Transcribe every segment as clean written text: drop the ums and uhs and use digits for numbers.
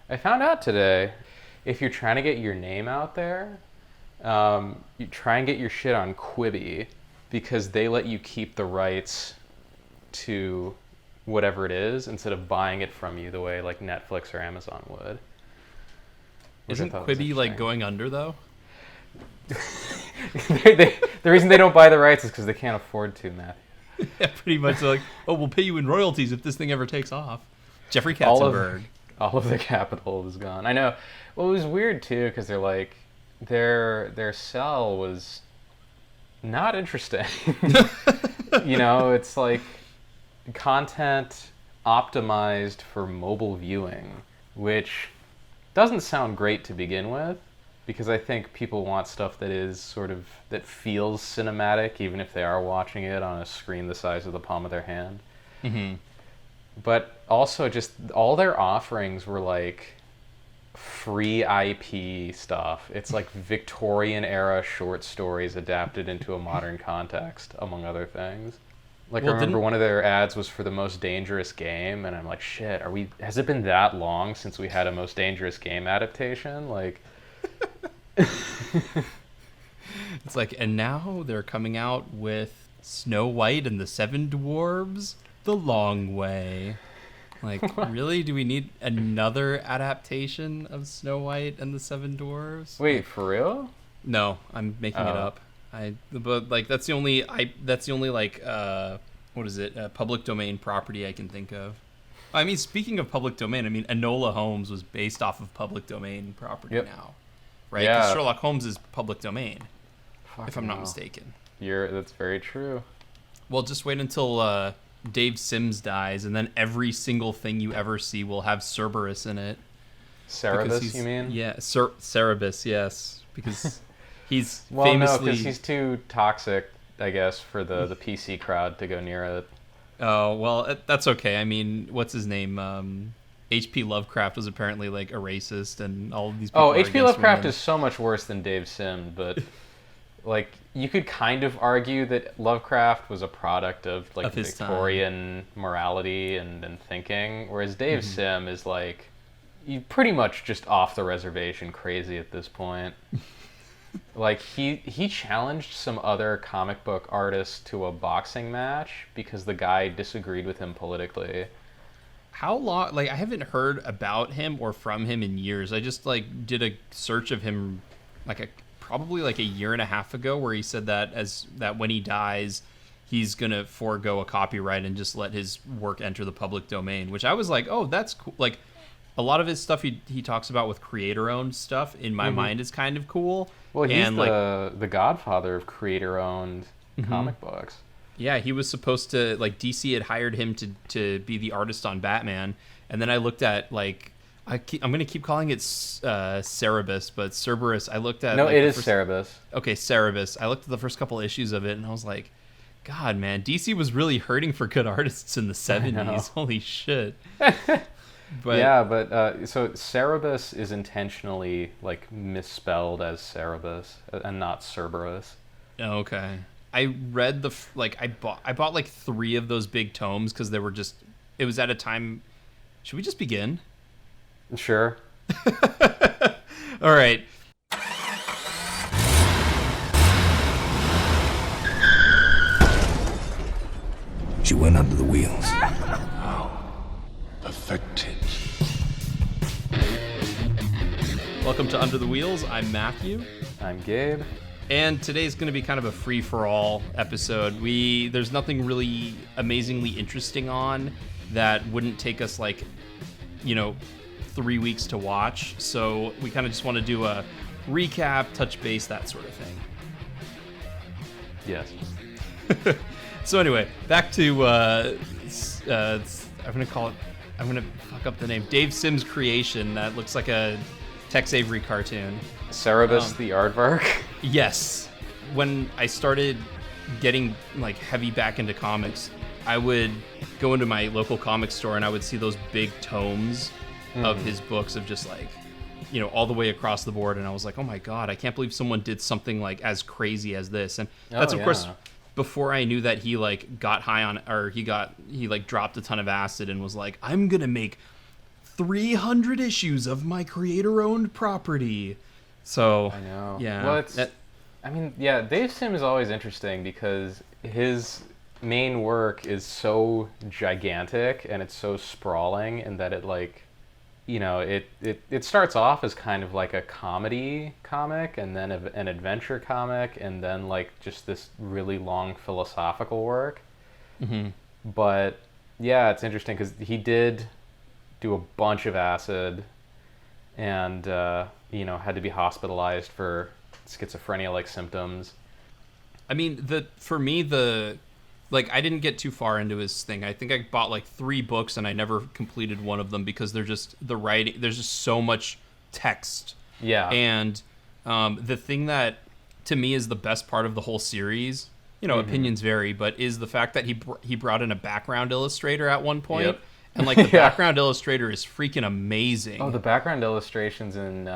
I found out today, if you're trying to get your name out there, you try and get your shit on Quibi because they let you keep the rights to whatever it is instead of buying it from you the way like Netflix or Amazon would. Isn't Quibi like going under though? The reason they don't buy the rights is because they can't afford to, Matthew. Yeah, pretty much. Like, oh, we'll pay you in royalties if this thing ever takes off. Jeffrey Katzenberg. All of the capital is gone. I know. Well, it was weird too because they're like, their sell was not interesting. You know, it's like content optimized for mobile viewing, which doesn't sound great to begin with, because I think people want stuff that is sort of, that feels cinematic, even if they are watching it on a screen the size of the palm of their hand. Mm-hmm. But also just all their offerings were like free IP stuff. It's like Victorian era short stories adapted into a modern context, among other things. Like, well, I remember one of their ads was for the Most Dangerous Game, and I'm like, shit, has it been that long since we had a Most Dangerous Game adaptation? Like, it's like, and now they're coming out with Snow White and the Seven Dwarves the long way. Like, really? Do we need another adaptation of Snow White and the Seven Dwarves? Wait, for real? No, I'm making it up. But like that's the only like what is it? Public domain property I can think of. I mean, speaking of public domain, I mean Enola Holmes was based off of public domain property now, right? Because Sherlock Holmes is public domain, if I'm not mistaken. That's very true. Well, just wait until Dave Sims dies, and then every single thing you ever see will have Cerberus in it. Cerebus, you mean? Yeah, Cerebus, yes, because he's well, famously... no, because he's too toxic, I guess, for the PC crowd to go near it. Oh, well, that's okay. I mean, what's his name? H.P. Lovecraft was apparently like a racist, and all of these people. Oh, H.P. Lovecraft is so much worse than Dave Sim, but like you could kind of argue that Lovecraft was a product of like Victorian morality and thinking, whereas Dave Sim is like pretty much just off the reservation crazy at this point. Like he challenged some other comic book artists to a boxing match because the guy disagreed with him politically. How long? Like, I haven't heard about him or from him in years. I just like did a search of him probably like a year and a half ago, where he said that when he dies, he's gonna forego a copyright and just let his work enter the public domain. Which I was like, oh, that's cool. Like, a lot of his stuff he talks about with creator-owned stuff in my mind is kind of cool. Well, he's the godfather of creator-owned comic books. Yeah, he was supposed to, like, DC had hired him to be the artist on Batman, and then I looked at, like, I'm going to keep calling it Cerebus, but Cerberus, I looked at... No, it is Cerebus. Okay, Cerebus. I looked at the first couple issues of it, and I was like, God, man, DC was really hurting for good artists in the 70s. Holy shit. But, yeah, but so Cerebus is intentionally like misspelled as Cerebus and not Cerberus. Okay, I read I bought like 3 of those big tomes because they were just. It was at a time. Should we just begin? Sure. All right. She went under the wheels. Affected. Welcome to Under the Wheels. I'm Matthew. I'm Gabe. And today's going to be kind of a free-for-all episode. There's nothing really amazingly interesting on that wouldn't take us 3 weeks to watch. So we kind of just want to do a recap, touch base, that sort of thing. Yes. So anyway, back to I'm going to fuck up the name. Dave Sims' creation that looks like a Tex Avery cartoon. Cerebus the Aardvark? Yes. When I started getting like heavy back into comics, I would go into my local comic store and I would see those big tomes of his books of just like, all the way across the board. And I was like, oh my God, I can't believe someone did something like as crazy as this. And that's of course before I knew that he like got high on, or he like dropped a ton of acid and was like, I'm gonna make 300 issues of my creator-owned property. So I know. Yeah. Well, Dave Sim is always interesting because his main work is so gigantic and it's so sprawling, and that it like, it starts off as kind of like a comedy comic, and then an adventure comic, and then like just this really long philosophical work. Mm-hmm. But yeah, it's interesting because he did do a bunch of acid, and had to be hospitalized for schizophrenia-like symptoms. I mean, I didn't get too far into his thing. I think I bought like 3 books and I never completed one of them because they're just the writing. There's just so much text. Yeah. And the thing that to me is the best part of the whole series, opinions vary, but is the fact that he brought in a background illustrator at one point. Yep. And like the background illustrator is freaking amazing. Oh, the background illustrations in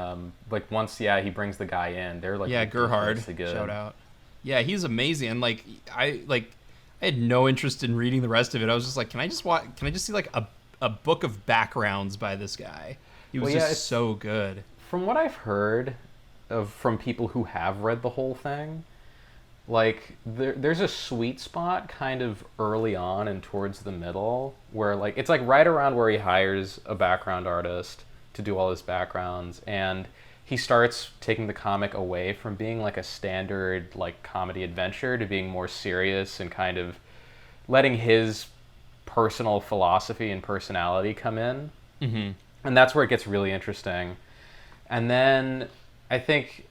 once he brings the guy in, they're like Gerhard, good. Shout out. Yeah, he's amazing. And like I had no interest in reading the rest of it. I was just like, can I just see like a book of backgrounds by this guy? He was just so good. From what I've heard from people who have read the whole thing, like there's a sweet spot kind of early on and towards the middle where like it's like right around where he hires a background artist to do all his backgrounds, and he starts taking the comic away from being like a standard like comedy adventure to being more serious and kind of letting his personal philosophy and personality come in. Mm-hmm. And that's where it gets really interesting. And then I think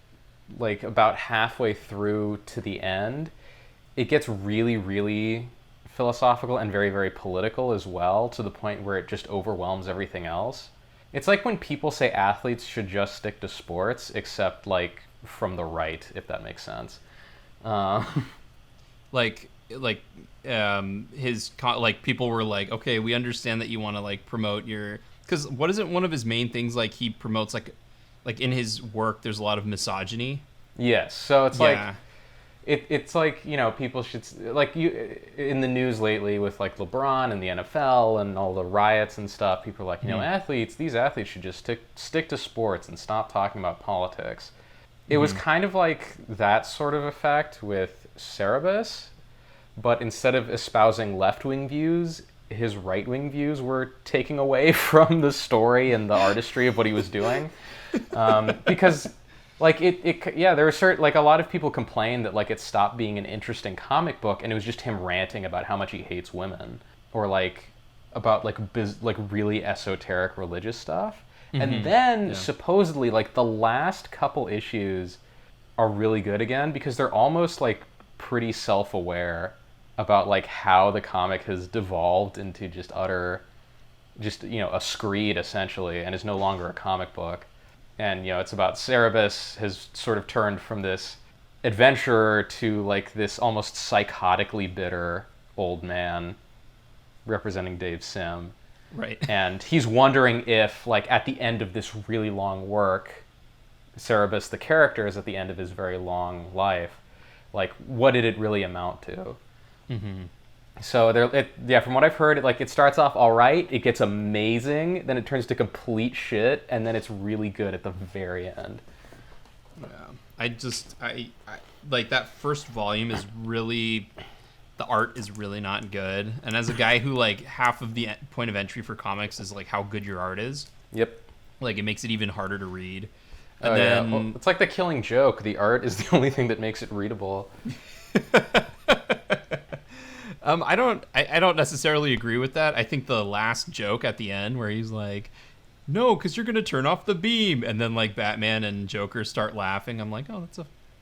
like about halfway through to the end, it gets really, really philosophical and very, very political as well, to the point where it just overwhelms everything else. It's like when people say athletes should just stick to sports, except like from the right, if that makes sense. People were like, okay, we understand that you want to like promote your, because what isn't one of his main things, like he promotes like in his work there's a lot of misogyny. Yes, so it's like it's like, people should, like, you in the news lately with like LeBron and the NFL and all the riots and stuff, people are like, these athletes should just stick to sports and stop talking about politics. It was kind of like that sort of effect with Cerebus, but instead of espousing left-wing views, his right-wing views were taking away from the story and the artistry of what he was doing. Because like there were certain, like, a lot of people complained that like it stopped being an interesting comic book and it was just him ranting about how much he hates women, or like about like really esoteric religious stuff. And then supposedly like the last couple issues are really good again because they're almost like pretty self-aware about like how the comic has devolved into a screed essentially, and is no longer a comic book. And it's about Cerebus has sort of turned from this adventurer to like this almost psychotically bitter old man representing Dave Sim. Right. And he's wondering if, like, at the end of this really long work, Cerebus, the character, is at the end of his very long life. Like, what did it really amount to? Mm-hmm. So, from what I've heard, it starts off all right, it gets amazing, then it turns to complete shit, and then it's really good at the very end. Yeah. I like that first volume is really... The art is really not good. And as a guy who, like, half of the point of entry for comics is, like, how good your art is. Yep. Like, it makes it even harder to read. And then... Yeah. Well, it's like The Killing Joke. The art is the only thing that makes it readable. I don't necessarily agree with that. I think the last joke at the end where he's like, no, because you're going to turn off the beam. And then, like, Batman and Joker start laughing. I'm like, oh,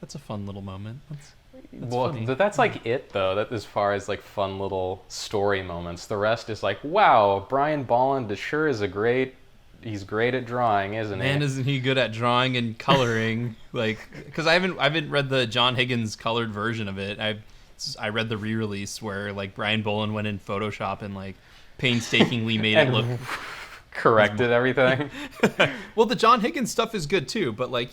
that's a fun little moment. That's funny. That's like it though. That as far as like fun little story moments, the rest is like, wow, Brian Bolland sure is he's great at drawing, isn't he? Man, isn't he good at drawing and coloring? Like, because I haven't read the John Higgins colored version of it. I read the re-release where like Brian Bolland went in Photoshop and like painstakingly made it look corrected everything. Well, the John Higgins stuff is good too, but like,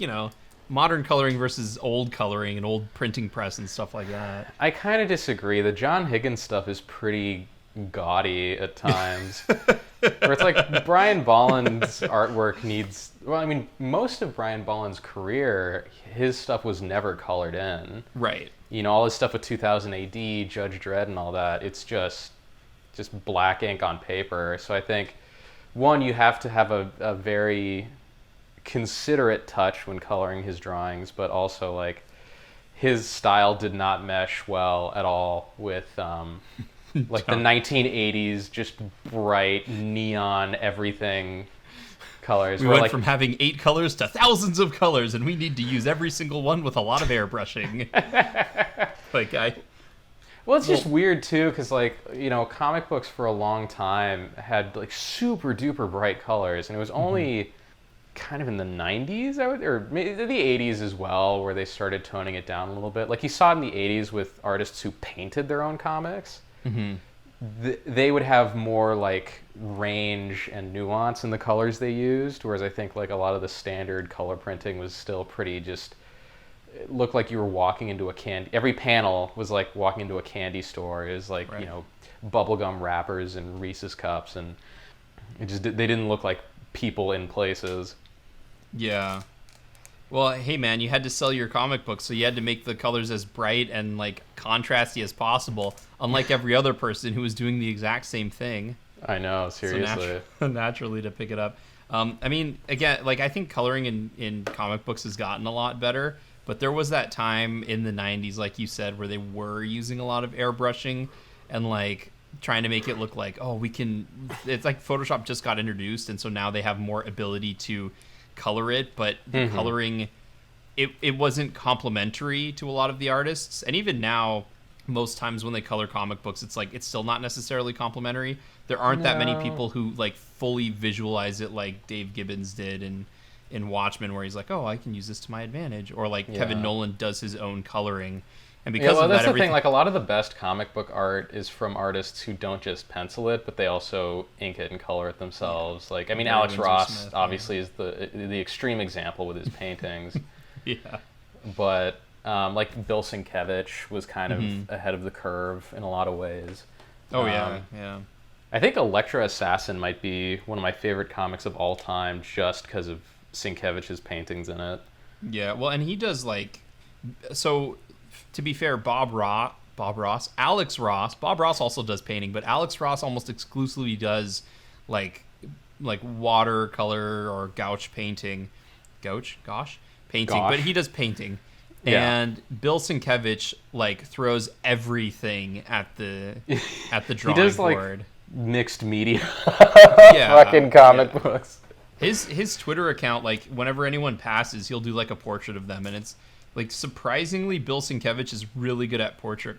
modern coloring versus old coloring and old printing press and stuff like that. I kind of disagree. The John Higgins stuff is pretty gaudy at times. Where it's like Brian Bolland's artwork needs. Well, I mean, most of Brian Bolland's career, his stuff was never colored in. Right. You know, all his stuff with 2000 AD, Judge Dredd, and all that. It's just black ink on paper. So I think, one, you have to have a very considerate touch when coloring his drawings, but also like his style did not mesh well at all with like the 1980s, just bright neon everything colors. We where, went like, from having 8 colors to thousands of colors, and we need to use every single one with a lot of airbrushing. Well, it's just weird too, because like, you know, comic books for a long time had like super duper bright colors, and it was only kind of in the 90s, or maybe the 80s as well, where they started toning it down a little bit. Like you saw it in the 80s with artists who painted their own comics. They would have more like range and nuance in the colors they used, whereas I think like a lot of the standard color printing was still pretty just. It looked like you were walking into a candy. Every panel was like walking into a candy store. It was like, you know, bubblegum wrappers and Reese's cups, and they didn't look like people in places. Yeah. Well, hey man, you had to sell your comic book, so you had to make the colors as bright and like contrasty as possible, unlike every other person who was doing the exact same thing. I know, seriously. So naturally to pick it up. I mean, again, like I think coloring in comic books has gotten a lot better, but there was that time in the 90s, like you said, where they were using a lot of airbrushing and like trying to make it look like, oh, we can. It's like Photoshop just got introduced, and so now they have more ability to color it, but the coloring, it wasn't complementary to a lot of the artists. And even now, most times when they color comic books, it's like it's still not necessarily complementary. There aren't that many people who like fully visualize it like Dave Gibbons did in Watchmen, where he's like, oh, I can use this to my advantage, or like Kevin Nolan does his own coloring. And because of that's that, the thing. Like a lot of the best comic book art is from artists who don't just pencil it, but they also ink it and color it themselves. Like, I mean, Alex Ross Smith, obviously is the extreme example with his paintings. Yeah. But like Bill Sienkiewicz was kind of ahead of the curve in a lot of ways. Oh yeah. I think Elektra Assassin might be one of my favorite comics of all time, just because of Sienkiewicz's paintings in it. Yeah. Well, and he does like so. To be fair, Bob Ross, Alex Ross. Bob Ross also does painting, but Alex Ross almost exclusively does like watercolor or gouache painting. Gosh, painting. Gosh. But he does painting. Yeah. And Bill Sienkiewicz like throws everything at the drawing he does, board. Like, mixed media Yeah, fucking comic books. His Twitter account, like whenever anyone passes, he'll do like a portrait of them, and it's like surprisingly Bill Sienkiewicz is really good at portrait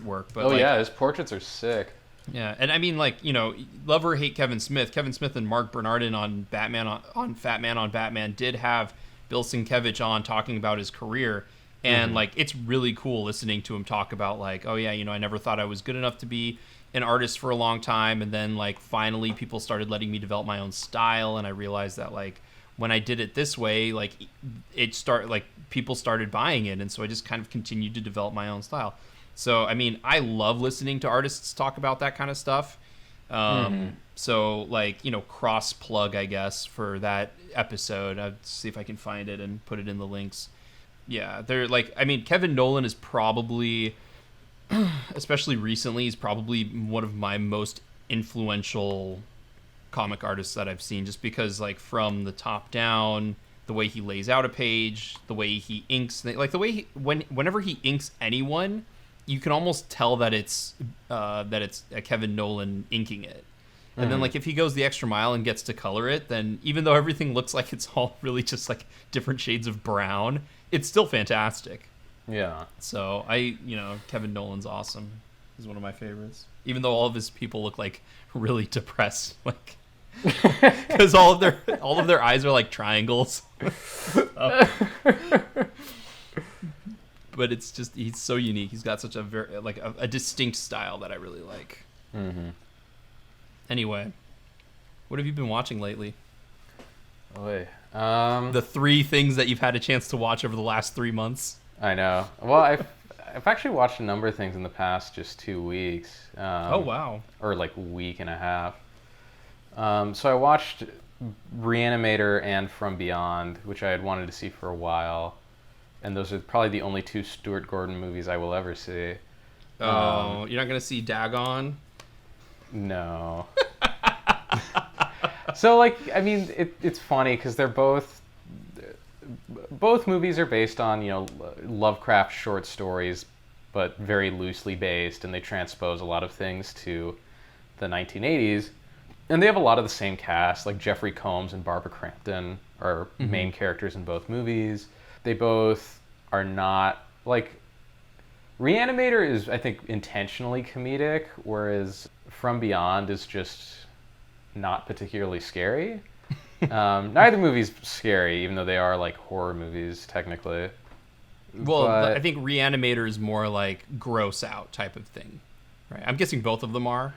work. But his portraits are sick. Yeah, and I mean, like, you know, love or hate Kevin Smith and Mark Bernardin on Batman on Fat Man on Batman did have Bill Sienkiewicz on talking about his career, and like it's really cool listening to him talk about like, oh yeah, you know, I never thought I was good enough to be an artist for a long time, and then like finally people started letting me develop my own style, and I realized that like when I did it this way, like people started buying it, and so I just kind of continued to develop my own style. So I mean, I love listening to artists talk about that kind of stuff. So like, you know, cross plug, I guess, for that episode. I'll see if I can find it and put it in the links. Yeah, they're like, I mean, Kevin Nolan is probably, especially recently, he's probably one of my most influential comic artists that I've seen, just because like from the top down, the way he lays out a page, the way he inks, like the way whenever he inks anyone, you can almost tell that it's a Kevin Nolan inking it. And then like if he goes the extra mile and gets to color it, then even though everything looks like it's all really just like different shades of brown, it's still fantastic. Yeah. So Kevin Nolan's awesome. He's one of my favorites. Even though all of his people look like really depressed, like because all of their eyes are like triangles. But it's just, he's so unique. He's got such a very like a distinct style that I really like. Anyway, what have you been watching lately? The 3 things that you've had a chance to watch over the last 3 months. I know. Well, I've actually watched a number of things in the past just 2 weeks. Oh wow. Or like week and a half. So I watched Reanimator and From Beyond, which I had wanted to see for a while. And those are probably the only two Stuart Gordon movies I will ever see. Oh, you're not going to see Dagon? No. So, like, I mean, it's funny because they're both movies are based on, you know, Lovecraft short stories, but very loosely based, and they transpose a lot of things to the 1980s. And they have a lot of the same cast, like Jeffrey Combs and Barbara Crampton are main characters in both movies. They both are not, like, Reanimator is, I think, intentionally comedic, whereas From Beyond is just not particularly scary. Neither movie's scary, even though they are, like, horror movies, technically. Well, But I think Reanimator is more like gross out type of thing, right? I'm guessing both of them are.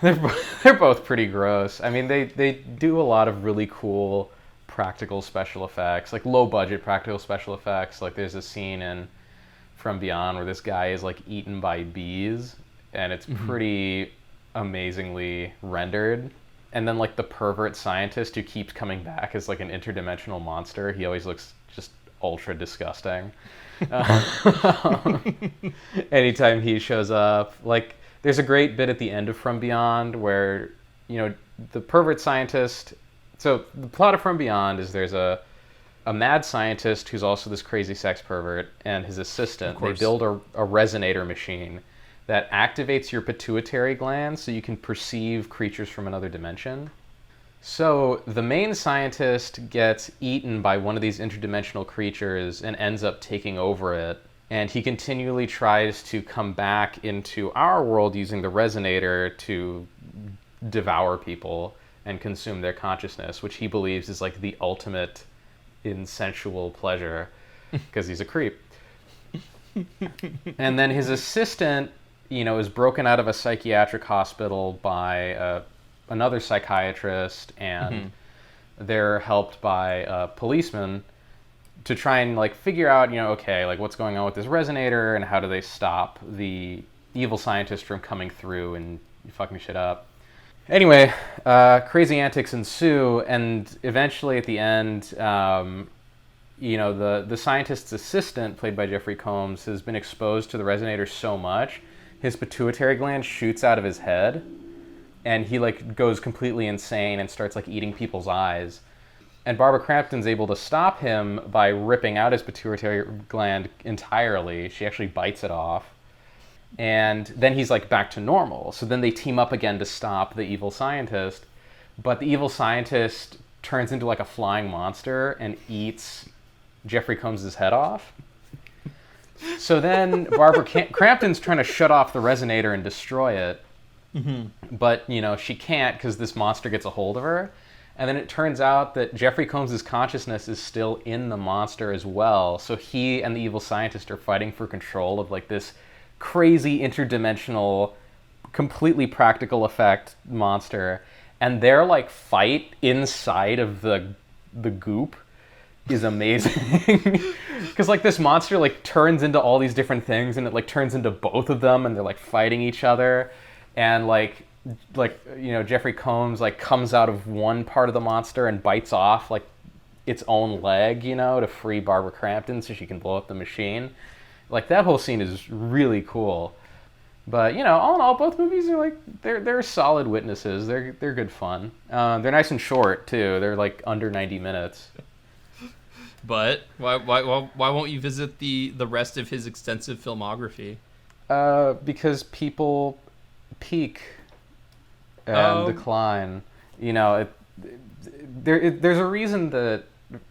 they're both pretty gross. I mean, they do a lot of really cool practical special effects, like low-budget practical special effects. Like, there's a scene in From Beyond where this guy is, like, eaten by bees, and it's pretty amazingly rendered. And then, like, the pervert scientist who keeps coming back as, like, an interdimensional monster, he always looks just ultra disgusting. Anytime he shows up. Like, there's a great bit at the end of From Beyond where, you know, the pervert scientist... So, the plot of From Beyond is there's a mad scientist who's also this crazy sex pervert, and his assistant. They build a resonator machine that activates your pituitary gland so you can perceive creatures from another dimension. So the main scientist gets eaten by one of these interdimensional creatures and ends up taking over it. And he continually tries to come back into our world using the resonator to devour people and consume their consciousness, which he believes is like the ultimate in sensual pleasure because he's a creep. And then his assistant, you know, is broken out of a psychiatric hospital by another psychiatrist, and they're helped by a policeman to try and, like, figure out, you know, okay, like, what's going on with this resonator and how do they stop the evil scientist from coming through and fucking shit up. Anyway, crazy antics ensue, and eventually at the end, you know, the scientist's assistant, played by Jeffrey Combs, has been exposed to the resonator so much, his pituitary gland shoots out of his head, and he, like, goes completely insane and starts, like, eating people's eyes. And Barbara Crampton's able to stop him by ripping out his pituitary gland entirely. She actually bites it off. And then he's, like, back to normal. So then they team up again to stop the evil scientist. But the evil scientist turns into, like, a flying monster and eats Jeffrey Combs' head off. So then Barbara Crampton's trying to shut off the resonator and destroy it. But, you know, she can't because this monster gets a hold of her. And then it turns out that Jeffrey Combs' consciousness is still in the monster as well. So he and the evil scientist are fighting for control of, like, this crazy interdimensional, completely practical effect monster. And their, like, fight inside of the goop is amazing. Because, like, this monster, like, turns into all these different things, and it, like, turns into both of them, and they're, like, fighting each other. And, like, you know, Jeffrey Combs, like, comes out of one part of the monster and bites off, like, its own leg, you know, to free Barbara Crampton so she can blow up the machine. Like, that whole scene is really cool. But, you know, all in all, both movies are, like, they're solid witnesses. They're good fun. They're nice and short, too. They're, like, under 90 minutes. But why won't you visit the rest of his extensive filmography? Because people peak and decline. You know, there's a reason that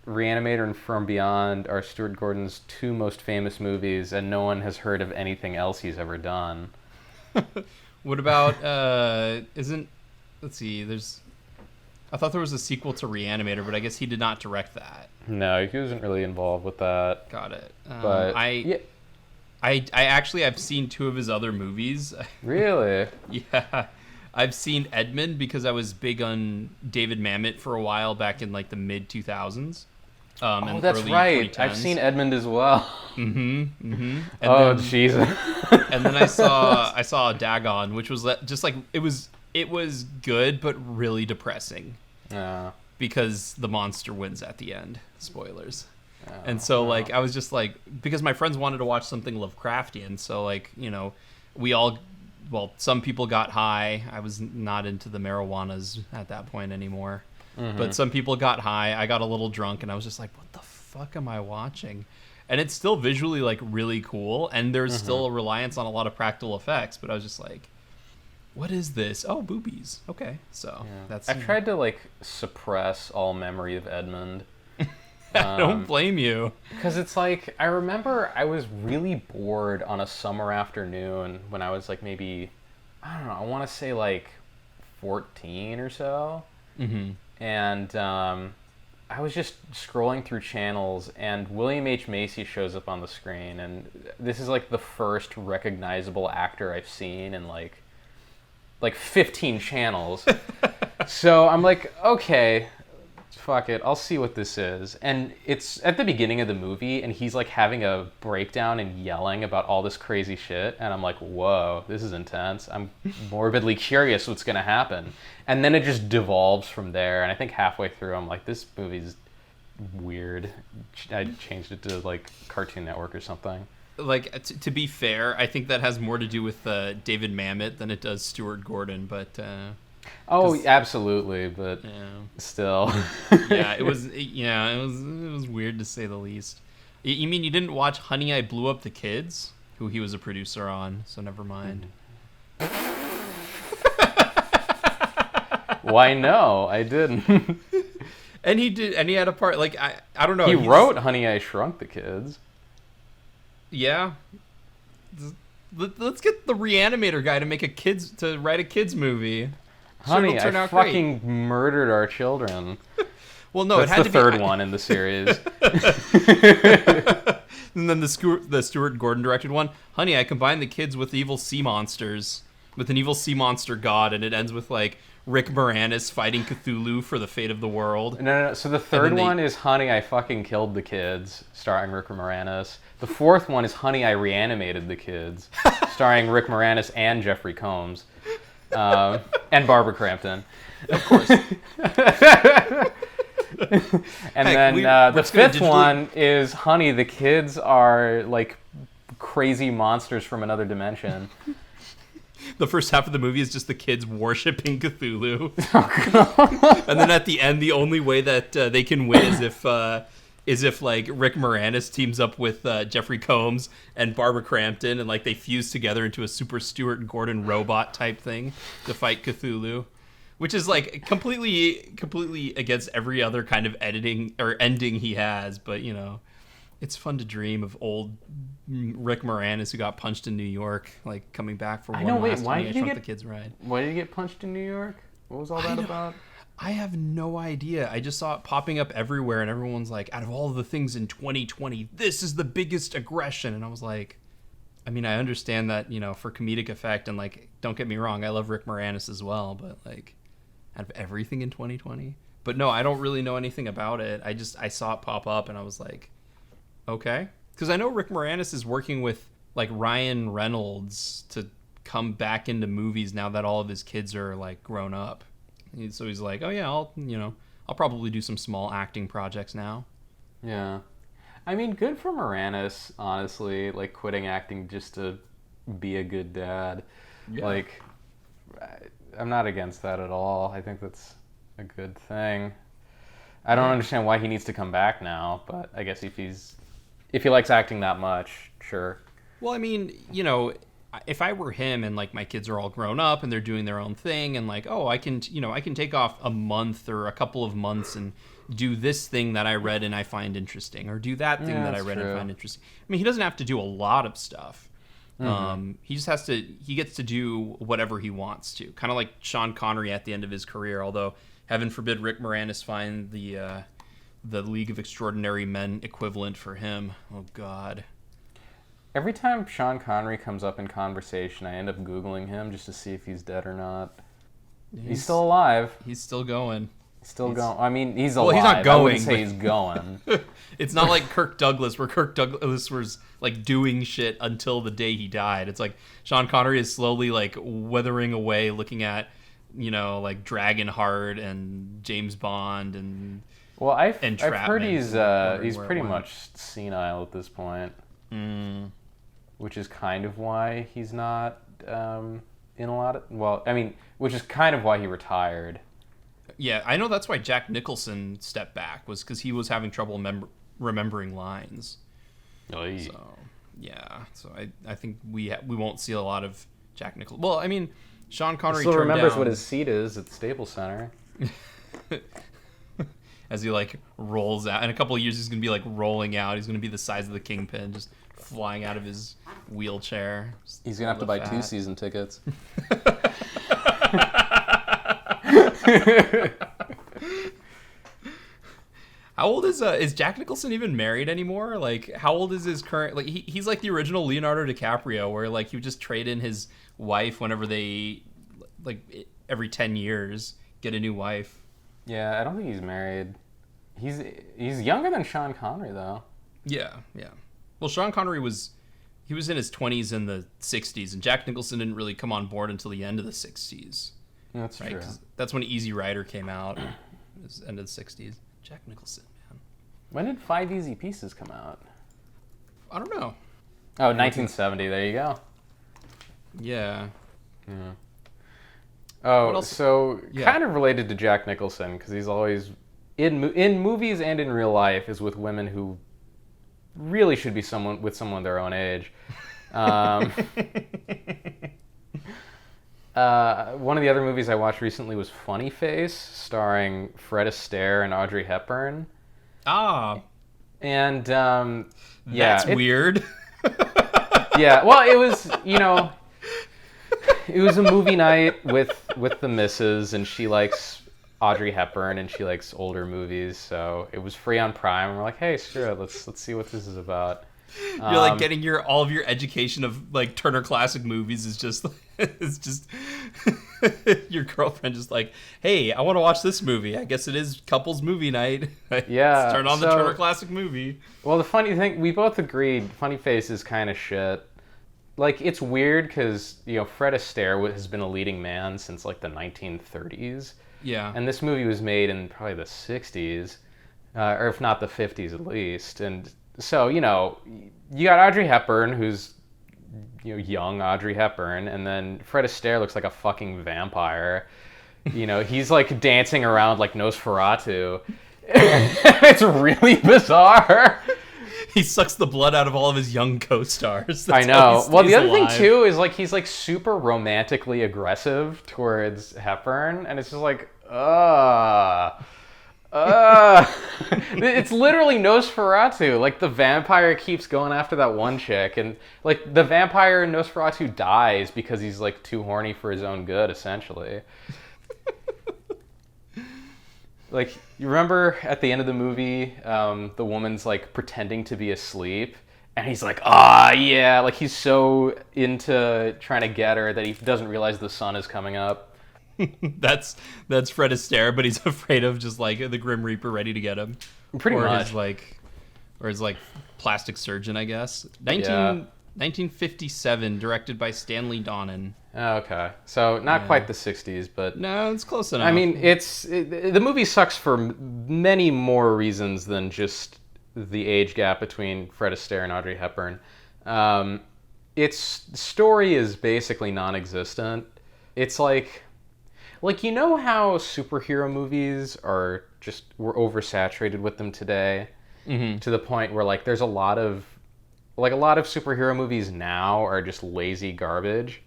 Reanimator and From Beyond are Stuart Gordon's two most famous movies, and no one has heard of anything else he's ever done. What about let's see, I thought there was a sequel to Reanimator, but I guess he did not direct that. No, he wasn't really involved with that. Got it. But I actually, I've seen two of his other movies. Really? Yeah. I've seen Edmund because I was big on David Mamet for a while back in, like, the mid 2000s. Oh, that's right. 2010s. I've seen Edmund as well. And oh, then, Jesus. And then I saw Dagon, which was just like, it was It was good, but really depressing. Yeah. Because the monster wins at the end. Spoilers. And so, like, I was just like, because my friends wanted to watch something Lovecraftian, so, like, you know, some people got high. I was not into the marijuanas at that point anymore. But some people got high. I got a little drunk, and I was just like, what the fuck am I watching? And it's still visually, like, really cool, and there's still a reliance on a lot of practical effects, but I was just like, what is this? Oh, boobies. Okay, so that's... I tried to, like, suppress all memory of Edmund. I don't blame you. Because it's like, I remember I was really bored on a summer afternoon when I was like maybe, I don't know, I want to say like 14 or so. And I was just scrolling through channels and William H. Macy shows up on the screen. And this is like the first recognizable actor I've seen in like 15 channels. So I'm like, okay, fuck it, I'll see what this is. And it's at the beginning of the movie, and he's like having a breakdown and yelling about all this crazy shit. And I'm like, whoa, this is intense. I'm morbidly curious what's going to happen. And then it just devolves from there. And I think halfway through, I'm like, this movie's weird. I changed it to like Cartoon Network or something. Like, to be fair, I think that has more to do with David Mamet than it does Stuart Gordon, but... Oh, absolutely, but still. Yeah, it was weird to say the least. You mean you didn't watch Honey, I Blew Up the Kids, who he was a producer on, so never mind. Why no, I didn't. And he had a part, like, I don't know. He wrote Honey, I Shrunk the Kids. Yeah. Let's get the Reanimator guy to write a kids movie. Honey, I fucking murdered our children. Well, no, that's it had the to third be, one in the series. And then the Stuart Gordon directed one. Honey, I combined the kids with evil sea monsters, with an evil sea monster god, and it ends with like Rick Moranis fighting Cthulhu for the fate of the world. No. So the third one is Honey, I Fucking Killed the Kids, starring Rick Moranis. The fourth one is Honey, I Reanimated the Kids, starring Rick Moranis and Jeffrey Combs. And Barbara Crampton. Of course. And then the fifth one is Honey, the kids are like crazy monsters from another dimension. The first half of the movie is just the kids worshiping Cthulhu. Oh, and then at the end, the only way that they can win is if like Rick Moranis teams up with Jeffrey Combs and Barbara Crampton, and like they fuse together into a super Stuart Gordon robot type thing to fight Cthulhu, which is like completely against every other kind of editing or ending he has. But you know, it's fun to dream of old Rick Moranis who got punched in New York, like coming back for why did he get the kids ride? Why did he get punched in New York? What was all that about? I have no idea. I just saw it popping up everywhere, and everyone's like, out of all the things in 2020, this is the biggest aggression. And I was like, I mean, I understand that, you know, for comedic effect, and like, don't get me wrong, I love Rick Moranis as well, but like, out of everything in 2020? But no, I don't really know anything about it. I saw it pop up, and I was like, okay. Because I know Rick Moranis is working with like Ryan Reynolds to come back into movies now that all of his kids are like grown up. So he's like, oh yeah, I'll probably do some small acting projects now. Yeah. I mean, good for Moranis, honestly, like quitting acting just to be a good dad. Yeah. Like, I'm not against that at all. I think that's a good thing. I don't understand why he needs to come back now, but I guess if he likes acting that much, sure. Well, I mean, you know, if I were him and like my kids are all grown up and they're doing their own thing and like, oh, I can take off a month or a couple of months and do this thing that I read and I find interesting, or do that thing that I read and find interesting. I mean, he doesn't have to do a lot of stuff. Mm-hmm. He gets to do whatever he wants to, kind of like Sean Connery at the end of his career, although heaven forbid Rick Moranis find the League of Extraordinary Men equivalent for him. Oh God. Every time Sean Connery comes up in conversation, I end up Googling him just to see if he's dead or not. He's still alive. He's still going. Going. I mean, he's alive. Well, he's not going. I wouldn't say he's going. It's not like Kirk Douglas, where Kirk Douglas was like doing shit until the day he died. It's like Sean Connery is slowly like withering away, looking at like Dragonheart and James Bond and Well, I've heard Entrapment, he's wondering he's where it pretty went. much senile at this point, which is kind of why he's not in a lot of. Well, I mean, which is kind of why he retired. Yeah, I know that's why Jack Nicholson stepped back, was because he was having trouble remembering lines. Oy. So yeah, so I think we won't see a lot of Jack Nicholson. Well, I mean, Sean Connery Still turned remembers down, what his seat is at the Staples Center. as he like rolls out. In a couple of years, he's gonna be like rolling out. He's gonna be the size of the Kingpin, just flying out of his wheelchair. He's gonna have to buy 2 season tickets. How old is Jack Nicholson even married anymore? Like, how old is his current? Like, he's like the original Leonardo DiCaprio, where like he would just trade in his wife whenever they, like, every 10 years get a new wife. Yeah, I don't think he's married. He's younger than Sean Connery though. Yeah. Well, Sean Connery was in his 20s in the 60s, and Jack Nicholson didn't really come on board until the end of the 60s. That's Right? true. 'Cause that's when Easy Rider came out. It was end of the 60s. Jack Nicholson, man. When did 5 Easy Pieces come out? I don't know. Oh, 1970. There you go. Yeah. Oh, What else? so Yeah. kind of related to Jack Nicholson because he's always in movies and in real life is with women who really should be someone their own age. One of the other movies I watched recently was Funny Face, starring Fred Astaire and Audrey Hepburn. Ah, And that's weird. Yeah, well, it was it was a movie night with the missus, and she likes Audrey Hepburn and she likes older movies, so it was free on Prime. And we're like, hey, screw it, let's see what this is about. You're like getting all of your education of like Turner Classic Movies is just it's just your girlfriend just like, hey, I want to watch this movie. I guess it is couples movie night. Yeah, Let's turn on the Turner Classic Movie. Well, the funny thing, we both agreed, Funny Face is kind of shit. Like, it's weird because, Fred Astaire has been a leading man since, like, the 1930s. Yeah. And this movie was made in probably the 60s, or if not the 50s at least. And so, you got Audrey Hepburn, who's, young Audrey Hepburn, and then Fred Astaire looks like a fucking vampire. He's, like, dancing around like Nosferatu. It's really bizarre. He sucks the blood out of all of his young co-stars. I know. Well, the other thing too is like he's like super romantically aggressive towards Hepburn, and it's just like, it's literally Nosferatu. Like the vampire keeps going after that one chick, and like the vampire in Nosferatu dies because he's like too horny for his own good, essentially. Like, you remember at the end of the movie, the woman's, like, pretending to be asleep, and he's like, yeah, like, he's so into trying to get her that he doesn't realize the sun is coming up. That's Fred Astaire, but he's afraid of just, like, the Grim Reaper ready to get him. Pretty much. His plastic surgeon, I guess. 1957, directed by Stanley Donen. Oh, okay. So, not quite the 60s, but... No, it's close enough. I mean, the movie sucks for many more reasons than just the age gap between Fred Astaire and Audrey Hepburn. Its story is basically non-existent. It's like you know how superhero movies we're oversaturated with them today, to the point where like there's a lot of superhero movies now are just lazy garbage.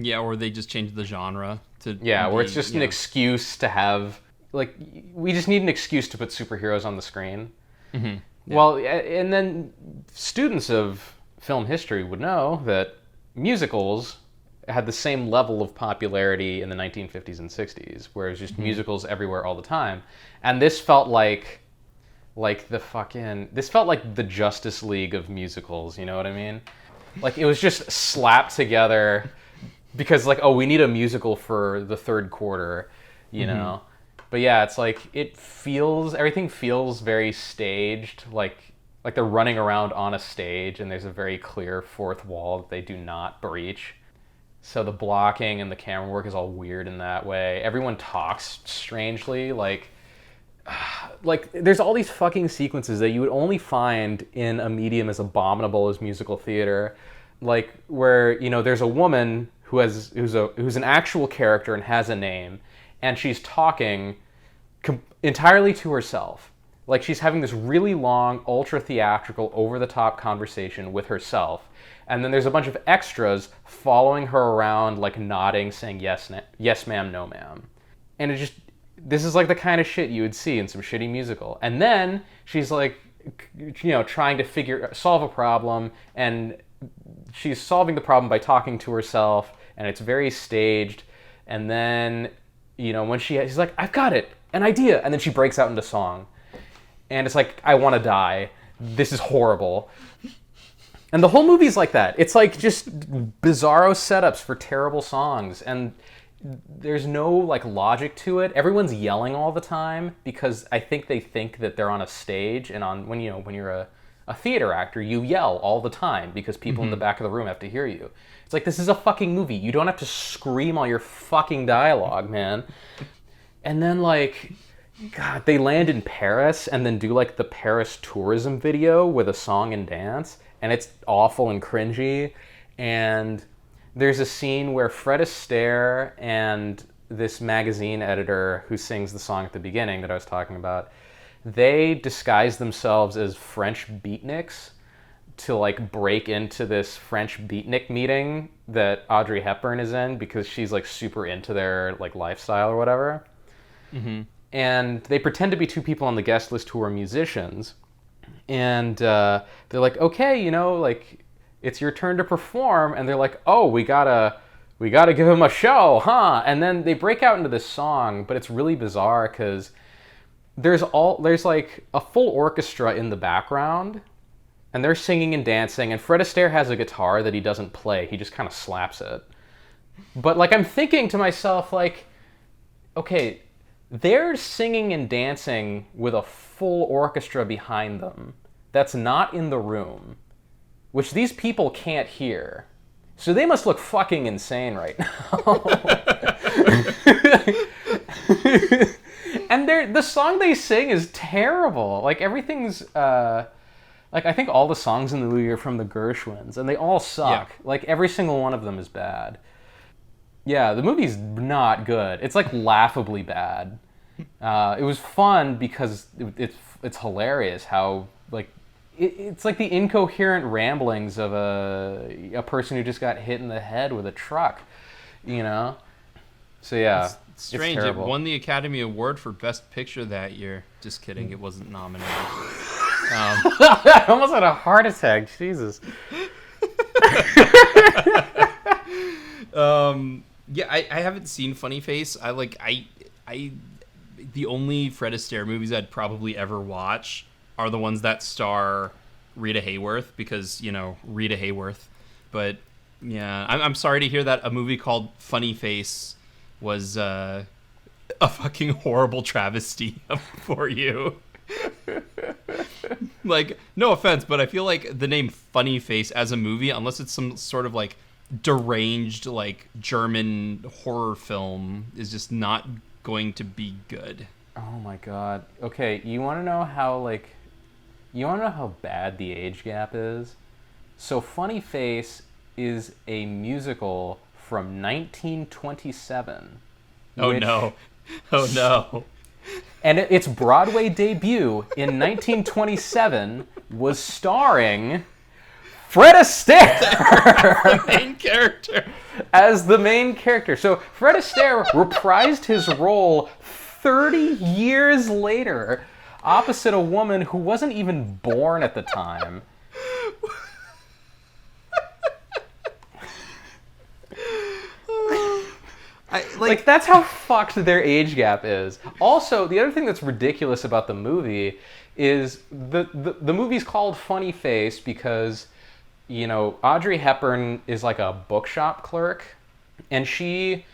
Yeah, or they just change the genre to where it's just an excuse to have, like, we just need an excuse to put superheroes on the screen. Mm-hmm. Yeah. Well, and then students of film history would know that musicals had the same level of popularity in the 1950s and 60s, where it was just musicals everywhere all the time. And this felt like this felt like the Justice League of musicals, you know what I mean? Like, it was just slapped together because, like, we need a musical for the third quarter, you know? But yeah, it's like, everything feels very staged, like they're running around on a stage and there's a very clear fourth wall that they do not breach. So the blocking and the camera work is all weird in that way. Everyone talks strangely, like there's all these fucking sequences that you would only find in a medium as abominable as musical theater, like where there's a woman who's an actual character and has a name, and she's talking entirely to herself. Like she's having this really long, ultra theatrical, over the top conversation with herself, and then there's a bunch of extras following her around, like nodding, saying yes, yes ma'am, no ma'am, and this is like the kind of shit you would see in some shitty musical. And then she's like, trying to solve a problem, and she's solving the problem by talking to herself, and it's very staged. And then, when she's like, I've got it, an idea, and then she breaks out into song. And it's like, I want to die. This is horrible. And the whole movie's like that. It's like just bizarro setups for terrible songs, and there's no like logic to it. Everyone's yelling all the time because I think they think that they're on a stage, and when you're a theater actor, you yell all the time because people in the back of the room have to hear you. It's like, this is a fucking movie. You don't have to scream all your fucking dialogue, man. And then like, God, they land in Paris and then do like the Paris tourism video with a song and dance, and it's awful and cringy. And there's a scene where Fred Astaire and this magazine editor who sings the song at the beginning that I was talking about, they disguise themselves as French beatniks to like break into this French beatnik meeting that Audrey Hepburn is in because she's like super into their like lifestyle or whatever. Mm-hmm. And they pretend to be two people on the guest list who are musicians. And they're like, okay, like, it's your turn to perform. And they're like, oh, we gotta give him a show, huh? And then they break out into this song, but it's really bizarre because there's like a full orchestra in the background, and they're singing and dancing, and Fred Astaire has a guitar that he doesn't play. He just kind of slaps it. But like, I'm thinking to myself, like, okay, they're singing and dancing with a full orchestra behind them that's not in the room, which these people can't hear. So they must look fucking insane right now. And the song they sing is terrible. Like, everything's like, I think all the songs in the movie are from the Gershwins, and they all suck. Yeah. Like, every single one of them is bad. Yeah, the movie's not good. It's like laughably bad. It was fun because it's hilarious how like it's like the incoherent ramblings of a person who just got hit in the head with a truck, So yeah, it's strange. It won the Academy Award for Best Picture that year. Just kidding, it wasn't nominated. I almost had a heart attack. Jesus. Yeah, I haven't seen Funny Face. The only Fred Astaire movies I'd probably ever watch are the ones that star Rita Hayworth, because Rita Hayworth. But yeah, I'm sorry to hear that a movie called Funny Face was a fucking horrible travesty for you. Like, no offense, but I feel like the name Funny Face as a movie, unless it's some sort of like deranged like German horror film, is just not going to be good. Oh my god. Okay, you want to know how bad the age gap is? So Funny Face is a musical from 1927. Oh no. Oh no. And its Broadway debut in 1927 was starring Fred Astaire the main character. As the main character. So Fred Astaire reprised his role 30 years later opposite a woman who wasn't even born at the time. Like, that's how fucked their age gap is. Also, the other thing that's ridiculous about the movie is the movie's called Funny Face because, Audrey Hepburn is like a bookshop clerk, and she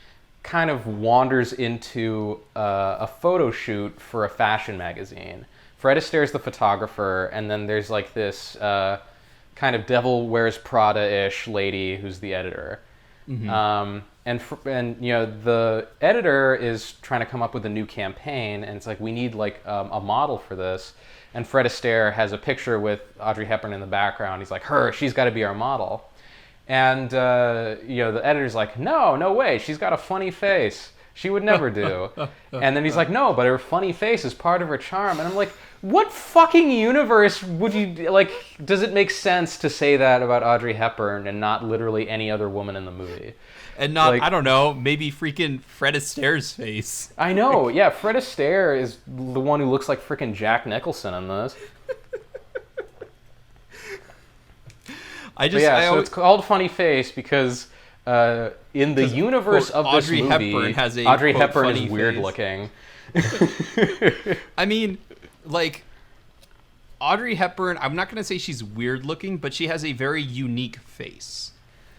kind of wanders into a photo shoot for a fashion magazine. Fred Astaire's the photographer, and then there's like this kind of Devil Wears Prada-ish lady who's the editor. And you know, the editor is trying to come up with a new campaign, and it's like, we need like a model for this. And Fred Astaire has a picture with Audrey Hepburn in the background. He's like, she's got to be our model. And you know, the editor's like, no way, she's got a funny face. She would never do. And then he's like, no, but her funny face is part of her charm. And I'm like, what fucking universe would you, like, does it make sense to say that about Audrey Hepburn and not literally any other woman in the movie? And not, like, I don't know, maybe freaking Fred Astaire's face. I know, yeah, Fred Astaire is the one who looks like freaking Jack Nicholson in this. So it's called Funny Face because in the universe quote, of this Audrey movie, Hepburn has a, Audrey quote, Hepburn funny is weird face. looking. I mean, like, Audrey Hepburn, I'm not going to say she's weird looking, but she has a very unique face.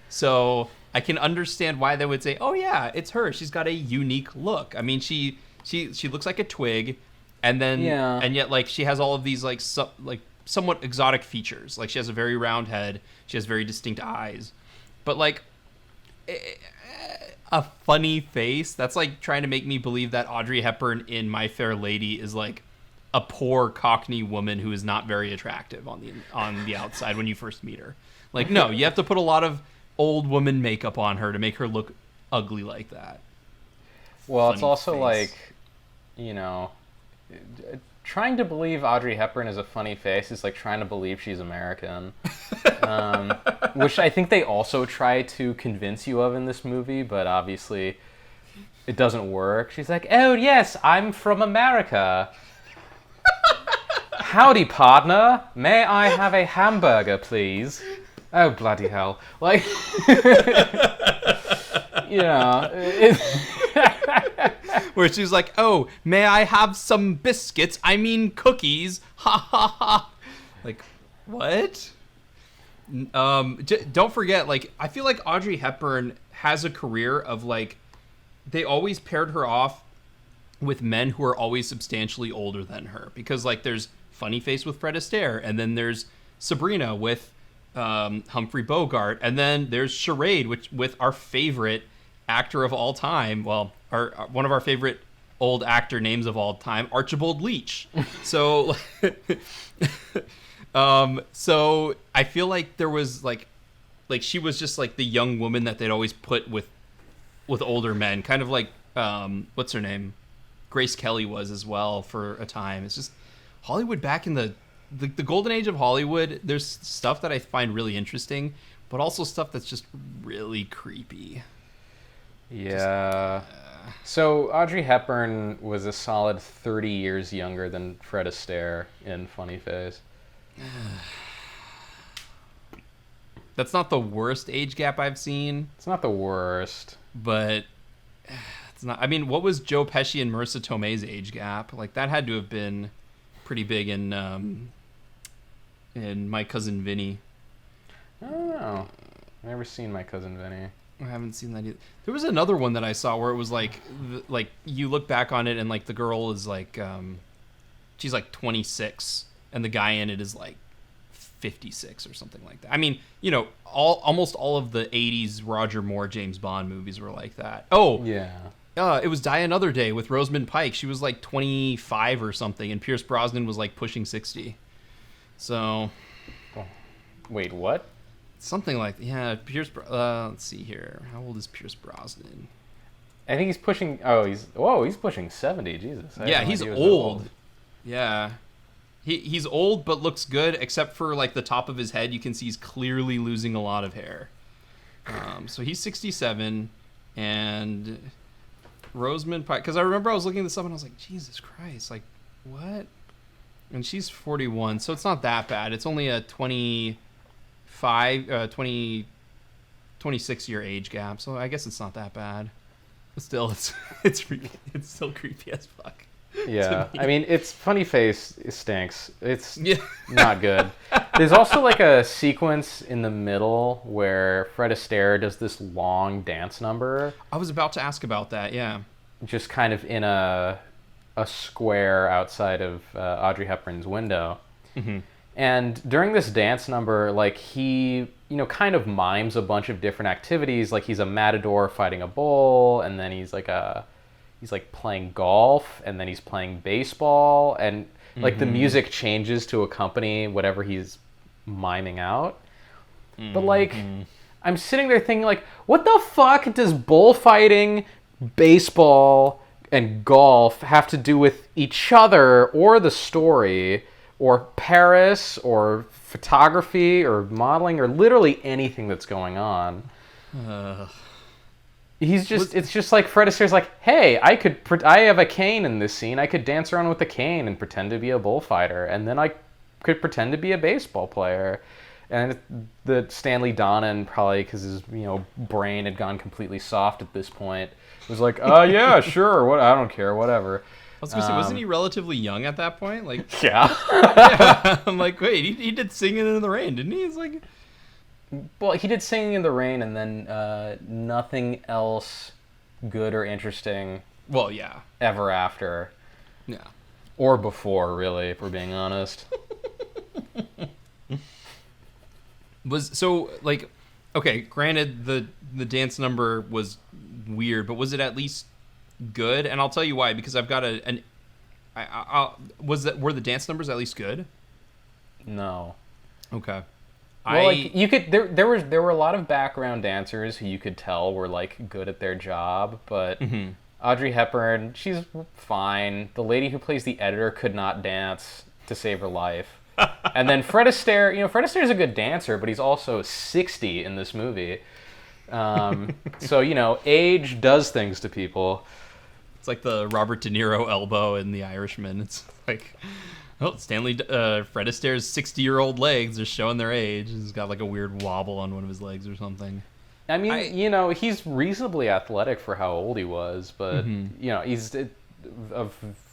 So I can understand why they would say, oh yeah, it's her. She's got a unique look. I mean, she looks like a twig, and then and yet like she has all of these like somewhat exotic features. Like she has a very round head, she has very distinct eyes, but like a funny face. That's like trying to make me believe that Audrey Hepburn in My Fair Lady is like a poor Cockney woman who is not very attractive on the outside when you first meet her. Like, no, you have to put a lot of old woman makeup on her to make her look ugly like that. Well, Funny it's also face. like, you know, trying to believe Audrey Hepburn is a funny face is like trying to believe she's American, which I think they also try to convince you of in this movie, but obviously it doesn't work. She's like, oh yes, I'm from America. Howdy, partner. May I have a hamburger, please? Oh, bloody hell. Like, you know. Where she's like, oh, may I have some biscuits? I mean cookies. Ha ha ha. Like, what? Don't forget, like, I feel like Audrey Hepburn has a career of, like, they always paired her off with men who are always substantially older than her. Because, like, there's Funny Face with Fred Astaire, and then there's Sabrina with Humphrey Bogart, and then there's Charade, which with our favorite actor of all time, well, one of our favorite old actor names of all time, Archibald Leach. So, so I feel like there was like she was just like the young woman that they'd always put with older men, kind of like what's her name, Grace Kelly was as well for a time. It's just Hollywood back in the golden age of Hollywood. There's stuff that I find really interesting, but also stuff that's just really creepy. Yeah. So Audrey Hepburn was a solid 30 years younger than Fred Astaire in Funny Face. That's not the worst age gap I've seen. It's not the worst. But it's not. I mean, what was Joe Pesci and Marissa Tomei's age gap? Like, that had to have been pretty big in My Cousin Vinny. I don't know. Never seen My Cousin Vinny. I haven't seen that either. There was another one that I saw where it was like you look back on it and like the girl is like she's like 26 and the guy in it is like 56 or something like that. I mean, you know, almost all of the 80s Roger Moore James Bond movies were like that. Oh, yeah. It was Die Another Day with Rosamund Pike. She was like 25 or something, and Pierce Brosnan was like pushing 60. So, wait, what? Something like, yeah, let's see here. How old is Pierce Brosnan? I think he's pushing. He's pushing 70. Jesus. Yeah, he's old. Yeah, he's old but looks good, except for like the top of his head. You can see he's clearly losing a lot of hair. So he's 67, and Rosamund Pike. Because I remember I was looking this up and I was like, Jesus Christ, like what? And she's 41, so it's not that bad. It's only a 26 year age gap, so I guess it's not that bad. But still, it's still creepy as fuck. Yeah, I mean, it's Funny Face. It stinks. It's not good. There's also like a sequence in the middle where Fred Astaire does this long dance number. I was about to ask about that. Yeah, just kind of in a square outside of Audrey Hepburn's window. Mm-hmm. And during this dance number, like he kind of mimes a bunch of different activities. Like he's a matador fighting a bull, and then he's like playing golf, and then he's playing baseball, and like the music changes to accompany whatever he's miming out. But like, I'm sitting there thinking like, what the fuck does bullfighting, baseball, and golf have to do with each other or the story or Paris or photography or modeling or literally anything that's going on? It's just like Fred Astaire's like, hey, I have a cane in this scene. I could dance around with the cane and pretend to be a bullfighter, and then I could pretend to be a baseball player. And the Stanley Donen, probably because his brain had gone completely soft at this point, was like, yeah, sure, what, I don't care, whatever. I was gonna say, wasn't he relatively young at that point? Like, yeah. Yeah. I'm like, wait, he did Singing in the Rain, didn't he? It's like, well, he did Singing in the Rain, and then nothing else good or interesting. Well, yeah. Ever after. Yeah. Or before, really, if we're being honest. Okay, granted the dance number was weird, but was it at least good? And I'll tell you why, because I've got were the dance numbers at least good? No. Okay. Well, you could there were a lot of background dancers who you could tell were like good at their job, but Audrey Hepburn, she's fine. The lady who plays the editor could not dance to save her life. And then Fred Astaire, Fred Astaire's a good dancer, but he's also 60 in this movie. So, age does things to people. It's like the Robert De Niro elbow in The Irishman. It's like, Fred Astaire's 60-year-old legs are showing their age. He's got like a weird wobble on one of his legs or something. I mean, he's reasonably athletic for how old he was, but, he's a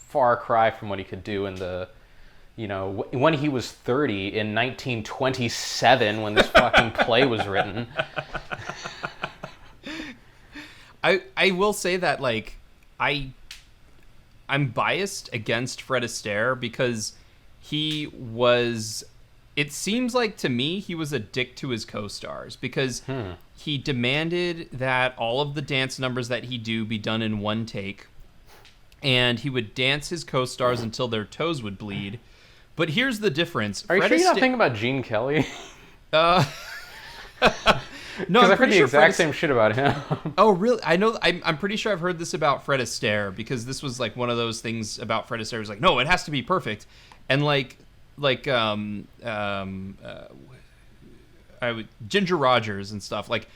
far cry from what he could do in the... when he was 30 in 1927 when this fucking play was written. I will say that, like, I'm biased against Fred Astaire because it seems like to me he was a dick to his co-stars because he demanded that all of the dance numbers that he do be done in one take, and he would dance his co-stars until their toes would bleed. But here's the difference. Are you sure you're not thinking about Gene Kelly? No, because I've heard the exact same shit about him. Oh, really? I know. I'm pretty sure I've heard this about Fred Astaire because this was like one of those things about Fred Astaire. It was like, no, it has to be perfect, and Ginger Rogers and stuff. Like,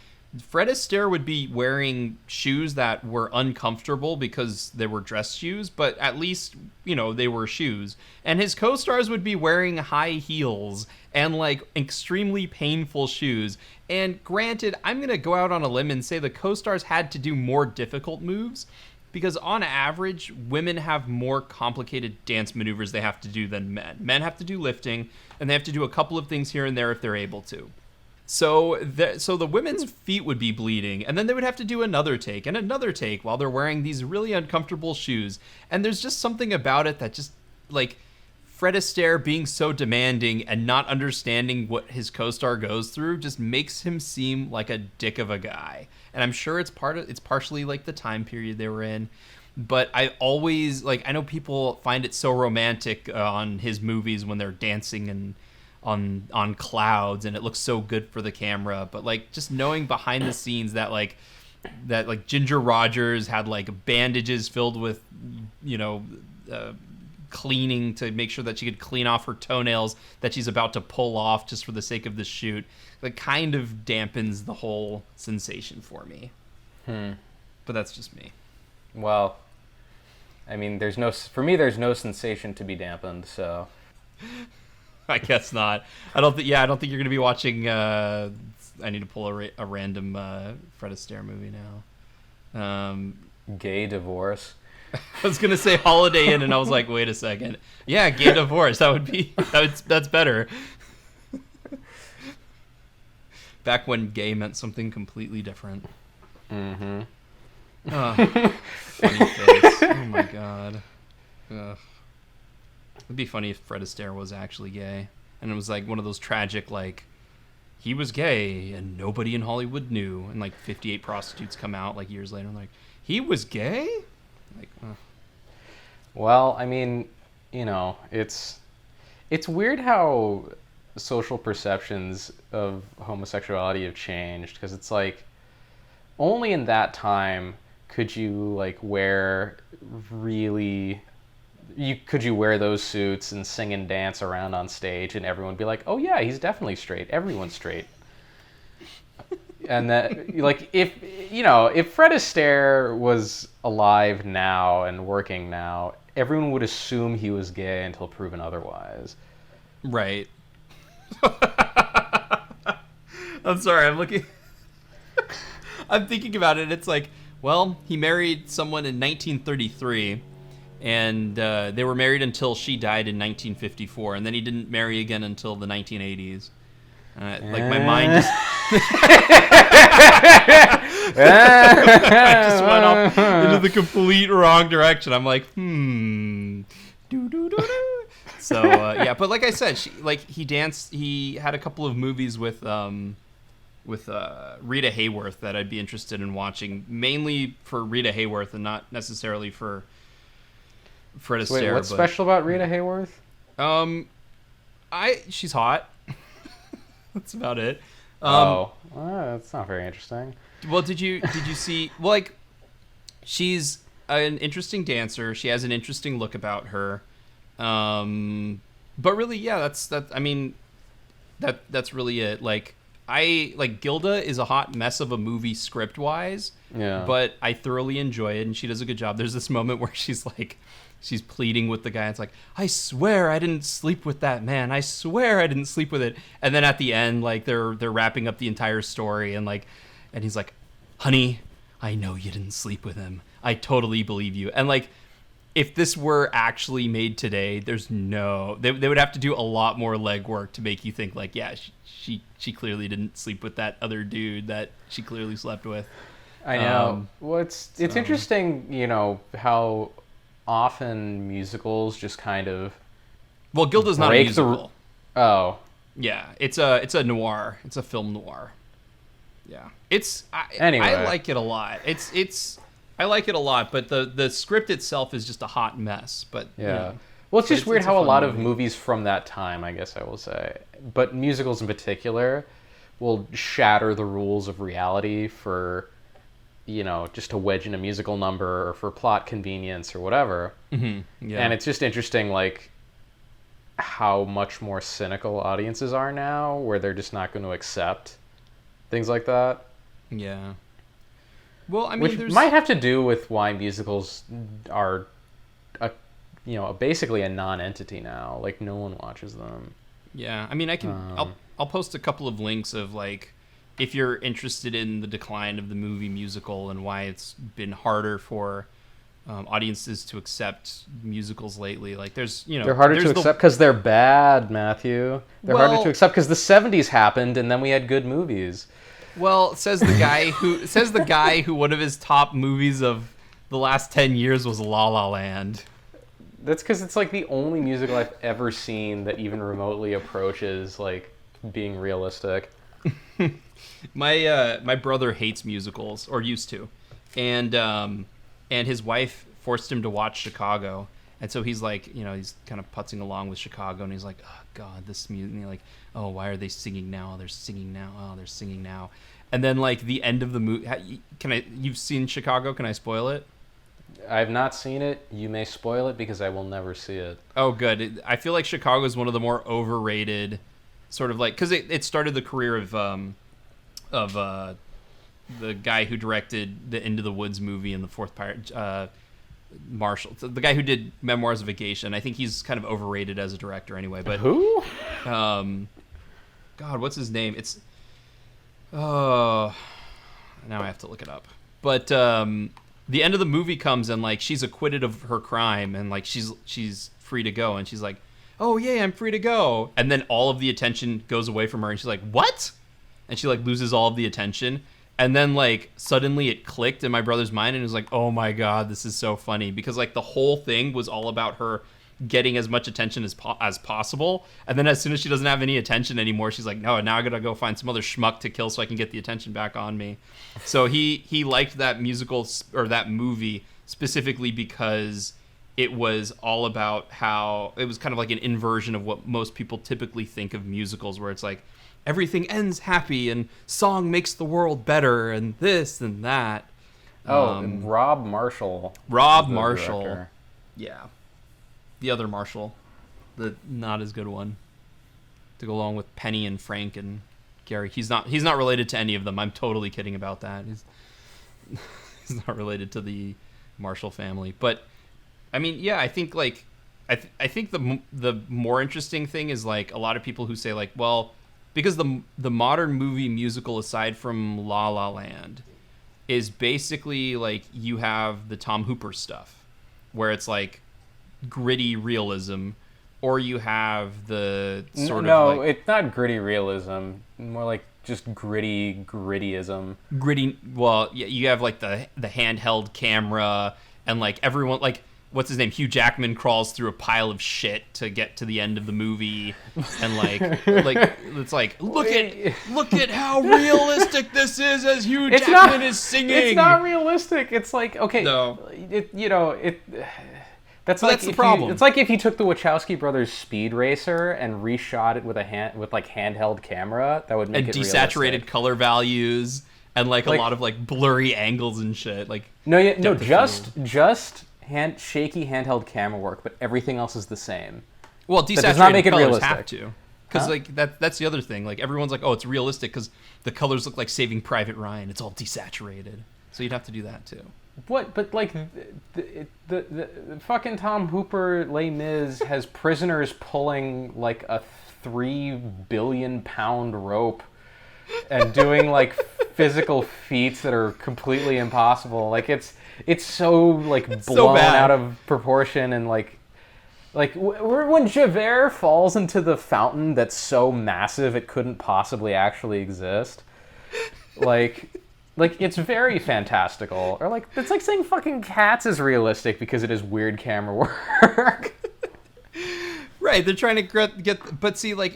Fred Astaire would be wearing shoes that were uncomfortable because they were dress shoes, but at least, they were shoes. And his co-stars would be wearing high heels and like extremely painful shoes. And granted, I'm going to go out on a limb and say the co-stars had to do more difficult moves because on average, women have more complicated dance maneuvers they have to do than men. Men have to do lifting and they have to do a couple of things here and there if they're able to. So the women's feet would be bleeding, and then they would have to do another take and another take while they're wearing these really uncomfortable shoes. And there's just something about it that just, like, Fred Astaire being so demanding and not understanding what his co-star goes through just makes him seem like a dick of a guy. And I'm sure it's partially like the time period they were in. But I always, I know people find it so romantic on his movies when they're dancing and on clouds and it looks so good for the camera, but just knowing behind the scenes that Ginger Rogers had bandages filled with cleaning to make sure that she could clean off her toenails that she's about to pull off just for the sake of the shoot, that kind of dampens the whole sensation for me. But that's just me. Well, I mean, there's no sensation to be dampened, so I guess not. I don't think you're going to be watching. I need to pull a random Fred Astaire movie now. Gay divorce. I was going to say Holiday Inn, and I was like, wait a second. Yeah, gay divorce. That's better. Back when gay meant something completely different. Mm-hmm. Oh, funny face. Oh my god. Ugh. It'd be funny if Fred Astaire was actually gay, and it was one of those tragic he was gay and nobody in Hollywood knew. And like 58 prostitutes come out like years later and like, he was gay? Like, Well, I mean, it's weird how social perceptions of homosexuality have changed, because it's like only in that time could you like wear those suits and sing and dance around on stage and everyone would be like, oh yeah, he's definitely straight, everyone's straight. And that, like, if Fred Astaire was alive now and working now, everyone would assume he was gay until proven otherwise. right. I'm sorry, I'm looking. I'm thinking about it. It's like, well, he married someone in 1933, and they were married until she died in 1954, and then he didn't marry again until the 1980s. Like, my mind just... I just went off into the complete wrong direction. I'm like, So, yeah, but like I said, he had a couple of movies with Rita Hayworth that I'd be interested in watching, mainly for Rita Hayworth and not necessarily for Fred Astaire. Wait, what's special about Rita Hayworth? She's hot. That's about it. That's not very interesting. Well, did you see? Well, like, she's an interesting dancer. She has an interesting look about her. But really, yeah, that's really it. Like, Gilda is a hot mess of a movie script wise. Yeah. But I thoroughly enjoy it, and she does a good job. There's this moment where she's pleading with the guy. It's like, I swear I didn't sleep with that man. I swear I didn't sleep with it. And then at the end, like, they're wrapping up the entire story, and he's like, honey, I know you didn't sleep with him. I totally believe you. And like, if this were actually made today, they would have to do a lot more legwork to make you think like, yeah, she clearly didn't sleep with that other dude that she clearly slept with. I know. Well, it's interesting, how often musicals just kind of... Well, Gilda's not a musical. Oh. Yeah, it's a noir. It's a film noir. Yeah. Anyway. I like it a lot. I like it a lot, but the script itself is just a hot mess. But yeah. Well, it's just weird how a lot of movies from that time, I guess I will say, but musicals in particular, will shatter the rules of reality for, just to wedge in a musical number or for plot convenience or whatever. Mm-hmm. Yeah. And it's just interesting, like, how much more cynical audiences are now, where they're just not going to accept things like that. Yeah. Well, I mean, which might have to do with why musicals are, basically a non-entity now. Like, no one watches them. Yeah, I mean, I'll post a couple of links of, like, if you're interested in the decline of the movie musical and why it's been harder for audiences to accept musicals lately. Like, they're harder to accept because they're bad, Matthew. They're harder to accept because the 70s happened and then we had good movies. Well, says the guy who one of his top movies of the last 10 years was La La Land. That's because it's like the only musical I've ever seen that even remotely approaches like being realistic. My brother hates musicals, or used to, and his wife forced him to watch Chicago, and so he's like, he's kind of putzing along with Chicago, and he's like, oh God, this music, and like, oh, why are they singing now? They're singing now. Oh, they're singing now. And then like the end of the movie, you've seen Chicago? Can I spoil it? I've not seen it. You may spoil it because I will never see it. Oh, good. I feel like Chicago is one of the more overrated, sort of like, because it started the career of the guy who directed the Into the Woods movie and the Fourth Pirate, Marshall, the guy who did Memoirs of Vacation. I think he's kind of overrated as a director anyway. But who? God, what's his name? It's now I have to look it up. But the end of the movie comes and like she's acquitted of her crime and like she's free to go and she's like, oh yeah, I'm free to go. And then all of the attention goes away from her and she's like, what? And she like loses all of the attention. And then like suddenly it clicked in my brother's mind and it was like, oh my God, this is so funny, because like the whole thing was all about her getting as much attention as possible. And then as soon as she doesn't have any attention anymore, she's like, no, now I gotta go find some other schmuck to kill so I can get the attention back on me. So he liked that musical or that movie specifically because it was all about how it was kind of like an inversion of what most people typically think of musicals, where it's like everything ends happy and song makes the world better and this and that. And Rob Marshall. Marshall. Yeah. The other Marshall. The not as good one. To go along with Penny and Frank and Gary. He's not related to any of them. I'm totally kidding about that. He's not related to the Marshall family. But I mean, yeah, I think like I think the more interesting thing is like a lot of people who say like, well, because the modern movie musical aside from La La Land is basically like you have the Tom Hooper stuff where it's like gritty realism, or you have the sort of like, it's not gritty realism, more like just grittyism. Gritty. Well, yeah, you have like the handheld camera and like everyone like what's his name? Hugh Jackman crawls through a pile of shit to get to the end of the movie, and like it's like look at how realistic this is as Hugh Jackman is singing. It's not realistic. It's like okay, no. That's the problem. It's like if you took the Wachowski brothers Speed Racer and reshot it with handheld camera, that would make it desaturated realistic. Color values and like a lot of like blurry angles and shit. Like just shaky handheld camera work, but everything else is the same. Well, desaturated does not make it colors realistic. have to, because like that's the other thing. Like everyone's like, oh, it's realistic because the colors look like Saving Private Ryan. It's all desaturated, so you'd have to do that too. What? But like the fucking Tom Hooper Les Mis has prisoners pulling like a 3 billion pound rope and doing like physical feats that are completely impossible. Like it's so like blown so out of proportion, and like when Javert falls into the fountain that's so massive it couldn't possibly actually exist. Like it's very fantastical, or like it's like saying fucking Cats is realistic because it is weird camera work. Right, they're trying to get, but see, like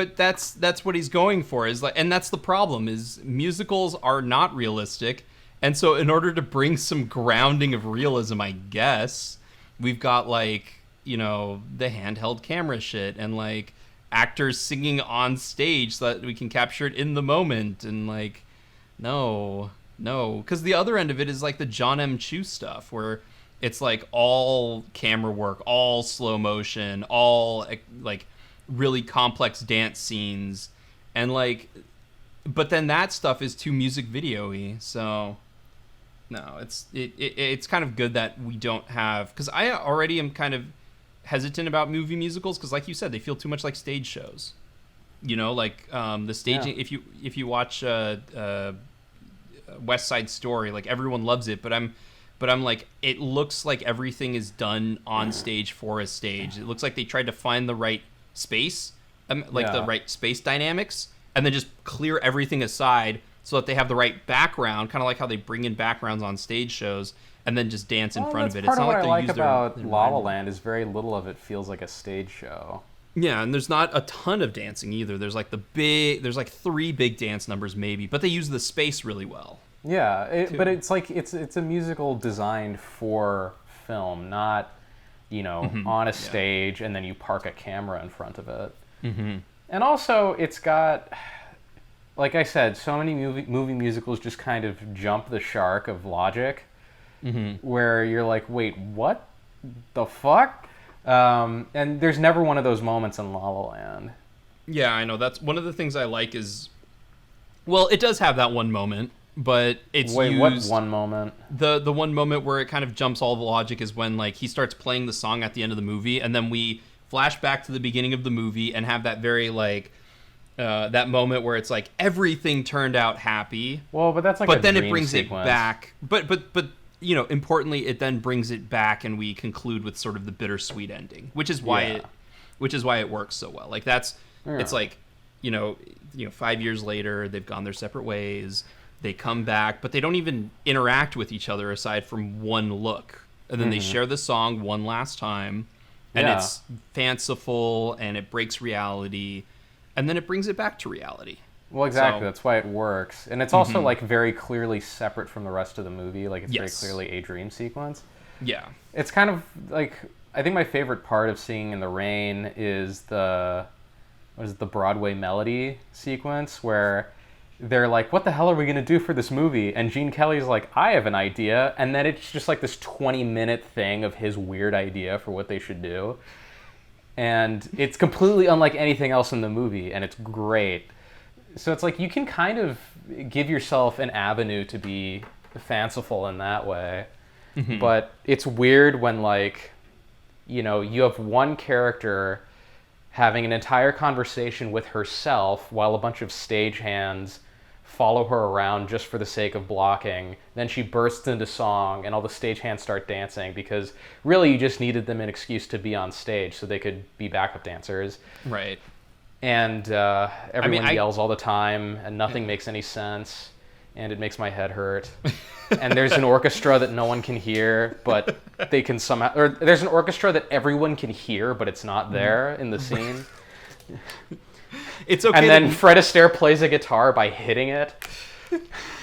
that's what he's going for is like, and that's the problem is musicals are not realistic, and so in order to bring some grounding of realism, I guess we've got like the handheld camera shit and like actors singing on stage so that we can capture it in the moment and like. No, because the other end of it is like the John M. Chu stuff where it's like all camera work, all slow motion, all like really complex dance scenes, and like, but then that stuff is too music video-y. So no, it's kind of good that we don't have, because I already am kind of hesitant about movie musicals because, like you said, they feel too much like stage shows. Like the staging. Yeah. If you watch West Side Story, like everyone loves it, but I'm like, it looks like everything is done on stage for a stage. It looks like they tried to find the right space, the right space dynamics, and then just clear everything aside so that they have the right background, kind of like how they bring in backgrounds on stage shows, and then just dance in front of it. It's not like what I like about La La Land is very little of it feels like a stage show. Yeah, and there's not a ton of dancing either. There's like there's like 3 big dance numbers maybe, but they use the space really well. Yeah, but it's like it's a musical designed for film, not on a stage and then you park a camera in front of it. Mm-hmm. And also, it's got, like I said, so many movie musicals just kind of jump the shark of logic, where you're like, wait, what the fuck? And there's never one of those moments in La La Land. Yeah, I know. That's one of the things I like is, well, it does have that one moment, but it's Wait, used... what one moment? The one moment where it kind of jumps all the logic is when like he starts playing the song at the end of the movie, and then we flash back to the beginning of the movie and have that very like that moment where it's like everything turned out happy. Well, but that's like but then it brings sequence. It back. But importantly, it then brings it back, and we conclude with sort of the bittersweet ending, which is why it works so well. Like that's it's like 5 years later they've gone their separate ways. They come back, but they don't even interact with each other aside from one look, and then they share the song one last time, And Yeah. it's fanciful, and it breaks reality, and then it brings it back to reality. Well, exactly. So- That's why it works. And it's also like very clearly separate from the rest of the movie. Like it's Yes. very clearly a dream sequence. Yeah. It's kind of like, I think my favorite part of Singing in the Rain is the Broadway melody sequence where they're like, what the hell are we going to do for this movie? And Gene Kelly's like, I have an idea. And then it's just like this 20-minute thing of his weird idea for what they should do. And it's completely unlike anything else in the movie, and it's great. So it's like you can kind of give yourself an avenue to be fanciful in that way. But it's weird when, like, you know, you have one character having an entire conversation with herself while a bunch of stagehands follow her around just for the sake of blocking. Then she bursts into song, and all the stagehands start dancing because really you just needed them an excuse to be on stage so they could be backup dancers. Right. And everyone I- yells all the time, and nothing makes any sense, and it makes my head hurt. And there's an orchestra that no one can hear, but they can somehow... Or there's an orchestra that everyone can hear, but it's not there in the scene. It's okay. And then Fred Astaire plays a guitar by hitting it.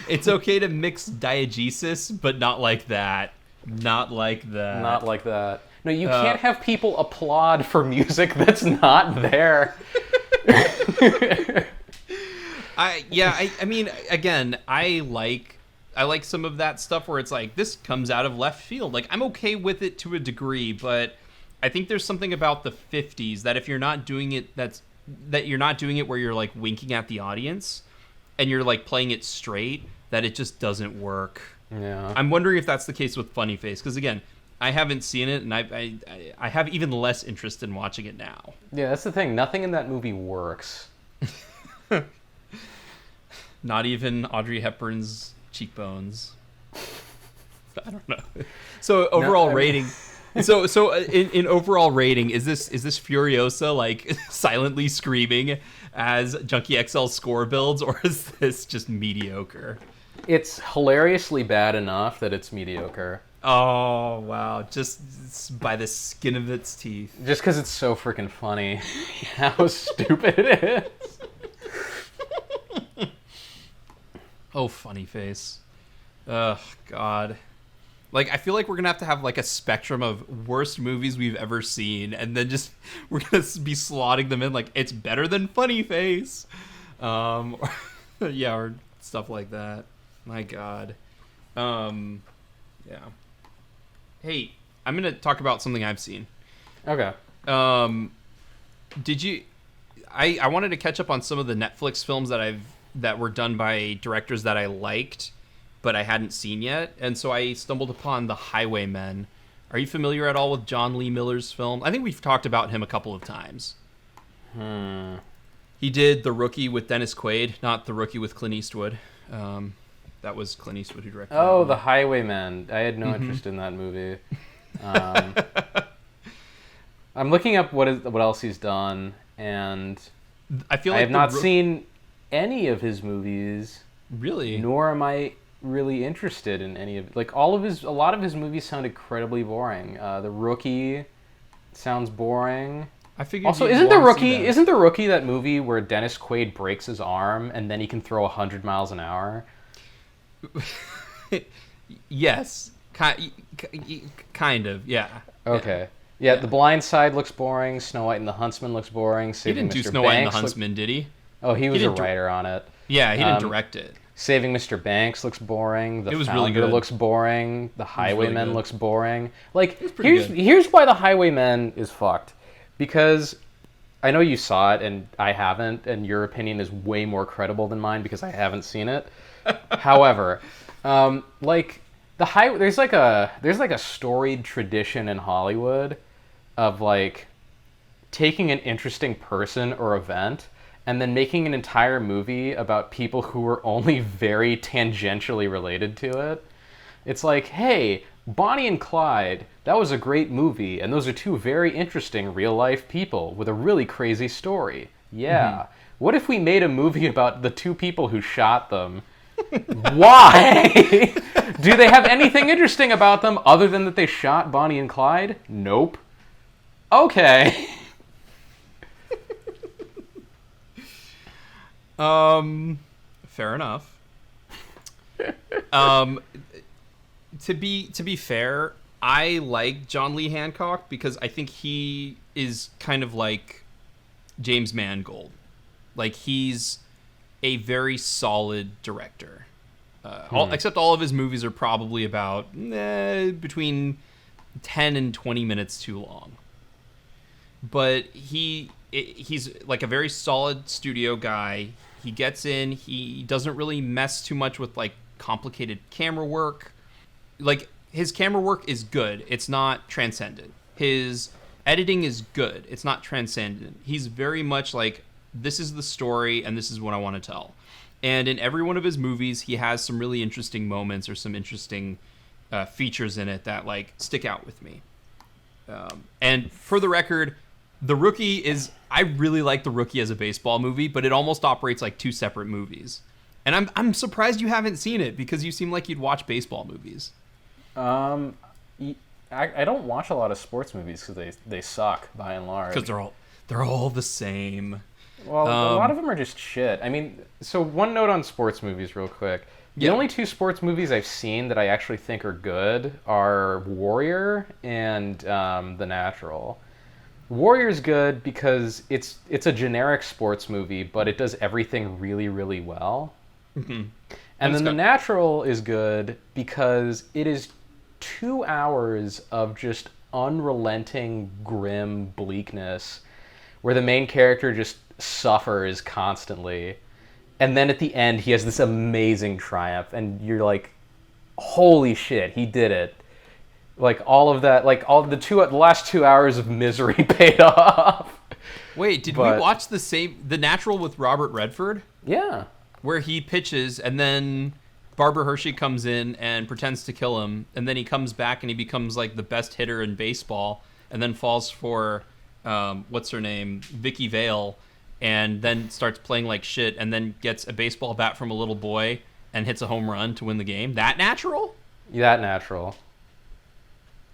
It's okay to mix diegesis, but not like that. Not like that. Not like that. No, you can't have people applaud for music that's not there. I mean, again, I like some of that stuff where it's like, this comes out of left field. Like, I'm okay with it to a degree, but I think there's something about the 50s that if you're not doing it, that you're not doing it where you're like winking at the audience and you're like playing it straight, that it just doesn't work. Yeah. I'm wondering if that's the case with Funny Face, because again, I haven't seen it, and I have even less interest in watching it now. Yeah, that's the thing. Nothing in that movie works. Not even Audrey Hepburn's cheekbones. I don't know. So overall rating. So in overall rating, is this Furiosa like silently screaming as Junkie XL score builds, or is this just mediocre? It's hilariously bad enough that it's mediocre. Oh wow! Just by the skin of its teeth. Just because it's so freaking funny how stupid it is. Oh, Funny Face. Ugh, God. Like, I feel like we're gonna have like a spectrum of worst movies we've ever seen, and then just we're gonna be slotting them in like it's better than Funny Face, or stuff like that. My God. Yeah. Hey, I'm gonna talk about something I've seen. Okay. Did you? I wanted to catch up on some of the Netflix films that were done by directors that I liked, but I hadn't seen yet, and so I stumbled upon The Highwaymen. Are you familiar at all with John Lee Miller's film? I think we've talked about him a couple of times. He did The Rookie with Dennis Quaid, not The Rookie with Clint Eastwood. That was Clint Eastwood who directed Oh, that The Highwaymen. I had no interest in that movie. I'm looking up what else he's done, and I feel I like have not seen any of his movies. Really? Nor am I really interested in any of like a lot of his movies sound incredibly boring. The Rookie sounds boring. I figured. Also, isn't The Rookie that movie where Dennis Quaid breaks his arm and then he can throw 100 miles an hour? Yes, kind of. Yeah. Okay. Yeah, The Blind Side looks boring. Snow White and the Huntsman looks boring. He didn't do Mr. Snow White and the Banks Huntsman, did he? Oh, he was a didn't writer on it. Yeah, he didn't direct it. Saving Mr. Banks looks boring. The It was Founder really good. looks boring. The Highwaymen good. looks boring. Like, pretty good. here's why The Highwaymen is fucked. Because I know you saw it and I haven't, and your opinion is way more credible than mine because I haven't seen it. However, like there's like a storied tradition in Hollywood of like taking an interesting person or event and then making an entire movie about people who were only very tangentially related to it. It's like, hey, Bonnie and Clyde, that was a great movie, and those are two very interesting real-life people with a really crazy story. Yeah. What if we made a movie about the two people who shot them? Why? Do they have anything interesting about them other than that they shot Bonnie and Clyde? Nope. Okay. Fair enough. To be fair, I like John Lee Hancock because I think he is kind of like James Mangold. Like, he's a very solid director. Except all of his movies are probably about between 10 and 20 minutes too long. But he's like a very solid studio guy. He gets in. He doesn't really mess too much with like complicated camera work. Like, his camera work is good. It's not transcendent. His editing is good. It's not transcendent. He's very much like, this is the story and this is what I want to tell. And in every one of his movies, he has some really interesting moments or some interesting features in it that like stick out with me. And for the record, The Rookie is, I really like The Rookie as a baseball movie, but it almost operates like two separate movies. And I'm surprised you haven't seen it because you seem like you'd watch baseball movies. I don't watch a lot of sports movies because they suck by and large. Because they're all the same. Well, a lot of them are just shit. I mean, so one note on sports movies real quick. The only two sports movies I've seen that I actually think are good are Warrior and The Natural. Warrior's good because it's a generic sports movie, but it does everything really, really well. Mm-hmm. And then The Natural is good because it is 2 hours of just unrelenting, grim bleakness where the main character just suffers constantly. And then at the end, he has this amazing triumph, and you're like, holy shit, he did it. Like, all of that, like, the last 2 hours of misery paid off. Wait, did we watch The Natural with Robert Redford? Yeah. Where he pitches, and then Barbara Hershey comes in and pretends to kill him, and then he comes back and he becomes, like, the best hitter in baseball, and then falls for, what's her name, Vicky Vale, and then starts playing like shit, and then gets a baseball bat from a little boy and hits a home run to win the game. That Natural? That Natural.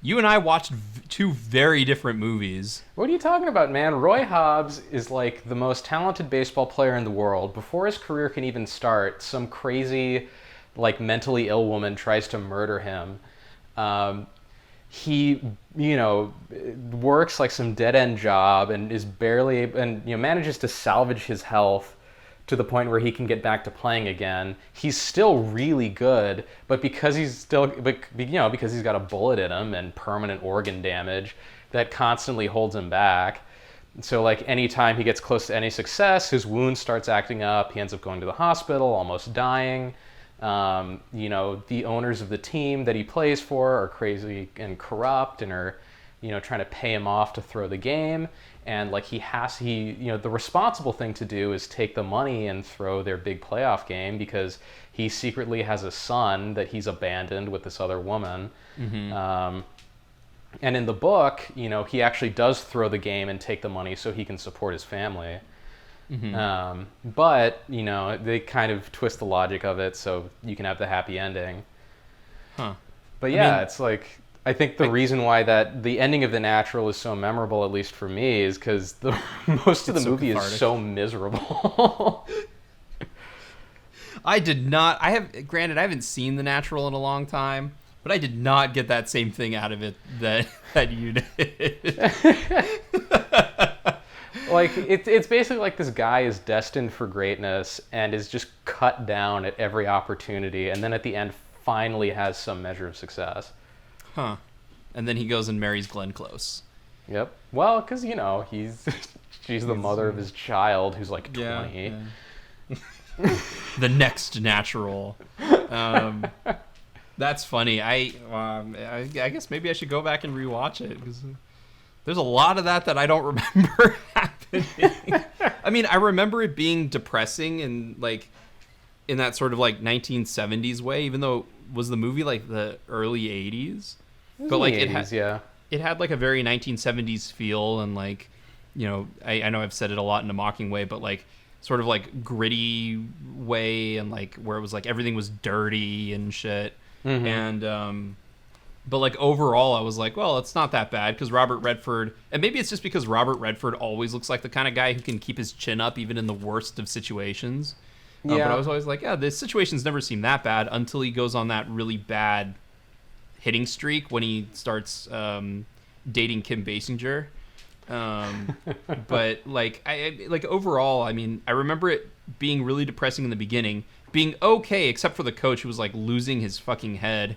You and I watched two very different movies. What are you talking about, man? Roy Hobbs is like the most talented baseball player in the world. Before his career can even start, some crazy, like, mentally ill woman tries to murder him. He, works like some dead-end job and is barely, manages to salvage his health to the point where he can get back to playing again. He's still really good, but because he's got a bullet in him and permanent organ damage, that constantly holds him back. So, like, anytime he gets close to any success, his wound starts acting up. He ends up going to the hospital, almost dying. The owners of the team that he plays for are crazy and corrupt and are, trying to pay him off to throw the game. And like the responsible thing to do is take the money and throw their big playoff game because he secretly has a son that he's abandoned with this other woman. Mm-hmm. And in the book, he actually does throw the game and take the money so he can support his family. Mm-hmm. But they kind of twist the logic of it so you can have the happy ending. Huh. But yeah, it's like, I think the reason why the ending of The Natural is so memorable, at least for me, is because most of the movie is so miserable. I haven't seen The Natural in a long time, but I did not get that same thing out of it that you did. Like, it's basically like this guy is destined for greatness and is just cut down at every opportunity, and then at the end finally has some measure of success. Huh. And then he goes and marries Glenn Close. Yep. Well, because, she's the mother of his child who's like 20. Yeah. The next Natural. That's funny. I guess maybe I should go back and rewatch it because there's a lot of that I don't remember happening. I mean, I remember it being depressing and like in that sort of like 1970s way, even though was the movie like the early 80s. But like it had like a very 1970s feel and like, I know I've said it a lot in a mocking way, but like sort of like gritty way and like where it was like everything was dirty and shit. Mm-hmm. And But like overall, I was like, well, it's not that bad because Robert Redford, and maybe it's just because Robert Redford always looks like the kind of guy who can keep his chin up even in the worst of situations. But I was always like, yeah, the situations never seem that bad until he goes on that really bad hitting streak when he starts dating Kim Basinger. But like, I like overall, I mean, I remember it being really depressing in the beginning, being okay except for the coach who was like losing his fucking head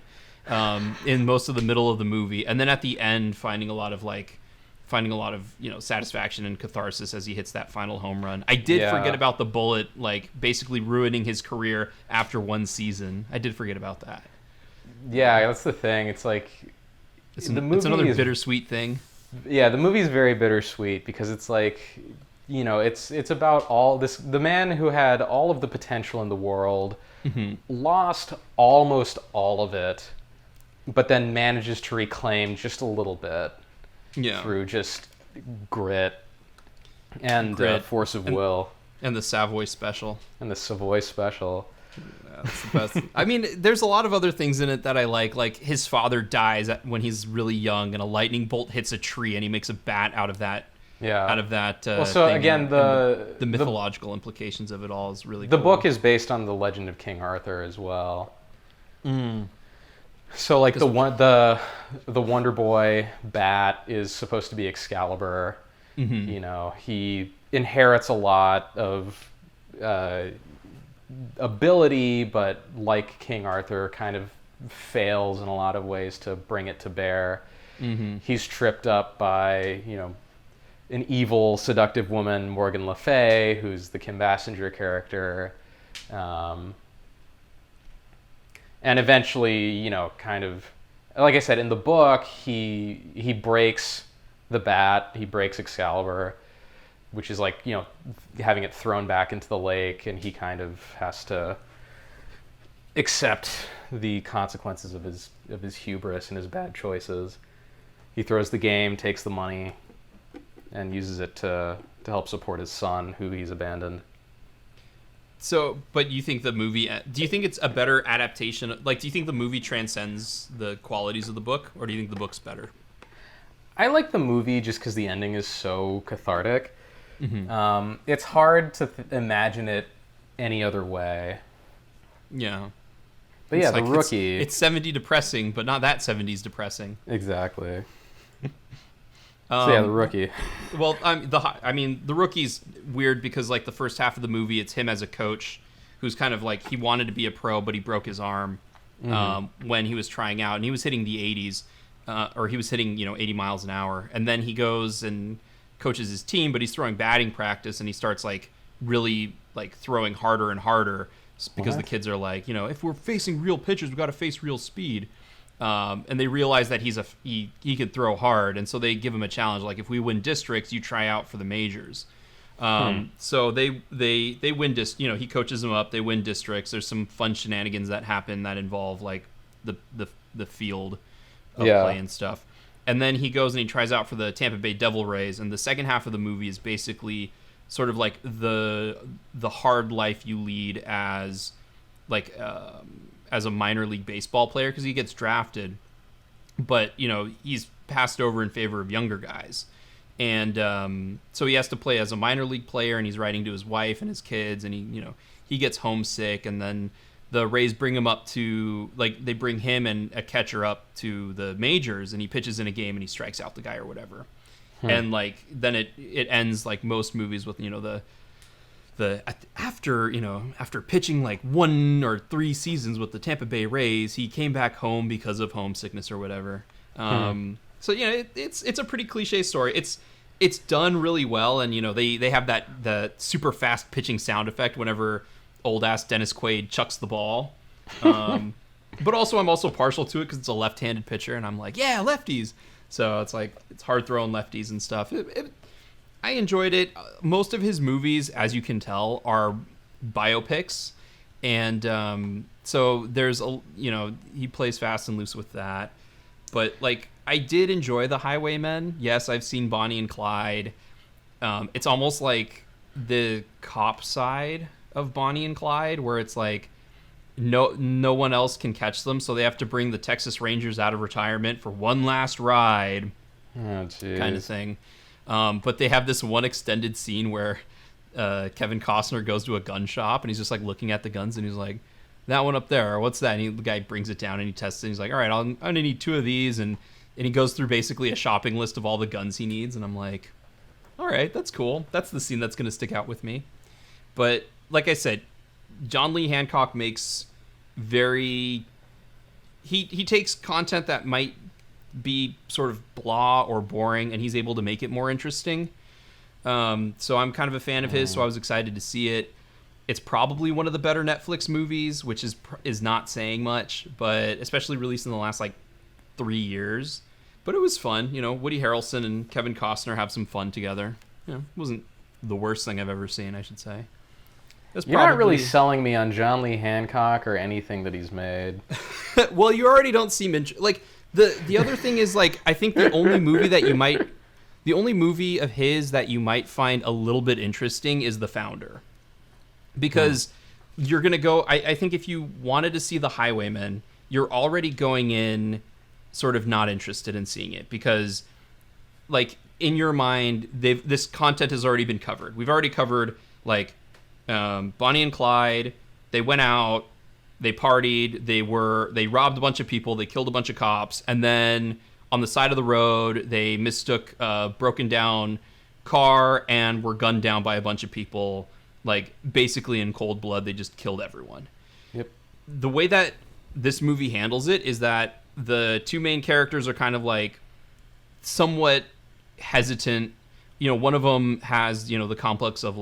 in most of the middle of the movie, and then at the end finding a lot of satisfaction and catharsis as he hits that final home run. I did forget about the bullet like basically ruining his career after one season. I did forget about that. Yeah, that's the thing. It's like it's another bittersweet thing. Yeah, the movie's very bittersweet because it's like, you know, it's about all this, the man who had all of the potential in the world, lost almost all of it, but then manages to reclaim just a little bit through just grit and force of will. And the Savoy Special. And the Savoy Special. That's the best. I mean, there's a lot of other things in it that I like his father dies when he's really young and a lightning bolt hits a tree and he makes a bat out of that. Well, so again, the mythological implications of it all is really the cool. book is based on the legend of King Arthur as well. So like the Wonder Boy bat is supposed to be Excalibur. You know, he inherits a lot of ability, but like King Arthur, kind of fails in a lot of ways to bring it to bear. He's tripped up by, you know, an evil, seductive woman, Morgan Le Fay, who's the Kim Basinger character. And eventually, you know, kind of, like I said, in the book, he breaks the bat, he breaks Excalibur, which is like, you know, having it thrown back into the lake, and he kind of has to accept the consequences of his hubris and his bad choices. He throws the game, takes the money, and uses it to help support his son, who he's abandoned. So, but you think the movie, do you think it's a better adaptation? Like, do you think the movie transcends the qualities of the book, or do you think the book's better? I like the movie just because the ending is so cathartic. It's hard to imagine it any other way. Yeah. But yeah, The Rookie. It's 70 depressing, but not that 70s depressing. Exactly. So yeah, The Rookie. Well, The Rookie's weird because like the first half of the movie, it's him as a coach who's kind of like, he wanted to be a pro, but he broke his arm when he was trying out, and he was hitting the 80s, or he was hitting 80 miles an hour, and then he goes and coaches his team, but he's throwing batting practice, and he starts like really like throwing harder and harder because the kids are like, if we're facing real pitchers, we got to face real speed. And they realize that he can throw hard, and so they give him a challenge. Like, if we win districts, you try out for the majors. So they win he coaches them up. They win districts. There's some fun shenanigans that happen that involve like the field of play and stuff. And then he goes and he tries out for the Tampa Bay Devil Rays. And the second half of the movie is basically sort of like the hard life you lead as like as a minor league baseball player, because he gets drafted, but he's passed over in favor of younger guys, and so he has to play as a minor league player, and he's writing to his wife and his kids, and he gets homesick, and then the Rays bring him up to, like, they bring him and a catcher up to the majors, and he pitches in a game and he strikes out the guy or whatever, and like then it ends like most movies with after pitching like 1 or 3 seasons with the Tampa Bay Rays, he came back home because of homesickness or whatever. So it's a pretty cliche story. It's done really well, and they have the super fast pitching sound effect whenever old ass Dennis Quaid chucks the ball. But also I'm also partial to it because it's a left-handed pitcher, and I'm like, yeah, lefties. So it's like it's hard throwing lefties and stuff. I enjoyed it. Most of his movies, as you can tell, are biopics, and so there's he plays fast and loose with that. But like, I did enjoy The Highwaymen. Yes, I've seen Bonnie and Clyde. It's almost like the cop side of Bonnie and Clyde, where it's like no one else can catch them, so they have to bring the Texas Rangers out of retirement for one last ride, kind of thing. But they have this one extended scene where Kevin Costner goes to a gun shop and he's just like looking at the guns and he's like, that one up there, what's that? And the guy brings it down and he tests it and he's like, all right, I'm gonna need 2 of these, and he goes through basically a shopping list of all the guns he needs, and I'm like, all right, that's cool. That's the scene that's gonna stick out with me. But like I said, John Lee Hancock makes he takes content that might be sort of blah or boring, and he's able to make it more interesting. So I'm kind of a fan of his, so I was excited to see it. It's probably one of the better Netflix movies, which is not saying much, but especially released in the last 3 years. But it was fun. Woody Harrelson and Kevin Costner have some fun together. It wasn't the worst thing I've ever seen, I should say. You're not really selling me on John Lee Hancock or anything that he's made. Well, you already don't seem the other thing is I think the only movie of his that you might find a little bit interesting is The Founder, because you're gonna go. I think if you wanted to see The Highwayman, you're already going in sort of not interested in seeing it, because in your mind this content has already been covered. We've already covered Bonnie and Clyde. They went out, they partied, they robbed a bunch of people, they killed a bunch of cops, and then on the side of the road they mistook a broken down car and were gunned down by a bunch of people, basically in cold blood. They just killed everyone. Yep. The way that this movie handles it is that the 2 main characters are kind of somewhat hesitant. One of them has the complex of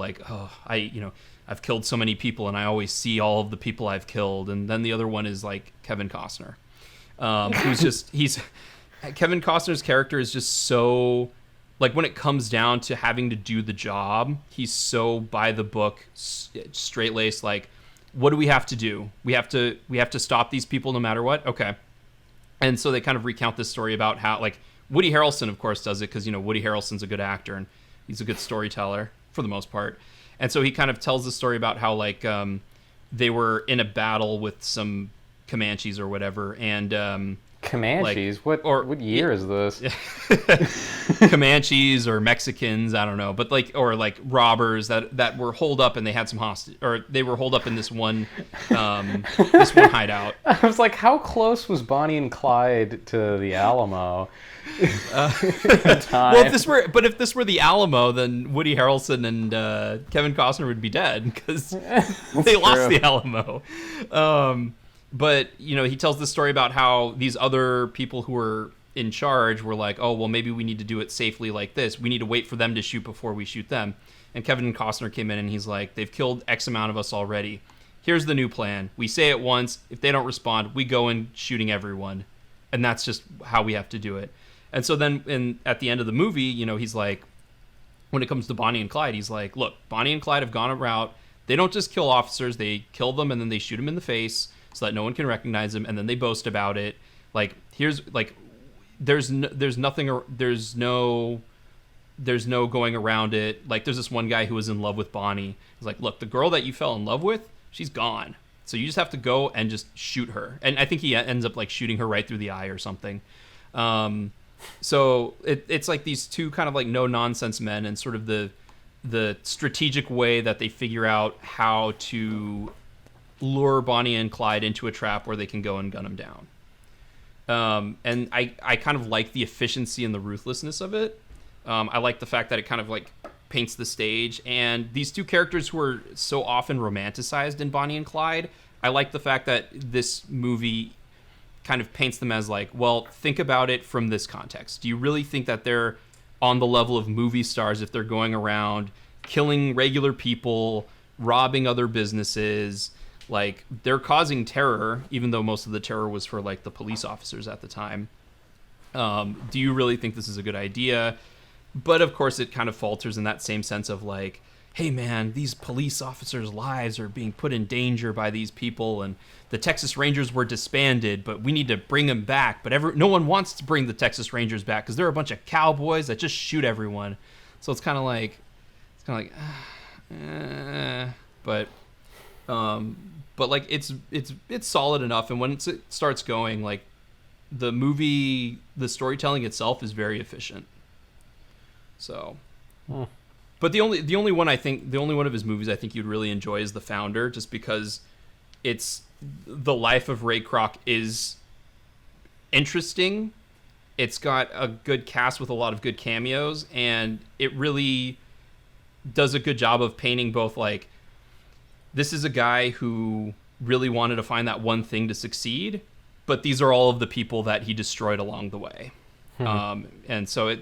I've killed so many people and I always see all of the people I've killed. And then the other one is Kevin Costner, Kevin Costner's character is just so when it comes down to having to do the job, he's so by the book, straight laced. What do we have to do? We have to stop these people no matter what. Okay. And so they kind of recount this story about how Woody Harrelson, of course, does it because Woody Harrelson's a good actor and he's a good storyteller for the most part. And so he kind of tells the story about how they were in a battle with some Comanches or whatever, and Comanches? What year is this? Comanches or Mexicans, I don't know, but robbers that were holed up and they had some hostage, or they were holed up in this one hideout. I was how close was Bonnie and Clyde to the Alamo? Well, if this were the Alamo, then Woody Harrelson and Kevin Costner would be dead because they lost the Alamo. But he tells this story about how these other people who were in charge were oh, well, maybe we need to do it safely like this. We need to wait for them to shoot before we shoot them. And Kevin Costner came in and he's they've killed X amount of us already. Here's the new plan. We say it once. If they don't respond, we go in shooting everyone. And that's just how we have to do it. And so then at the end of the movie, he's when it comes to Bonnie and Clyde, he's look, Bonnie and Clyde have gone a route. They don't just kill officers. They kill them and then they shoot them in the face so that no one can recognize them. And then they boast about it. There's no going around it. There's this one guy who was in love with Bonnie. He's look, the girl that you fell in love with, she's gone. So you just have to go and just shoot her. And I think he ends up shooting her right through the eye or something. So it's these 2 kind of no nonsense men, and sort of the strategic way that they figure out how to lure Bonnie and Clyde into a trap where they can go and gun them down. And I kind of like the efficiency and the ruthlessness of it. I like the fact that it kind of paints the stage, and these 2 characters who are so often romanticized in Bonnie and Clyde, I like the fact that this movie kind of paints them as well, think about it from this context. Do you really think that they're on the level of movie stars if they're going around killing regular people, robbing other businesses? They're causing terror, even though most of the terror was for the police officers at the time. Do you really think this is a good idea? But of course it kind of falters in that same sense of hey man, these police officers' lives are being put in danger by these people, and the Texas Rangers were disbanded, but we need to bring them back. But no one wants to bring the Texas Rangers back because they're a bunch of cowboys that just shoot everyone. So it's kind of but but like it's solid enough. And when it starts going, like the storytelling itself is very efficient. So, but the only one of his movies I think you'd really enjoy is The Founder, just because it's the life of Ray Kroc is interesting. It's got a good cast with a lot of good cameos, and it really does a good job of painting both like this is a guy who really wanted to find that one thing to succeed, but these are all of the people that he destroyed along the way. And so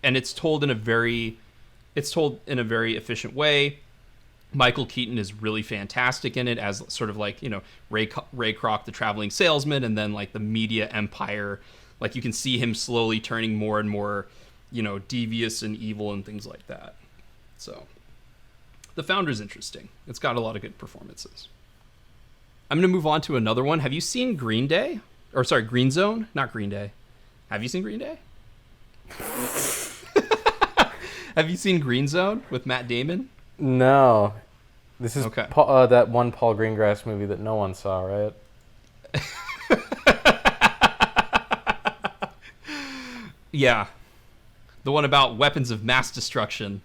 it's told in a very efficient way. Michael Keaton is really fantastic in it as sort of like, Ray Kroc, the traveling salesman, and then like the media empire. Like you can see him slowly turning more and more, devious and evil and things like that. So The Founder's interesting. It's got a lot of good performances. I'm going to move on to another one. Have you seen Greenzone? Not Green Day. Have you seen Green Day? Have you seen Greenzone with Matt Damon? No. This is okay. That one Paul Greengrass movie that no one saw, right? Yeah. The one about weapons of mass destruction.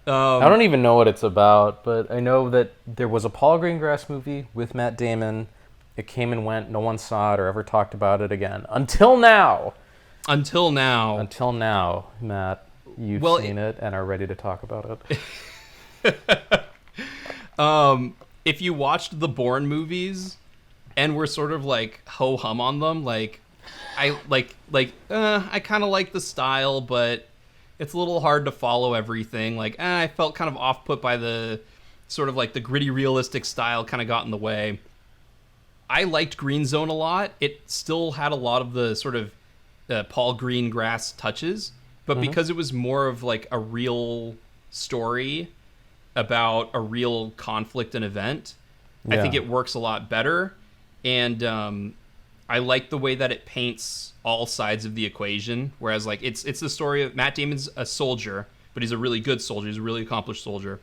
I don't even know what it's about, but I know that there was a Paul Greengrass movie with Matt Damon. It came and went. No one saw it or ever talked about it again. Until now, Matt, you've seen it and are ready to talk about it. If you watched the Bourne movies and were sort of like ho-hum on them, like I kind of like the style, but it's a little hard to follow everything. Like, I felt kind of off-put by the sort of like the gritty, realistic style kind of got in the way. I liked Greenzone a lot. It still had a lot of the sort of Paul Greengrass touches, but because it was more of like a real story about a real conflict and event, I think it works a lot better. And I like the way that it paints all sides of the equation. Whereas like it's the story of Matt Damon's a soldier, but he's a really good soldier. He's a really accomplished soldier.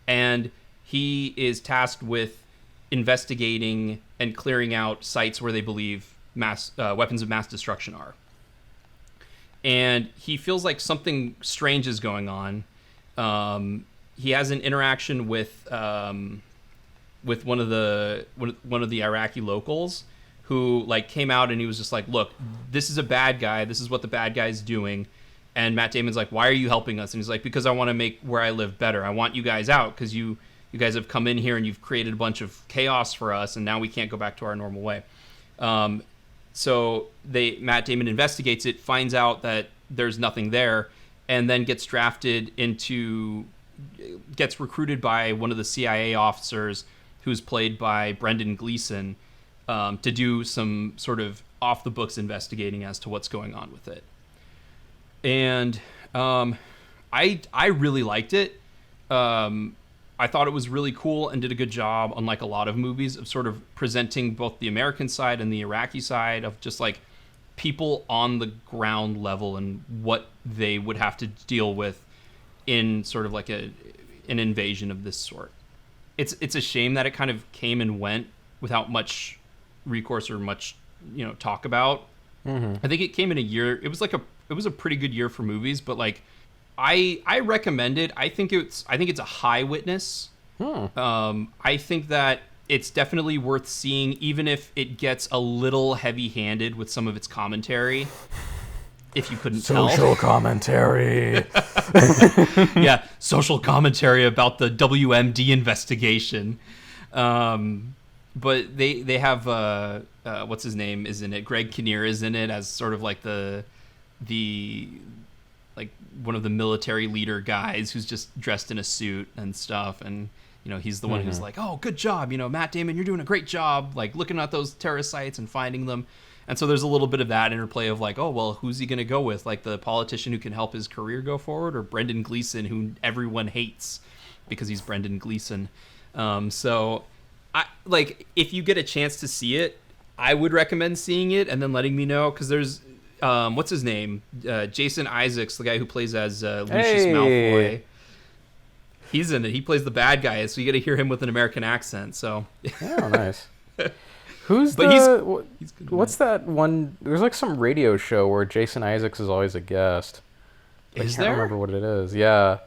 And he is tasked with investigating and clearing out sites where they believe weapons of mass destruction are. And he feels like something strange is going on. He has an interaction with one of the Iraqi locals who like came out, and he was just like, look, this is a bad guy. This is what the bad guy's doing. And Matt Damon's like, why are you helping us? And he's like, because I want to make where I live better. I want you guys out because you guys have come in here and you've created a bunch of chaos for us, and now we can't go back to our normal way. So Matt Damon investigates it, finds out that there's nothing there, and then gets recruited by one of the CIA officers who's played by Brendan Gleeson to do some sort of off-the-books investigating as to what's going on with it. And I really liked it. I thought it was really cool and did a good job, unlike a lot of movies, of sort of presenting both the American side and the Iraqi side of just like people on the ground level and what they would have to deal with in sort of like an invasion of this sort. It's a shame that it kind of came and went without much recourse or much talk about. I think it came in a year. It was a pretty good year for movies, but like I recommend it. I think it's a high witness. I think that it's definitely worth seeing, even if it gets a little heavy-handed with some of its commentary. If you couldn't tell. Social commentary. Yeah, social commentary about the WMD investigation. But they have what's his name is in it. Greg Kinnear is in it as sort of like the like one of the military leader guys who's just dressed in a suit and stuff, and he's the one who's like, oh, good job, Matt Damon, you're doing a great job, like looking at those terrorist sites and finding them. And so there's a little bit of that interplay of like, oh, well, who's he going to go with? Like the politician who can help his career go forward, or Brendan Gleeson, who everyone hates because he's Brendan Gleeson. So I like, if you get a chance to see it, I would recommend seeing it and then letting me know, because there's what's his name? Jason Isaacs, the guy who plays as Lucius Malfoy. He's in it. He plays the bad guy, so you got to hear him with an American accent. So. Oh, nice. Who's what's that one? There's like some radio show where Jason Isaacs is always a guest. I can't remember what it is. Yeah,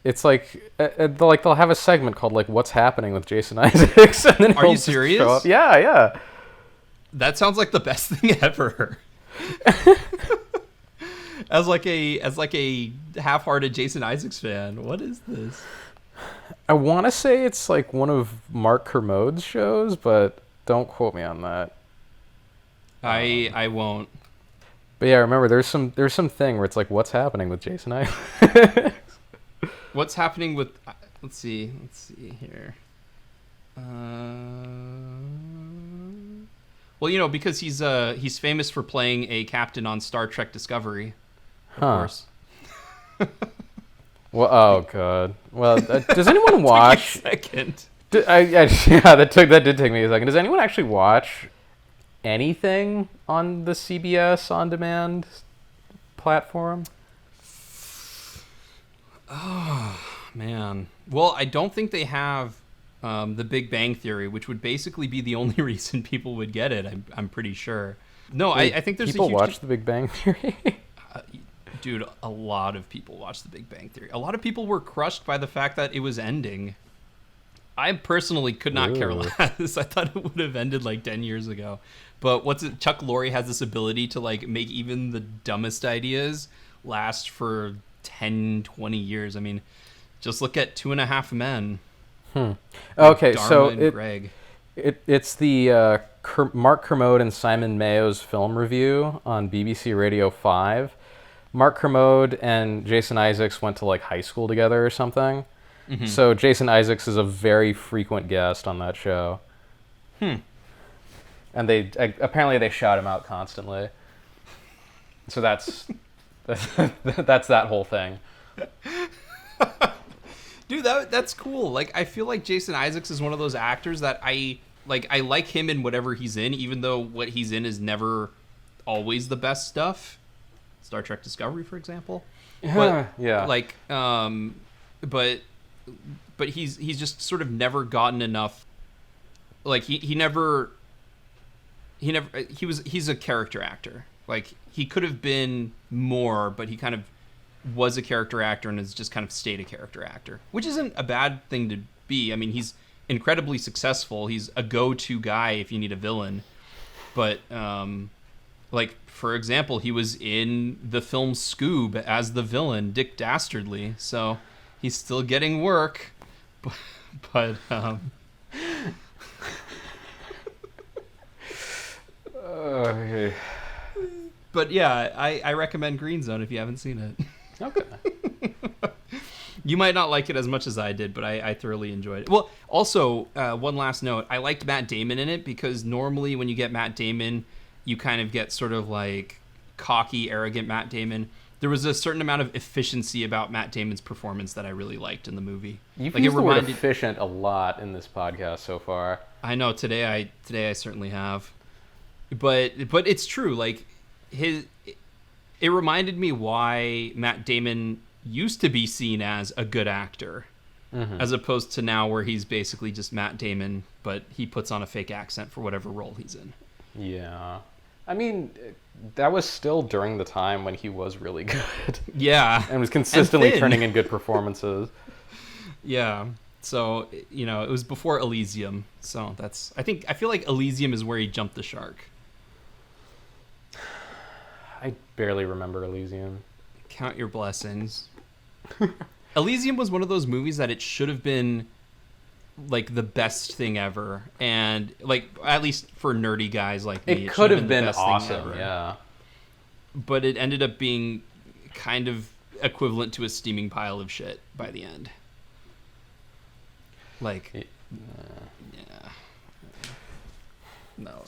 it's like they'll have a segment called like "What's Happening with Jason Isaacs." And then Are you serious? Show up. Yeah, yeah. That sounds like the best thing ever. as like a half-hearted Jason Isaacs fan, what is this? I want to say it's like one of Mark Kermode's shows, but don't quote me on that. I won't. But yeah, remember there's some thing where it's like, what's happening with Jason Isaacs? What's happening with? Let's see here. Well, you know, because he's famous for playing a captain on Star Trek Discovery, of course. Well, oh god. Well, does anyone watch? Second. Yeah, that did take me a second. Does anyone actually watch anything on the CBS On Demand platform? Oh man. Well, I don't think they have The Big Bang Theory, which would basically be the only reason people would get it. I'm pretty sure. No, I think there's people watch The Big Bang Theory. Dude, a lot of people watch The Big Bang Theory. A lot of people were crushed by the fact that it was ending. I personally could not care less. I thought it would have ended like 10 years ago. But Chuck Lorre has this ability to like make even the dumbest ideas last for 10, 20 years. I mean, just look at 2.5 Men. Okay, Dharma so and Greg. It's the Mark Kermode and Simon Mayo's film review on BBC Radio 5. Mark Kermode and Jason Isaacs went to like high school together or something. Mm-hmm. So Jason Isaacs is a very frequent guest on that show. And apparently they shout him out constantly. So that's that whole thing. Dude, that's cool. Like, I feel like Jason Isaacs is one of those actors that I like him in whatever he's in, even though what he's in is never always the best stuff. Star Trek Discovery, for example. But, yeah. Like, but he's just sort of never gotten enough. Like he's a character actor. Like, he could have been more, but he kind of was a character actor and has just kind of stayed a character actor, which isn't a bad thing to be. I mean, he's incredibly successful. He's a go-to guy if you need a villain. But like, for example, he was in the film Scoob as the villain, Dick Dastardly. So he's still getting work, but okay. But yeah, I recommend Greenzone if you haven't seen it. Okay. You might not like it as much as I did, but I thoroughly enjoyed it. Well, also, one last note. I liked Matt Damon in it because normally when you get Matt Damon, you kind of get sort of like cocky, arrogant Matt Damon. There was a certain amount of efficiency about Matt Damon's performance that I really liked in the movie. You've used the word efficient a lot in this podcast so far. I know, today I certainly have. But it's true. Like, it reminded me why Matt Damon used to be seen as a good actor, as opposed to now where he's basically just Matt Damon, but he puts on a fake accent for whatever role he's in. Yeah. I mean, that was still during the time when he was really good. Yeah. And was consistently turning in good performances. Yeah. So, you know, it was before Elysium. So I feel like Elysium is where he jumped the shark. I barely remember Elysium. Count your blessings. Elysium was one of those movies that it should have been like the best thing ever, and like, at least for nerdy guys like me, it could have been awesome. Yeah, but it ended up being kind of equivalent to a steaming pile of shit by the end. Like, yeah, no,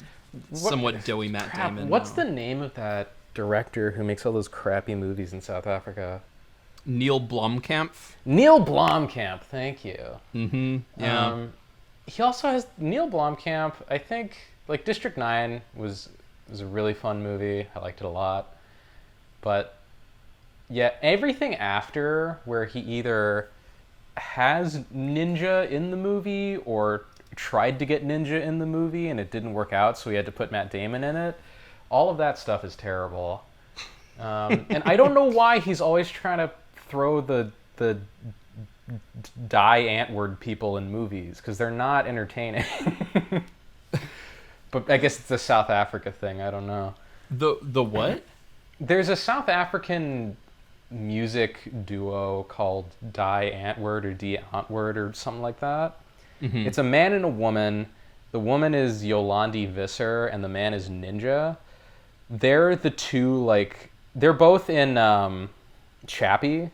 somewhat doughy Matt Damon. What's the name of that director who makes all those crappy movies in South Africa? Neill Blomkamp. Neill Blomkamp, thank you. Mm-hmm. Yeah. He also has Neill Blomkamp. I think like District 9 was a really fun movie. I liked it a lot. But yeah, everything after where he either has ninja in the movie or tried to get ninja in the movie and it didn't work out, so he had to put Matt Damon in it. All of that stuff is terrible. And I don't know why he's always trying to throw the die antword people in movies, because they're not entertaining. But I guess it's a South Africa thing. I don't know. The what? There's a South African music duo called Die Antwoord or Die Antwoord or something like that. Mm-hmm. It's a man and a woman. The woman is Yolandi Visser and the man is Ninja. They're the two, like, they're both in Chappie.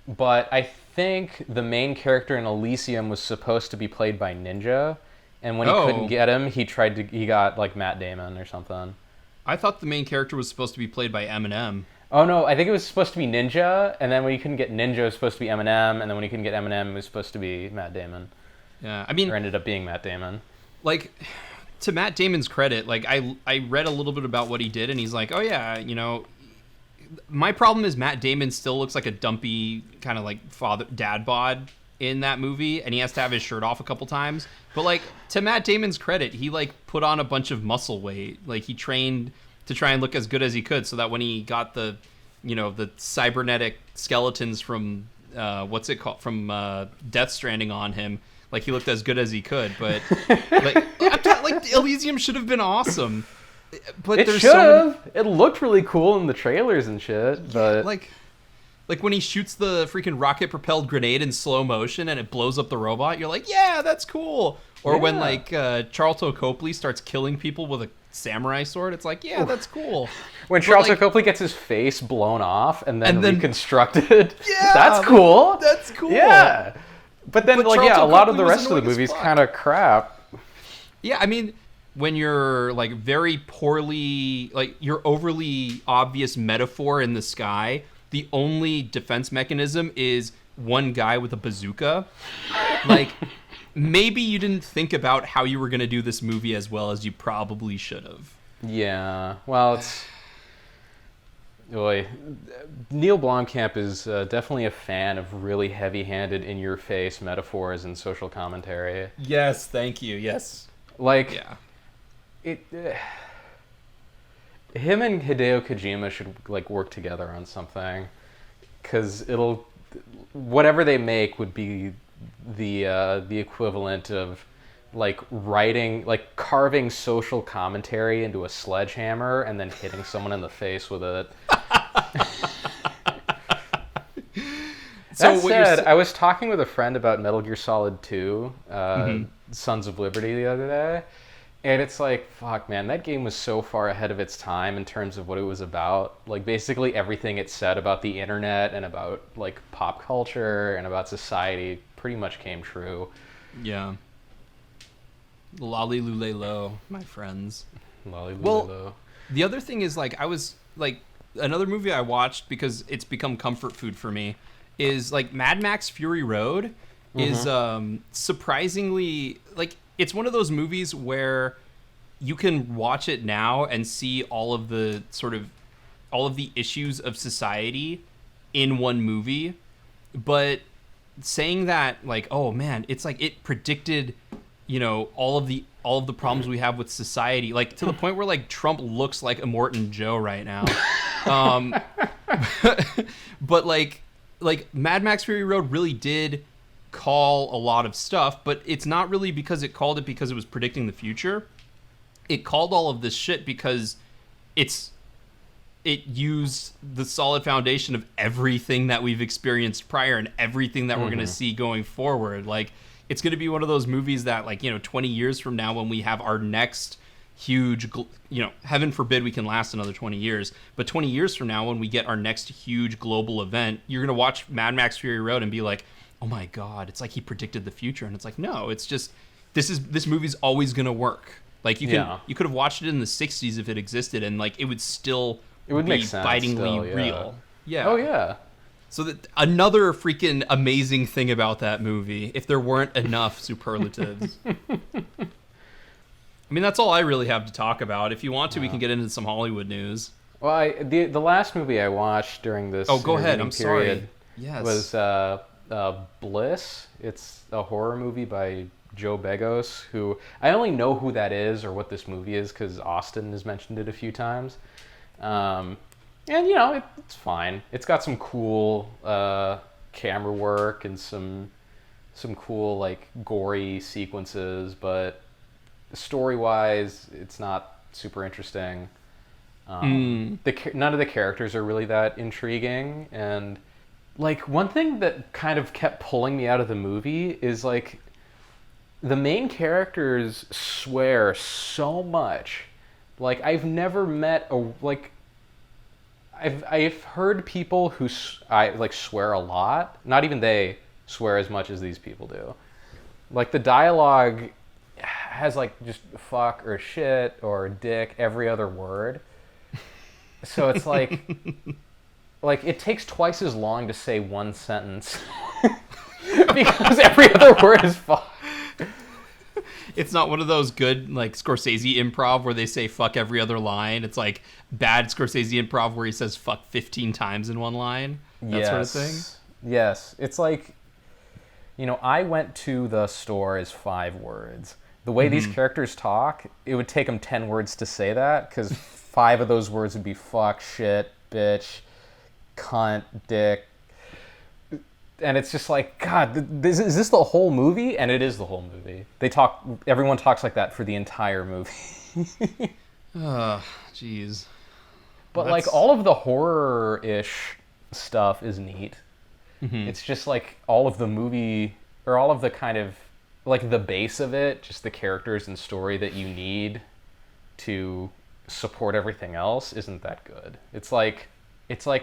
But I think the main character in Elysium was supposed to be played by Ninja, and when he couldn't get him, he got like Matt Damon or something. I thought the main character was supposed to be played by Eminem. Oh no, I think it was supposed to be Ninja, and then when he couldn't get Ninja, it was supposed to be Eminem, and then when he couldn't get Eminem, it was supposed to be Matt Damon. Yeah, I mean, or ended up being Matt Damon. Like, to Matt Damon's credit, like I read a little bit about what he did, and he's like, oh yeah, you know, my problem is Matt Damon still looks like a dumpy kind of like dad bod in that movie, and he has to have his shirt off a couple times. But like, to Matt Damon's credit, he like put on a bunch of muscle weight. Like, he trained to try and look as good as he could, so that when he got the, you know, the cybernetic skeletons from what's it called, from Death Stranding on him, like, he looked as good as he could. But like Elysium should have been awesome. But it should have. It looked really cool in the trailers and shit. But like when he shoots the freaking rocket-propelled grenade in slow motion and it blows up the robot, you're like, yeah, that's cool. Or when like Charlton Copley starts killing people with a samurai sword, it's like, yeah, that's cool. When Charlton Copley gets his face blown off and then reconstructed, yeah, that's cool. That's cool. Yeah. But then, like, Charlton a lot of Copley the rest of the movie's kind of crap. Yeah, I mean, when you're like very poorly, like your overly obvious metaphor in the sky, the only defense mechanism is one guy with a bazooka. Like, maybe you didn't think about how you were going to do this movie as well as you probably should have. Yeah, well, it's... Boy, Neill Blomkamp is definitely a fan of really heavy-handed, in-your-face metaphors and social commentary. Yes, thank you, yes. Like... Yeah. Him and Hideo Kojima should like work together on something, because whatever they make would be the equivalent of like carving social commentary into a sledgehammer and then hitting someone in the face with it. That said, I was talking with a friend about Metal Gear Solid 2, Sons of Liberty, the other day. And it's like, fuck, man, that game was so far ahead of its time in terms of what it was about. Like, basically everything it said about the internet and about, like, pop culture and about society pretty much came true. Yeah. Lolly Lule Lo, my friends. Lolly Lule Lo. Well, the other thing is, like, I was, like, another movie I watched because it's become comfort food for me is, like, Mad Max Fury Road is surprisingly, like... It's one of those movies where you can watch it now and see all of the issues of society in one movie. But saying that, like, oh man, it's like it predicted, you know, all of the problems we have with society, like to the point where like Trump looks like Immortan Joe right now. But like Mad Max Fury Road really did call a lot of stuff, but it's not really because it called it because it was predicting the future. It called all of this shit because it used the solid foundation of everything that we've experienced prior and everything that we're going to see going forward. Like, it's going to be one of those movies that, like, you know, 20 years from now when we have our next huge, you know, heaven forbid we can last another 20 years, but 20 years from now when we get our next huge global event, you're going to watch Mad Max Fury Road and be like, oh my god, it's like he predicted the future. And it's like, no, it's just this movie's always gonna work. Like, you could have watched it in the 60s if it existed, and like it would be make sense bitingly real. Yeah. Oh yeah. So that another freaking amazing thing about that movie, if there weren't enough superlatives. I mean, that's all I really have to talk about. If you want to, we can get into some Hollywood news. Well, the last movie I watched during this go ahead. I'm period, sorry. Yes. was Bliss. It's a horror movie by Joe Begos, who I only know who that is or what this movie is because Austin has mentioned it a few times. And it's fine. It's got some cool camera work and some cool like gory sequences, but story-wise, it's not super interesting. None of the characters are really that intriguing, and like one thing that kind of kept pulling me out of the movie is like the main characters swear so much. Like I've never met I've heard people who swear a lot. Not even they swear as much as these people do. Like the dialogue has like just fuck or shit or dick every other word. So it's like it takes twice as long to say one sentence because every other word is fuck. It's not one of those good like Scorsese improv where they say fuck every other line. It's like bad Scorsese improv where he says fuck 15 times in one line. That sort of thing. Yes. It's like, I went to the store is 5 words. The way these characters talk, it would take them 10 words to say that because 5 of those words would be fuck, shit, bitch, cunt, dick. And it's just like, God, is this the whole movie? And it is the whole movie. Everyone talks like that for the entire movie. Oh, jeez. But like all of the horror-ish stuff is neat. It's just like all of the movie, or all of the kind of, like the base of it, just the characters and story that you need to support everything else isn't that good. It's like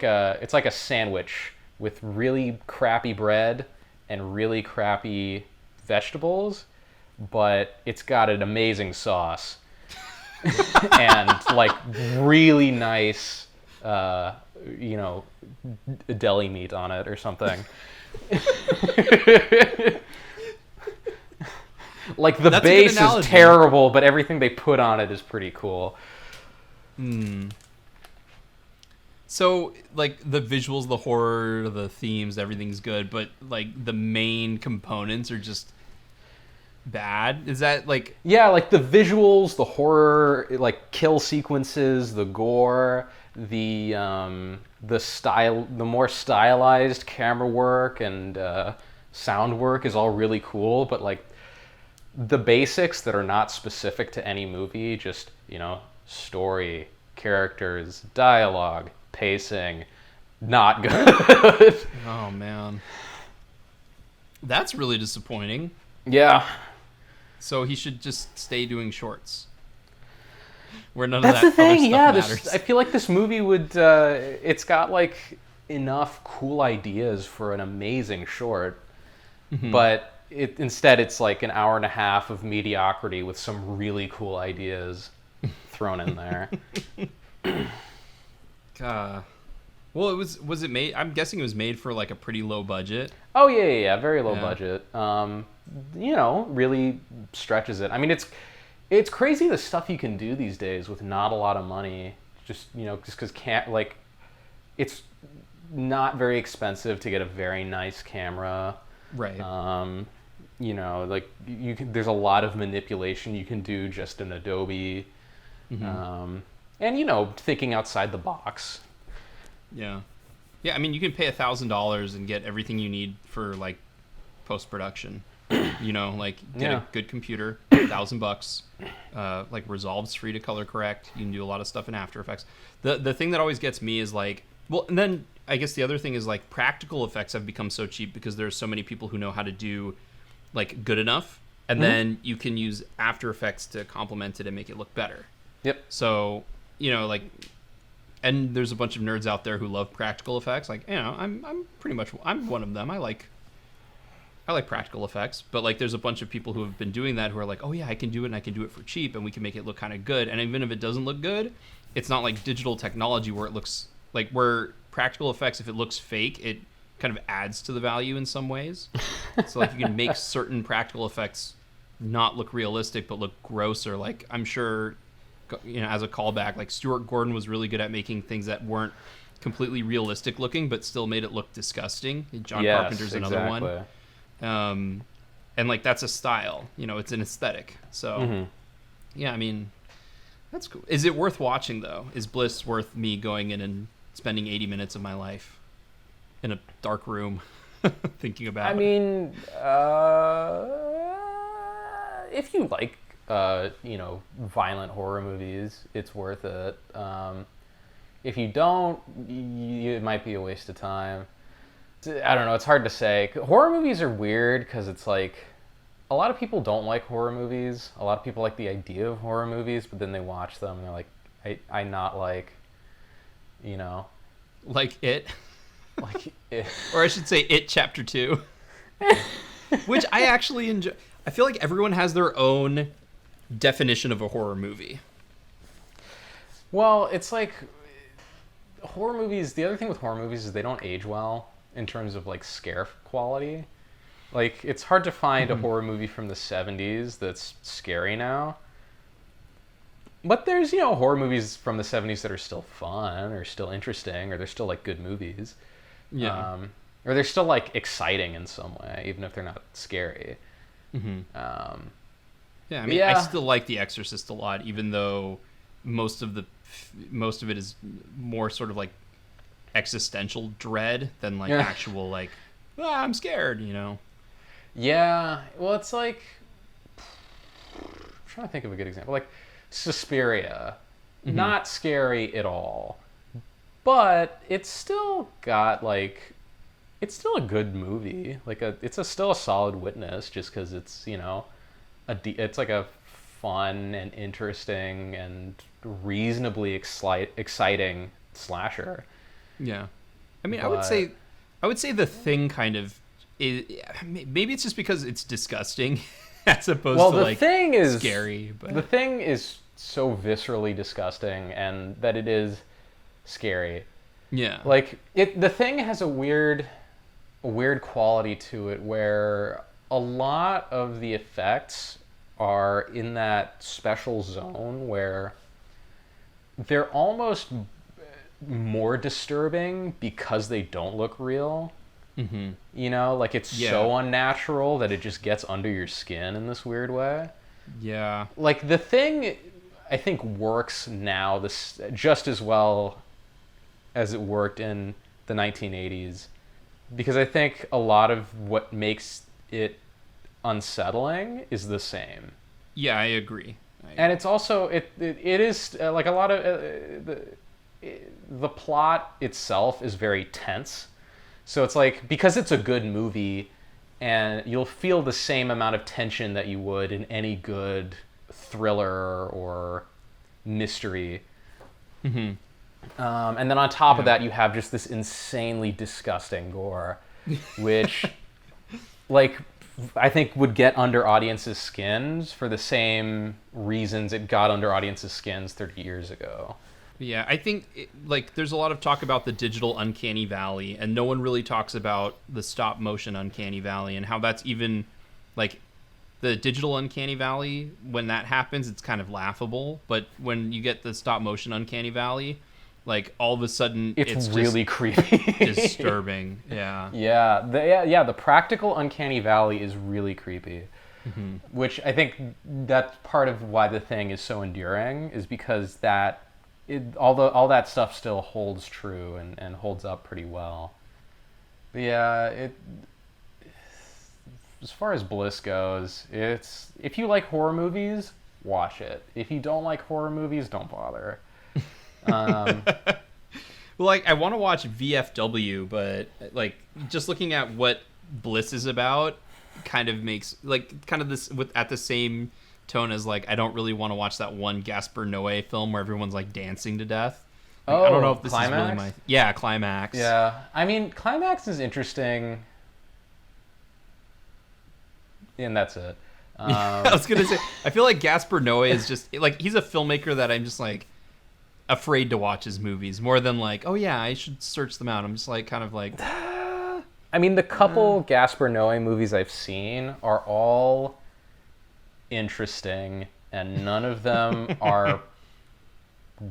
a sandwich with really crappy bread and really crappy vegetables, but it's got an amazing sauce and like really nice, deli meat on it or something. Like the base is terrible, but everything they put on it is pretty cool. So, like, the visuals, the horror, the themes, everything's good, but, like, the main components are just bad? Is that, like... Yeah, like, the visuals, the horror, like, kill sequences, the gore, the style, the more stylized camera work and sound work is all really cool, but, like, the basics that are not specific to any movie, just, story, characters, dialogue, pacing, not good. Oh man, that's really disappointing. Yeah. So he should just stay doing shorts. Where none That's of that the thing. other Yeah, stuff matters. I feel like this movie would. It's got like enough cool ideas for an amazing short, but instead it's like an hour and a half of mediocrity with some really cool ideas thrown in there. Well, was it made? I'm guessing it was made for like a pretty low budget. Oh yeah, very low budget. Really stretches it. I mean, it's crazy the stuff you can do these days with not a lot of money. Just because it's not very expensive to get a very nice camera. Right. There's a lot of manipulation you can do just in Adobe. And thinking outside the box. Yeah. I mean, you can pay $1,000 and get everything you need for like post-production. Get a good computer, $1,000. Like Resolve's free to color correct. You can do a lot of stuff in After Effects. The thing that always gets me is like, well, and then I guess the other thing is like practical effects have become so cheap because there's so many people who know how to do like good enough, and then you can use After Effects to complement it and make it look better. Yep. So and there's a bunch of nerds out there who love practical effects. Like, I'm one of them. I like practical effects, but like there's a bunch of people who have been doing that who are like, oh yeah, I can do it and I can do it for cheap and we can make it look kind of good. And even if it doesn't look good, it's not like digital technology where it looks like, where practical effects, if it looks fake, it kind of adds to the value in some ways. So like you can make certain practical effects not look realistic but look grosser. Like I'm sure, as a callback, like Stuart Gordon was really good at making things that weren't completely realistic looking, but still made it look disgusting. John Yes, Carpenter's another one. And like that's a style, it's an aesthetic. So yeah, I mean, that's cool. Is it worth watching though? Is Bliss worth me going in and spending 80 minutes of my life in a dark room thinking about it? I mean, if you like violent horror movies, it's worth it. If you don't, it might be a waste of time. I don't know. It's hard to say. Horror movies are weird because it's like a lot of people don't like horror movies. A lot of people like the idea of horror movies, but then they watch them and they're like, I not like, like It, like it. or I should say It Chapter 2, which I actually enjoy. I feel like everyone has their own definition of a horror movie. Well, it's like horror movies. The other thing with horror movies is they don't age well in terms of like scare quality. Like it's hard to find a horror movie from the 70s that's scary now. But there's, horror movies from the 70s that are still fun or still interesting or they're still like good movies. Yeah. Or they're still like exciting in some way, even if they're not scary. Yeah, I mean, I still like The Exorcist a lot, even though most of it is more sort of like existential dread than like actual like I'm scared, Yeah, well, it's like I'm trying to think of a good example. Like Suspiria, not scary at all, but it's still got like it's still a good movie. Like it's still a solid witness, just because it's it's like a fun and interesting and reasonably exciting slasher. Yeah, I mean, I would say The Thing kind of is. Maybe it's just because it's disgusting, as opposed to like Thing is scary. But The Thing is so viscerally disgusting, and that it is scary. Yeah, Like The Thing has a weird quality to it, where a lot of the effects are in that special zone where they're almost more disturbing because they don't look real. Like it's so unnatural that it just gets under your skin in this weird way. Yeah. Like The Thing, I think, works now this just as well as it worked in the 1980s, because I think a lot of what makes it unsettling is the same. Yeah, I agree. And it's also it is like a lot of the plot itself is very tense. So it's like, because it's a good movie, and you'll feel the same amount of tension that you would in any good thriller or mystery. And then on top of that, you have just this insanely disgusting gore, which, like, I think would get under audiences' skins for the same reasons it got under audiences' skins 30 years ago. Yeah, I think there's a lot of talk about the digital uncanny valley, and no one really talks about the stop motion uncanny valley and how that's even like the digital uncanny valley. When that happens, it's kind of laughable, but when you get the stop motion uncanny valley, like all of a sudden it's really just creepy, disturbing. The practical uncanny valley is really creepy. Which I think that's part of why The Thing is so enduring, is because all that stuff still holds true and holds up pretty well. But yeah, as far as Bliss goes, if you like horror movies, watch it. If you don't like horror movies, don't bother. Well, like, I want to watch VFW, but like just looking at what Bliss is about kind of makes this at the same tone as like I don't really want to watch that one Gaspar Noé film where everyone's like dancing to death. Like, I don't know if this Climax? is really Climax. Yeah, I mean, Climax is interesting, and that's it. I was gonna say, I feel like Gaspar Noé is just like, he's a filmmaker that I'm just like afraid to watch his movies more than like, oh yeah, I should search them out. I'm just like kind of like I mean, the couple Gaspar Noé movies I've seen are all interesting, and none of them are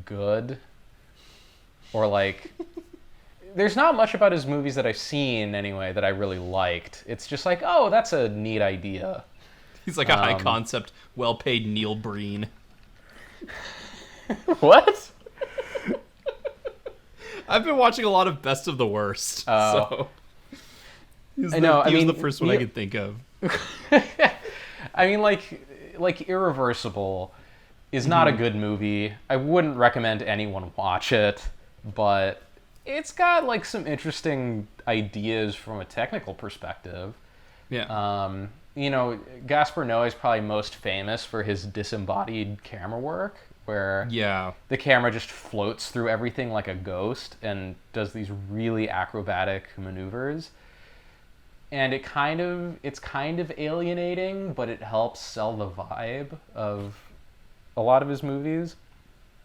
good or like there's not much about his movies that I've seen anyway that I really liked. It's just like, oh, that's a neat idea. He's like a high concept, well-paid Neil Breen. What? I've been watching a lot of Best of the Worst. So he was the first one I could think of. I mean, like Irreversible is not a good movie. I wouldn't recommend anyone watch it, but it's got like some interesting ideas from a technical perspective. Yeah. Gaspar Noé is probably most famous for his disembodied camera work, where the camera just floats through everything like a ghost and does these really acrobatic maneuvers. And it's kind of alienating, but it helps sell the vibe of a lot of his movies.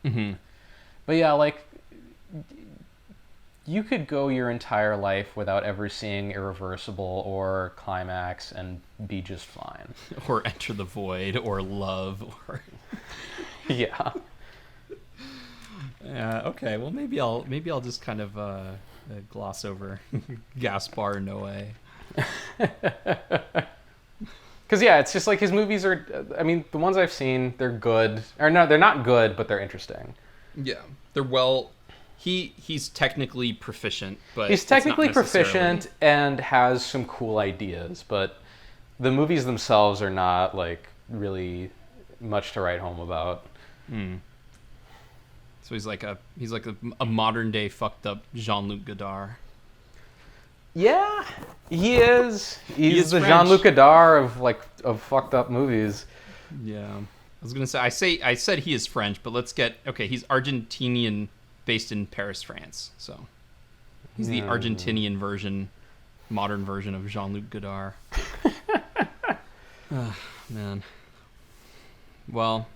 Mm-hmm. But yeah, like, you could go your entire life without ever seeing Irreversible or Climax and be just fine. Or Enter the Void, or Love, or... Yeah. Okay, well, maybe I'll just kind of gloss over Gaspar Noé. Because yeah, it's just like his movies are. I mean, the ones I've seen, they're good. Or no, they're not good, but they're interesting. Yeah, they're well. He's technically proficient, but he's technically proficient and has some cool ideas, but the movies themselves are not like really much to write home about. So he's like a modern day fucked up Jean-Luc Godard. Yeah, he is. He's the French. Jean-Luc Godard of fucked up movies. Yeah, I was gonna say I said he is French, but let's get he's Argentinian, based in Paris, France. So he's the Argentinian modern version of Jean-Luc Godard. Man. Well,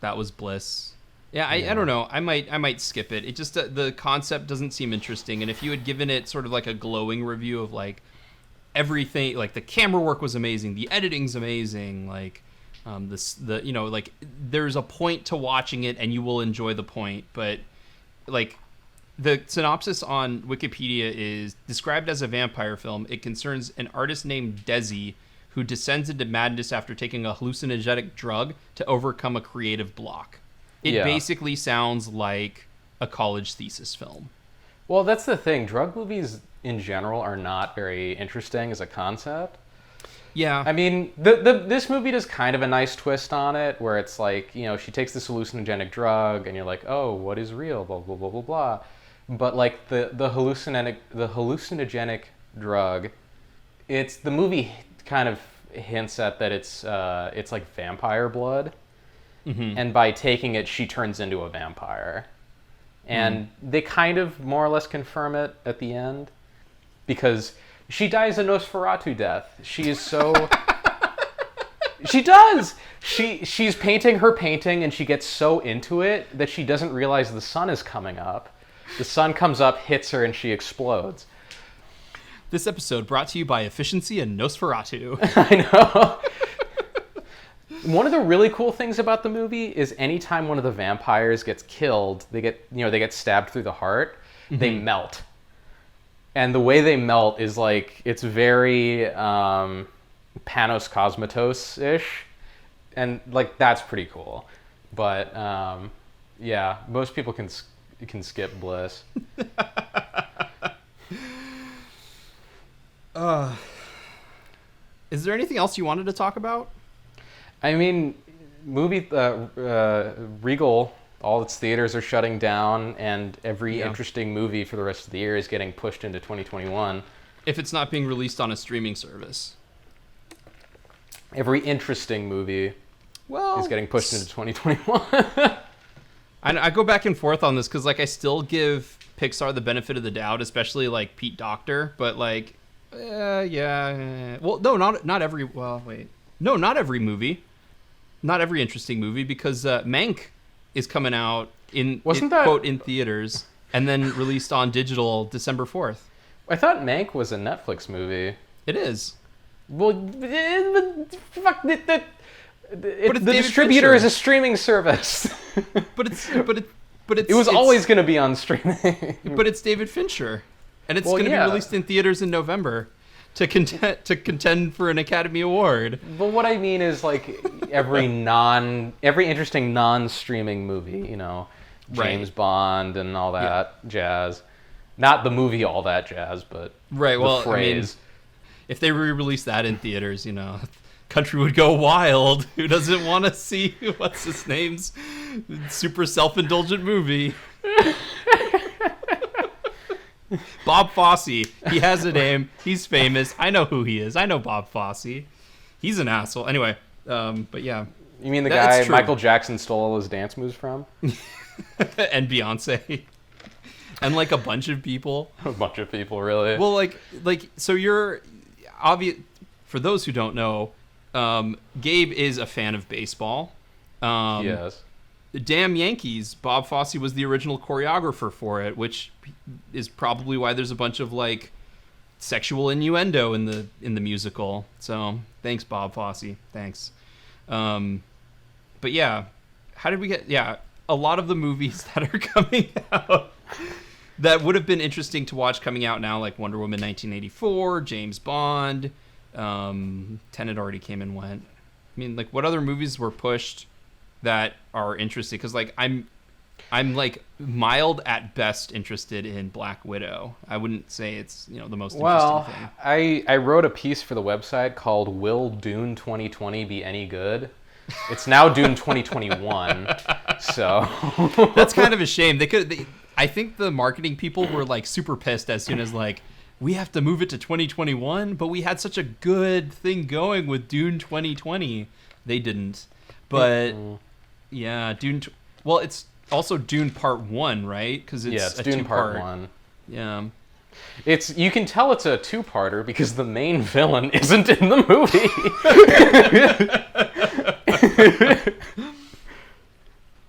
that was Bliss. Yeah, I don't know. I might skip it. It just the concept doesn't seem interesting. And if you had given it sort of like a glowing review of like everything, like the camera work was amazing, the editing's amazing, like like there's a point to watching it and you will enjoy the point. But like the synopsis on Wikipedia is described as a vampire film. It concerns an artist named Desi who descends into madness after taking a hallucinogenic drug to overcome a creative block. It basically sounds like a college thesis film. Well, that's the thing. Drug movies in general are not very interesting as a concept. Yeah. I mean, this movie does kind of a nice twist on it, where it's like, she takes this hallucinogenic drug, and you're like, oh, what is real? Blah blah blah blah blah. But like the hallucinogenic drug, the movie kind of hints at that it's like vampire blood. Mm-hmm. And by taking it, she turns into a vampire. And they kind of more or less confirm it at the end. Because she dies a Nosferatu death. She is so... She does! She's painting her painting, and she gets so into it that she doesn't realize the sun is coming up. The sun comes up, hits her, and she explodes. This episode brought to you by Efficiency and Nosferatu. I know. One of the really cool things about the movie is anytime one of the vampires gets killed, they get stabbed through the heart, they melt. And the way they melt is like, it's very Panos Cosmatos-ish. And like, that's pretty cool. But yeah, most people can skip Bliss. Is there anything else you wanted to talk about? I mean, Regal, all its theaters are shutting down, and every interesting movie for the rest of the year is getting pushed into 2021. If it's not being released on a streaming service. Every interesting movie is getting pushed into 2021. I go back and forth on this, because like I still give Pixar the benefit of the doubt, especially like Pete Docter, but like, well, no, not every, well, wait. No, not every movie. Not every interesting movie, because Mank is coming out quote in theaters and then released on digital December 4th. I thought Mank was a Netflix movie. It is. Well, fuck the David distributor Fincher. is a streaming service. but But it was always going to be on streaming. But it's David Fincher, and it's going to be released in theaters in November to contend for an Academy Award. But what I mean is like every interesting non-streaming movie, you know, James Bond and all that jazz. Not the movie All That Jazz, but the phrase. If they re-release that in theaters, you know, country would go wild. Who doesn't want to see what's his name's super self-indulgent movie? Bob Fosse. He has a name. He's famous. I know who he is. I know Bob Fosse. He's an asshole. Anyway, but yeah. You mean the guy Michael Jackson stole all his dance moves from? And Beyonce. And like a bunch of people. A bunch of people, really. Well, like so you're obvious. For those who don't know, Gabe is a fan of baseball. Yes. Damn Yankees. Bob Fosse was the original choreographer for it, which is probably why there's a bunch of like sexual innuendo in the musical. So thanks, Bob Fosse. Thanks. But yeah, how did we get? Yeah, a lot of the movies that are coming out that would have been interesting to watch coming out now, like Wonder Woman 1984, James Bond, Tenet already came and went. I mean, like, what other movies were pushed that are interesting? Because like I'm like mild at best interested in Black Widow. I wouldn't say it's, you know, the most interesting thing. I wrote a piece for the website called "Will Dune 2020 Be Any Good?" It's now Dune 2021, so that's kind of a shame. I think the marketing people were like super pissed as soon as like, we have to move it to 2021, but we had such a good thing going with Dune 2020. They didn't. But yeah, Dune. Well, it's also Dune Part 1, right? Because it's a Dune two-part. Part 1. Yeah. You can tell it's a two-parter because the main villain isn't in the movie.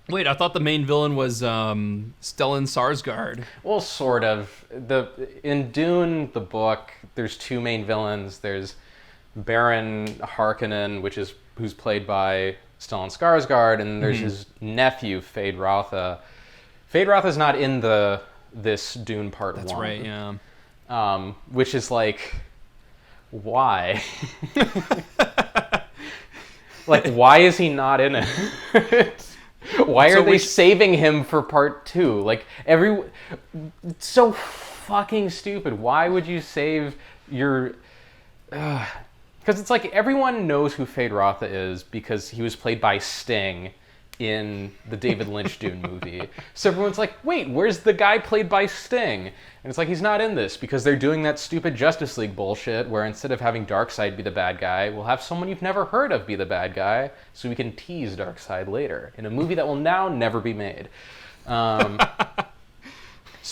Wait, I thought the main villain was Stellan Skarsgård. Well, sort of. In Dune, the book, there's two main villains. There's Baron Harkonnen, who's played by Stellan Skarsgård, and there's his nephew, Feyd-Rautha. Feyd-Rautha's not in this Dune Part 1. That's right, yeah. Which is like, why? Like, why is he not in it? Why are they saving him for Part 2? Like, it's so fucking stupid. Why would you save your... Because it's like everyone knows who Feyd-Rautha is because he was played by Sting in the David Lynch Dune movie. So everyone's like, wait, where's the guy played by Sting? And it's like, he's not in this because they're doing that stupid Justice League bullshit where instead of having Darkseid be the bad guy, we'll have someone you've never heard of be the bad guy so we can tease Darkseid later in a movie that will now never be made. So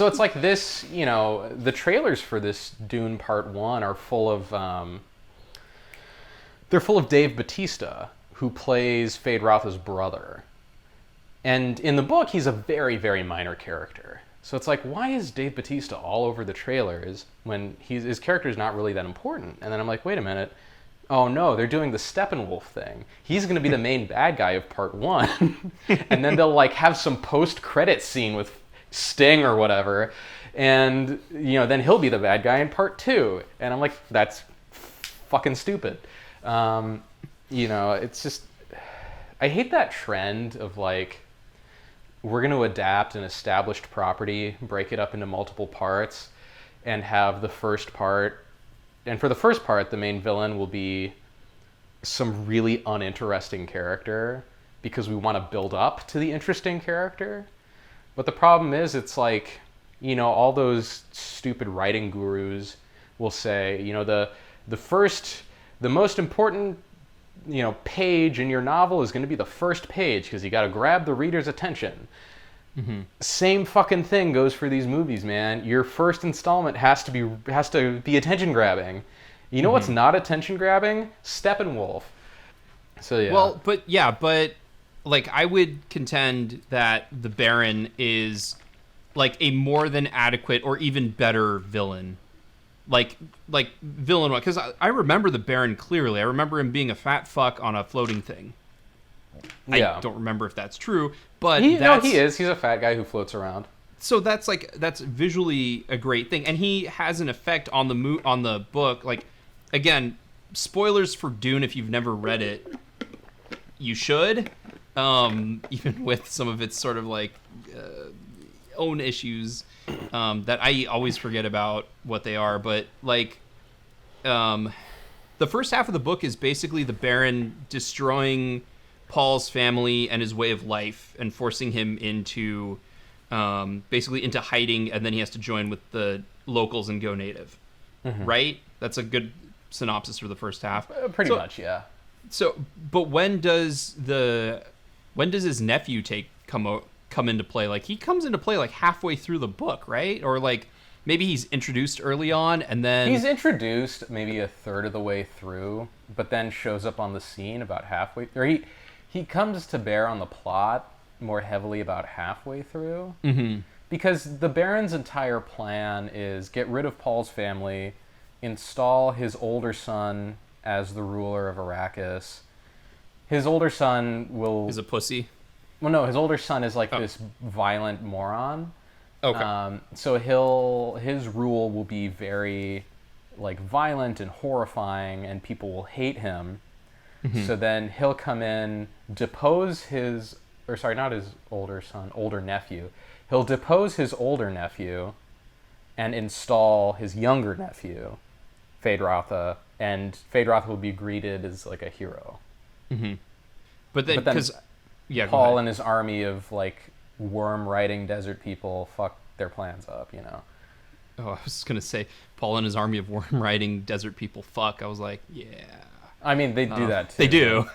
it's like this, you know, the trailers for this Dune Part 1 are full of... they're full of Dave Bautista, who plays Feyd-Rautha's brother. And in the book, he's a very, very minor character. So it's like, why is Dave Bautista all over the trailers when his character is not really that important? And then I'm like, wait a minute. Oh no, they're doing the Steppenwolf thing. He's going to be the main bad guy of Part 1. And then they'll like have some post-credit scene with Sting or whatever. And, you know, then he'll be the bad guy in Part 2. And I'm like, that's fucking stupid. You know, it's just... I hate that trend of like... we're going to adapt an established property, break it up into multiple parts, and have the first part... And for the first part, the main villain will be some really uninteresting character because we want to build up to the interesting character. But the problem is, it's like, you know, all those stupid writing gurus will say, you know, the most important, you know, page in your novel is going to be the first page because you got to grab the reader's attention. Mm-hmm. Same fucking thing goes for these movies, man. Your first installment has to be attention grabbing. You know what's not attention grabbing? Steppenwolf. So yeah. Well, but like I would contend that the Baron is like a more than adequate or even better villain. Like villain, because I remember the Baron clearly. I remember him being a fat fuck on a floating thing. Yeah. I don't remember if that's true, but he is. He's a fat guy who floats around. So that's visually a great thing, and he has an effect on the book. Like, again, spoilers for Dune if you've never read it. You should, even with some of its sort of like own issues that I always forget about what they are. But like, the first half of the book is basically the Baron destroying Paul's family and his way of life and forcing him into basically into hiding, and then he has to join with the locals and go native. Right? That's a good synopsis for the first half. Pretty much, yeah. So, but when does his nephew come into play? Like, he comes into play like halfway through the book, right? Or like maybe he's introduced early on, and then he's introduced maybe a third of the way through, but then shows up on the scene about halfway. Or he comes to bear on the plot more heavily about halfway through, because the Baron's entire plan is get rid of Paul's family, install his older son as the ruler of Arrakis. His older son is a pussy. Well, no, his older son is like this violent moron. Okay. So his rule will be very like violent and horrifying, and people will hate him. So then he'll come in, depose not his older son, older nephew. He'll depose his older nephew and install his younger nephew, Feyd-Rautha, and Feyd-Rautha will be greeted as like a hero. But then because Paul and his army of like worm-riding desert people fuck their plans up, you know. Oh, I was gonna say Paul and his army of worm-riding desert people fuck. I was like, yeah. I mean, they do that too. They do.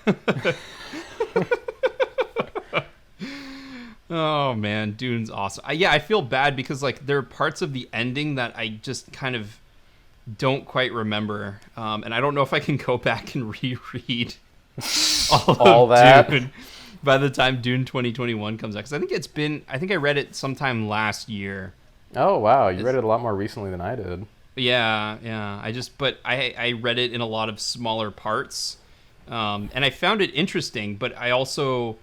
Oh man, Dune's awesome. I feel bad because like there are parts of the ending that I just kind of don't quite remember, and I don't know if I can go back and reread all that Dune by the time Dune 2021 comes out. Because I think I read it sometime last year. Oh wow, you read it a lot more recently than I did. Yeah. I read it in a lot of smaller parts, and I found it interesting, but I also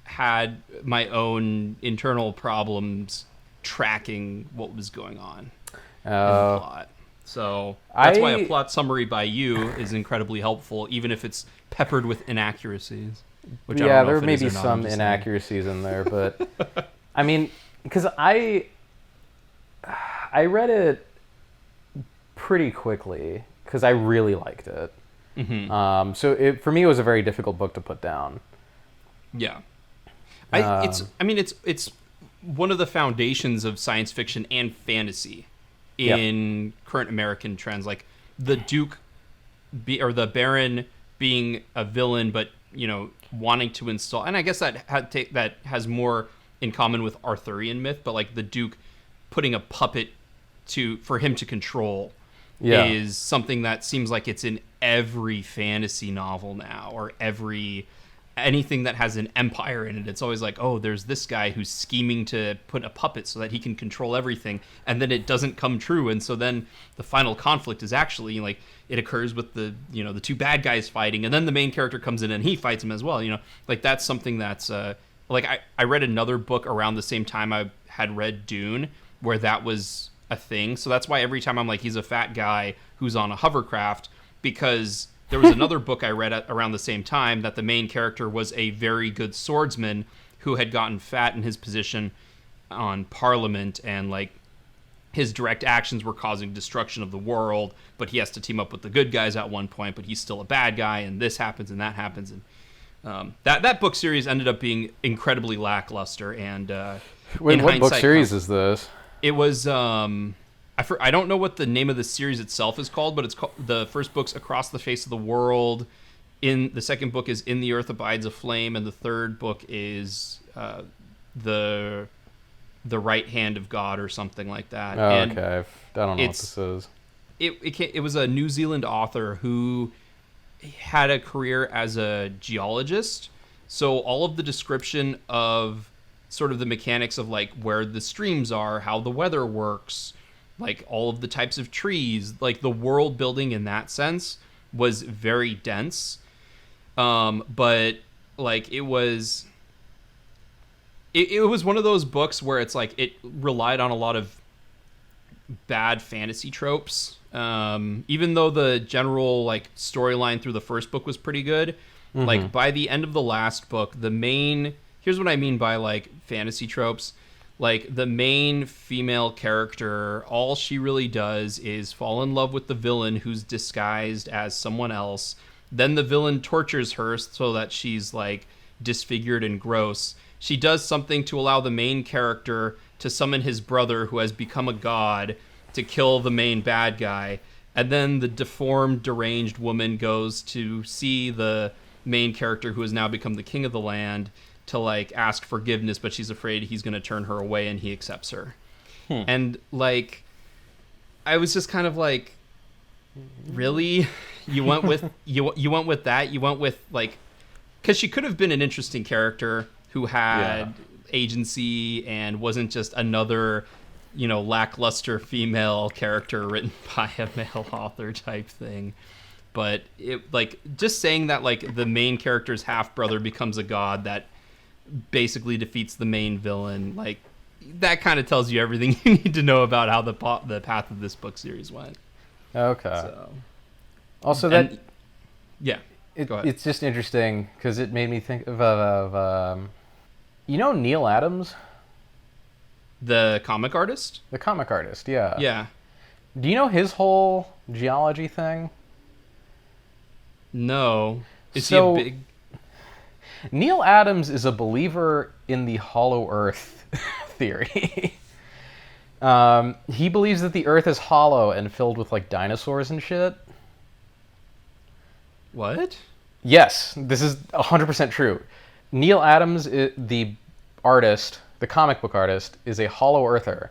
had my own internal problems tracking what was going on in the plot. So that's why a plot summary by you is incredibly helpful, even if it's peppered with inaccuracies. Which I don't know there if it may is be or not, some inaccuracies in there, but I mean, because I read it pretty quickly because I really liked it. So for me, it was a very difficult book to put down. Yeah. It's one of the foundations of science fiction and fantasy in current American trends. Like the Duke or the Baron being a villain, but wanting to install, and I guess that has more in common with Arthurian myth. But like the Duke putting a puppet for him to control is something that seems like it's in every fantasy novel now, or anything that has an empire in it. It's always like, oh, there's this guy who's scheming to put a puppet so that he can control everything, and then it doesn't come true, and so then the final conflict is actually like it occurs with the the two bad guys fighting, and then the main character comes in and he fights him as well. Like that's something that's like I read another book around the same time I had read Dune where that was a thing. So that's why every time I'm like, he's a fat guy who's on a hovercraft, because there was another book I read around the same time that the main character was a very good swordsman who had gotten fat in his position on Parliament, and like his direct actions were causing destruction of the world, but he has to team up with the good guys at one point, but he's still a bad guy, and this happens and that happens. And that book series ended up being incredibly lackluster. And wait, what book series is this? It was I don't know what the name of the series itself is called, but it's called, the first book's Across the Face of the World. The second book is In the Earth Abides a Flame, and the third book is the Right Hand of God or something like that. Oh, and okay. I don't know what this is. It was a New Zealand author who had a career as a geologist. So all of the description of sort of the mechanics of like where the streams are, how the weather works, like all of the types of trees, like the world building in that sense was very dense. But like it was one of those books where it's like it relied on a lot of bad fantasy tropes. Even though the general like storyline through the first book was pretty good, like by the end of the last book, here's what I mean by like fantasy tropes. Like the main female character, all she really does is fall in love with the villain who's disguised as someone else. Then the villain tortures her so that she's like disfigured and gross. She does something to allow the main character to summon his brother who has become a god to kill the main bad guy. And then the deformed, deranged woman goes to see the main character who has now become the king of the land to like ask forgiveness, but she's afraid he's going to turn her away, and he accepts her. And like, I was just kind of like, really? You went with you went with that? You went with like, because she could have been an interesting character who had agency and wasn't just another, you know, lackluster female character written by a male author type thing. But it like just saying that like the main character's half brother becomes a god that basically defeats the main villain, like that kind of tells you everything you need to know about how the path of this book series went. Okay. So, also, go ahead. It's just interesting because it made me think of you know Neal Adams, the comic artist. The comic artist, yeah. Yeah. Do you know his whole geology thing? No. Is he So- a big? Neal Adams is a believer in the hollow earth theory. He believes that the earth is hollow and filled with like dinosaurs and shit. What? Yes, this is 100% true. Neal Adams, the artist, the comic book artist, is a hollow earther.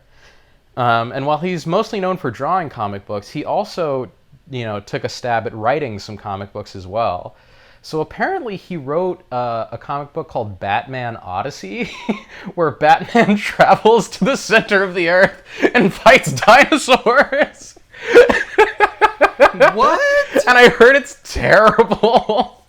And while he's mostly known for drawing comic books, he also, you know, took a stab at writing some comic books as well. So apparently he wrote a comic book called Batman Odyssey, where Batman travels to the center of the earth and fights dinosaurs. What? And I heard it's terrible.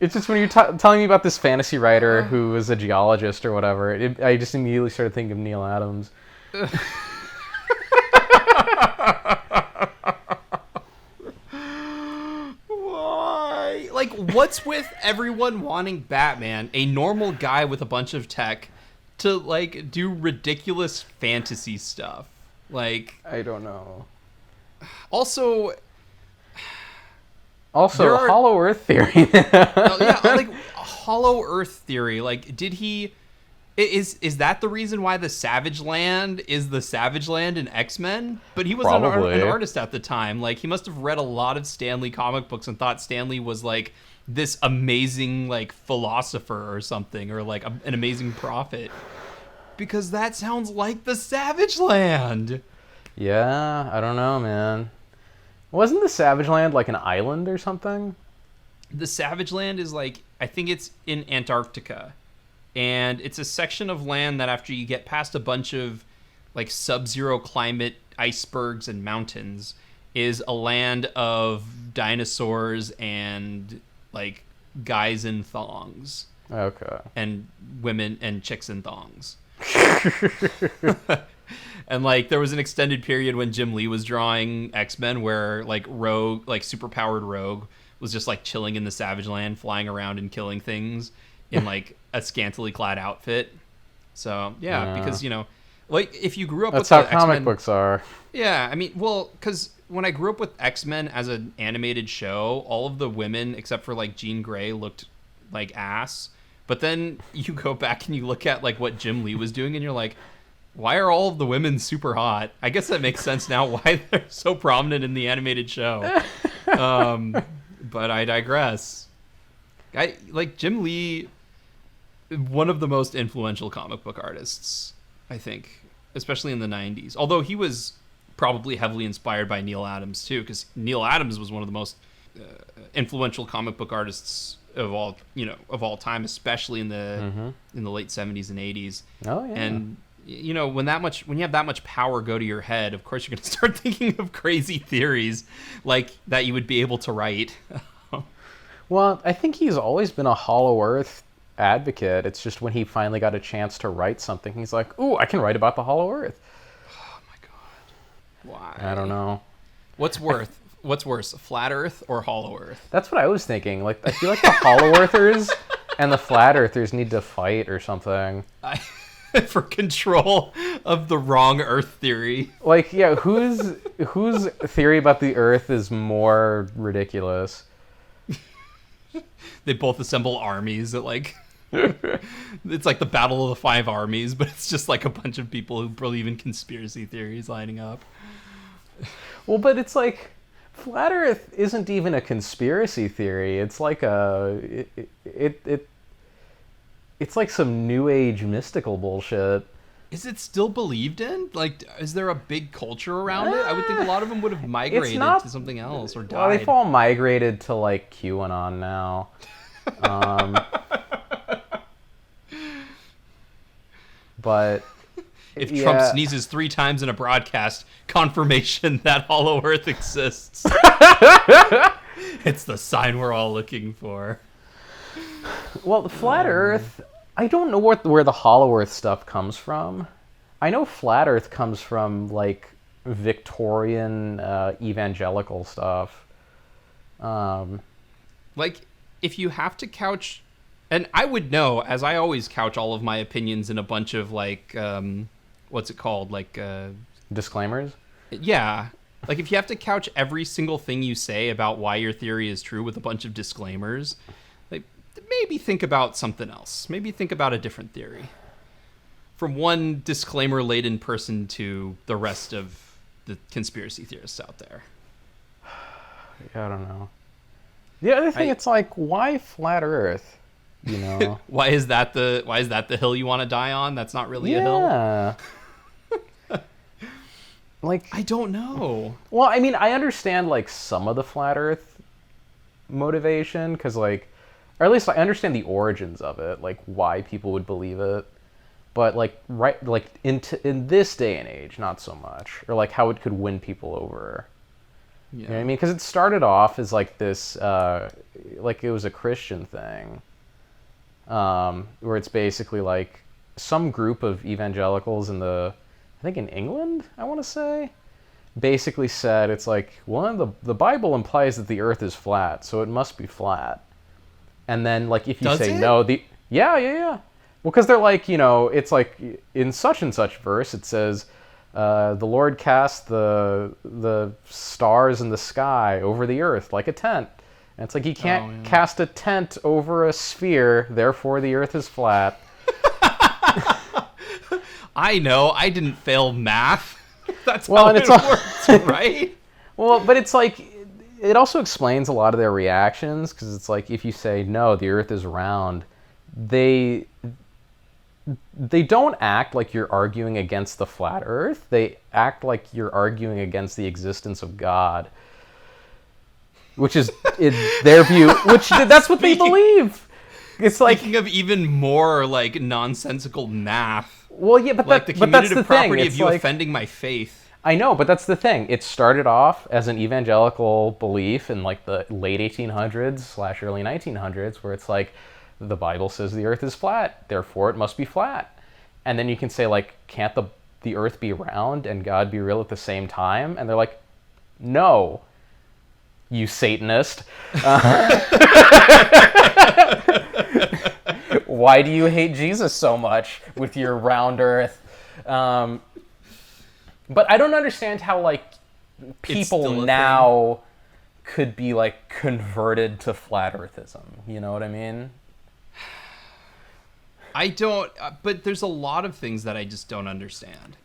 It's just when you're telling me about this fantasy writer who is a geologist or whatever, I just immediately started thinking of Neal Adams. Why? Like, what's with everyone wanting Batman, a normal guy with a bunch of tech, to like do ridiculous fantasy stuff? Like, I don't know. also, Also, Hollow Earth theory. like Hollow Earth theory. Like, did he? Is that the reason why the Savage Land is the Savage Land in X-Men? But he was an artist at the time. Like, he must have read a lot of Stan Lee comic books and thought Stan Lee was like this amazing like philosopher or something, or like an amazing prophet. Because that sounds like the Savage Land. Yeah, I don't know, man. Wasn't the Savage Land like an island or something? The Savage Land is like, I think it's in Antarctica. And it's a section of land that after you get past a bunch of like sub-zero climate icebergs and mountains is a land of dinosaurs and like guys in thongs. Okay. And women and chicks in thongs. And like there was an extended period when Jim Lee was drawing X-Men where like Rogue, like superpowered Rogue, was just like chilling in the Savage Land, flying around and killing things in like a scantily clad outfit. So yeah, because you know, like if you grew up that's with how the comic X-Men, books are. Yeah, I mean, well, because when I grew up with X-Men as an animated show, all of the women except for like Jean Grey looked like ass. But then you go back and you look at like what Jim Lee was doing, and you're like, why are all of the women super hot? I guess that makes sense now why they're so prominent in the animated show. But I digress. Like Jim Lee, one of the most influential comic book artists, I think, especially in the 90s. Although he was probably heavily inspired by Neal Adams too, because Neal Adams was one of the most influential comic book artists of all time, especially in the late 70s and 80s. Oh yeah. And you know, when you have that much power go to your head, of course you're going to start thinking of crazy theories like that you would be able to write. Well, I think he's always been a Hollow Earth advocate. It's just when he finally got a chance to write something, he's like, "Ooh, I can write about the Hollow Earth." Oh my god. Why? I don't know. What's worse, flat Earth or Hollow Earth? That's what I was thinking. Like, I feel like the Hollow Earthers and the Flat Earthers need to fight or something. For control of the wrong Earth theory. Like, yeah, whose theory about the Earth is more ridiculous? They both assemble armies that, like, it's like the Battle of the Five Armies, but it's just like a bunch of people who believe in conspiracy theories lining up. Well, but it's like, Flat Earth isn't even a conspiracy theory. It's like it's like some New Age mystical bullshit. Is it still believed in? Like, is there a big culture around it? I would think a lot of them would have migrated to something else or died. Well, they've all migrated to, like, QAnon now. But if Trump sneezes 3 times in a broadcast, confirmation that Hollow Earth exists. It's the sign we're all looking for. Well, the Flat Earth, I don't know where the Hollow Earth stuff comes from. I know Flat Earth comes from, like, Victorian evangelical stuff. Like, if you have to couch... And I would know, as I always couch all of my opinions in a bunch of, like, what's it called? Like, disclaimers? Yeah. Like, if you have to couch every single thing you say about why your theory is true with a bunch of disclaimers, like, maybe think about something else. Maybe think about a different theory. From one disclaimer-laden person to the rest of the conspiracy theorists out there. I don't know. The other thing, it's like, why Flat Earth? You know, why is that the hill you want to die on? That's not really a hill. Like, I don't know. Well, I mean, I understand, like, some of the Flat Earth motivation, because, like, or at least I understand the origins of it, like why people would believe it. But, like, right, like, in this day and age, not so much, or like how it could win people over. Yeah. You know what I mean? Because it started off as, like, this, like, it was a Christian thing. Where it's basically like some group of evangelicals I think in England, I want to say, basically said it's like, well, the Bible implies that the Earth is flat, so it must be flat. And then, like, if you say no, yeah. Well, because they're like, you know, it's like in such and such verse, it says, the Lord cast the stars in the sky over the earth like a tent. And it's like, you can't cast a tent over a sphere, therefore the Earth is flat. I know, I didn't fail math. That's how it works, right? Well, but it's like, it also explains a lot of their reactions, because it's like, if you say, no, the Earth is round, they don't act like you're arguing against the flat Earth. They act like you're arguing against the existence of God. Which is, in their view, that's what they believe. It's like, speaking of even more, like, nonsensical math. Well, yeah, but like, the commutative property thing. of you like, offending my faith. I know, but that's the thing. It started off as an evangelical belief in, like, the late 1800s / early 1900s, where it's like, the Bible says the Earth is flat, therefore it must be flat. And then you can say, like, can't the Earth be round and God be real at the same time? And they're like, no. You Satanist. Why do you hate Jesus so much with your round Earth? But I don't understand how, like, people now could be, like, converted to flat Earthism. You know what I mean? I don't, but there's a lot of things that I just don't understand.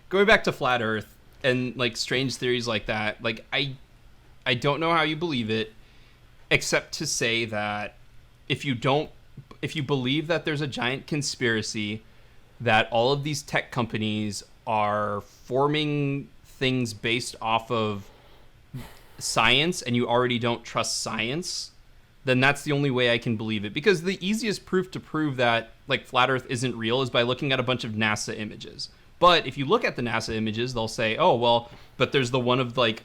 Going back to flat Earth and, like, strange theories like that, like, I don't know how you believe it, except to say that if you believe that there's a giant conspiracy, that all of these tech companies are forming things based off of science, and you already don't trust science, then that's the only way I can believe it. Because the easiest proof to prove that like flat Earth isn't real is by looking at a bunch of NASA images. But if you look at the NASA images, they'll say, oh, well, but there's the one of like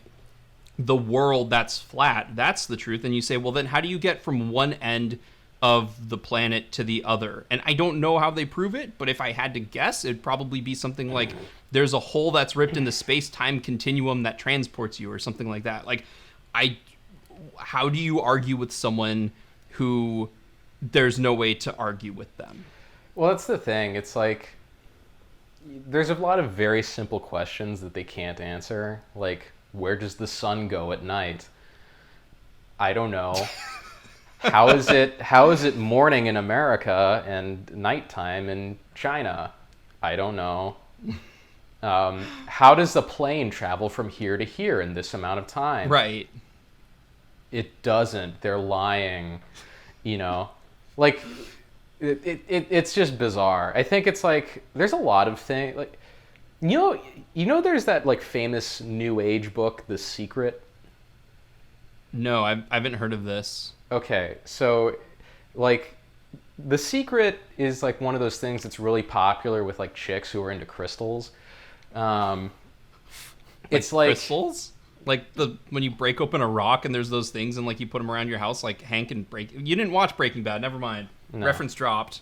the world that's flat. That's the truth. And you say, well, then how do you get from one end of the planet to the other? And I don't know how they prove it, but if I had to guess, it'd probably be something like there's a hole that's ripped in the space-time continuum that transports you or something like that. Like, how do you argue with someone who there's no way to argue with them? Well, that's the thing. It's like there's a lot of very simple questions that they can't answer. Like, where does the sun go at night? I don't know. How is it morning in America and nighttime in China? I don't know. How does the plane travel from here to here in this amount of time? Right. It doesn't. They're lying. You know, like it's just bizarre. I think it's like there's a lot of things. Like, you know, there's that like famous New Age book, The Secret. No, I haven't heard of this. Okay, so like The Secret is like one of those things that's really popular with like chicks who are into crystals. It's like crystals, like when you break open a rock and there's those things and like you put them around your house, like Hank and Break. You didn't watch Breaking Bad, never mind. No. Reference dropped.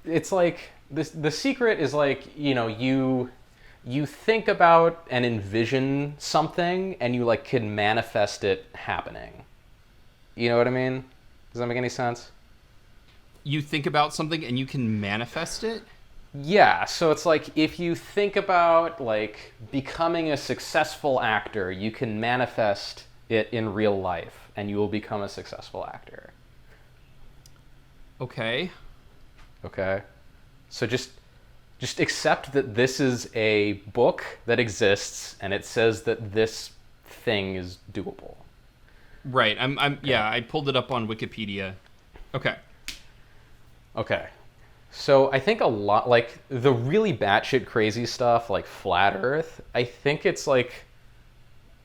It's like the Secret is like, you know, you think about and envision something and you like can manifest it happening. You know what I mean? Does that make any sense? You think about something and you can manifest it? Yeah, so it's like if you think about like becoming a successful actor, you can manifest it in real life and you will become a successful actor. Okay. So just accept that this is a book that exists and it says that this thing is doable. Right. I pulled it up on Wikipedia. Okay. So I think a lot, like the really batshit crazy stuff, like flat Earth, I think it's like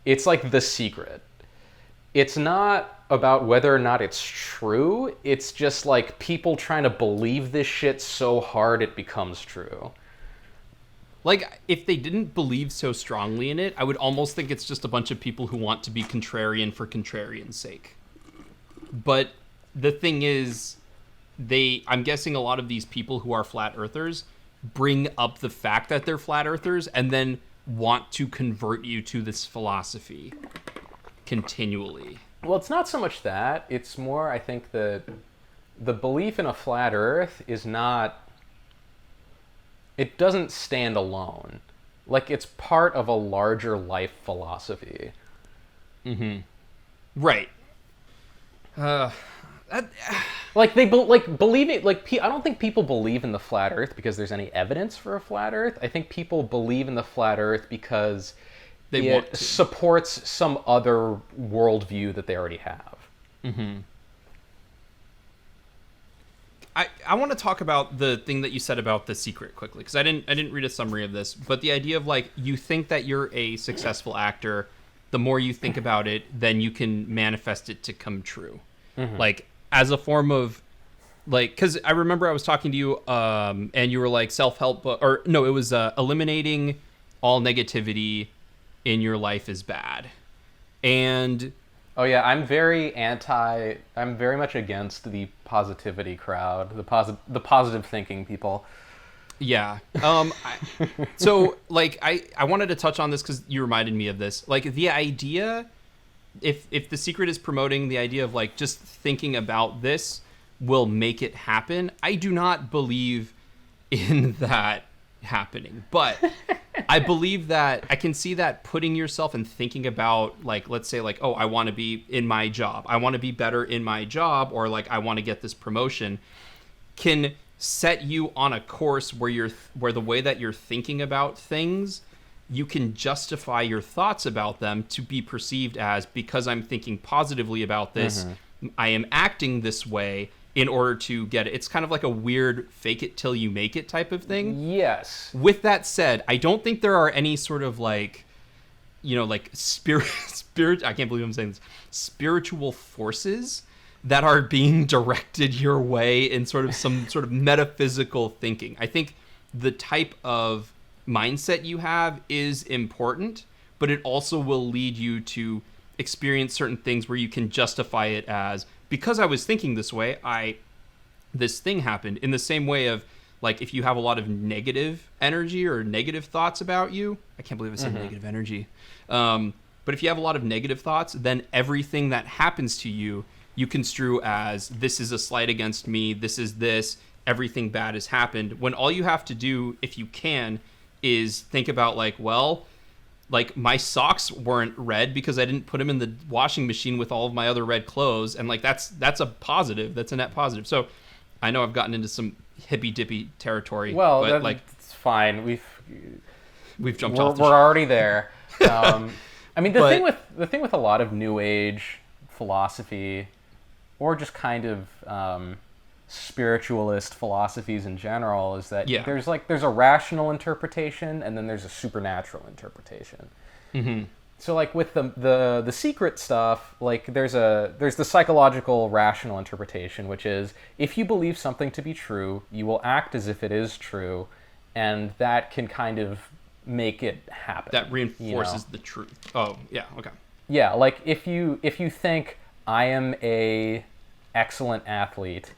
The Secret. It's not about whether or not it's true. It's just like people trying to believe this shit so hard it becomes true. Like, if they didn't believe so strongly in it, I would almost think it's just a bunch of people who want to be contrarian for contrarian's sake. But the thing is, I'm guessing a lot of these people who are flat earthers bring up the fact that they're flat earthers and then want to convert you to this philosophy continually. Well, it's not so much that. It's more, I think, the belief in a flat earth is not... It doesn't stand alone. Like, it's part of a larger life philosophy. Mm-hmm. Right. Believing, like, I don't think people believe in the flat earth because there's any evidence for a flat earth. I think people believe in the flat earth because it supports some other worldview that they already have. Mm-hmm. I want to talk about the thing that you said about The Secret quickly, because I didn't read a summary of this, but the idea of like you think that you're a successful actor, the more you think about it, then you can manifest it to come true. Mm-hmm. Like as a form of like, because I remember I was talking to you and you were like self-help book, or no, it was eliminating all negativity in your life is bad. And oh yeah, I'm very much against the positivity crowd, the positive thinking people. Yeah. So like I wanted to touch on this because you reminded me of this. Like the idea, if The Secret is promoting the idea of like just thinking about this will make it happen, I do not believe in that happening. But I believe that I can see that putting yourself and thinking about like, let's say like, oh, I want to be in my job. I want to be better in my job, or like I want to get this promotion, can set you on a course where the way that you're thinking about things, you can justify your thoughts about them to be perceived as, because I'm thinking positively about this, I am acting this way in order to get it. It's kind of like a weird fake it till you make it type of thing. Yes. With that said, I don't think there are any sort of like, like spirit. I can't believe I'm saying this. Spiritual forces that are being directed your way in sort of some sort of metaphysical thinking. I think the type of mindset you have is important, but it also will lead you to experience certain things where you can justify it as, because I was thinking this way, this thing happened. In the same way of, like, if you have a lot of negative energy or negative thoughts about you, I can't believe I said negative energy. But if you have a lot of negative thoughts, then everything that happens to you, you construe as, this is a slight against me, this is this, everything bad has happened. When all you have to do, if you can, is think about, like, well, like, my socks weren't red because I didn't put them in the washing machine with all of my other red clothes. And, like, that's a positive. That's a net positive. So I know I've gotten into some hippy-dippy territory. Well, but, like, it's fine. We've jumped off the We're already there. I mean, the thing with a lot of New Age philosophy, or just kind of spiritualist philosophies in general, is that there's a rational interpretation and then there's a supernatural interpretation. Mm-hmm. So, like, with the secret stuff, like, there's the psychological rational interpretation, which is, if you believe something to be true, you will act as if it is true, and that can kind of make it happen. That reinforces the truth. Oh, yeah, okay. Yeah, like, if you think I am a excellent athlete,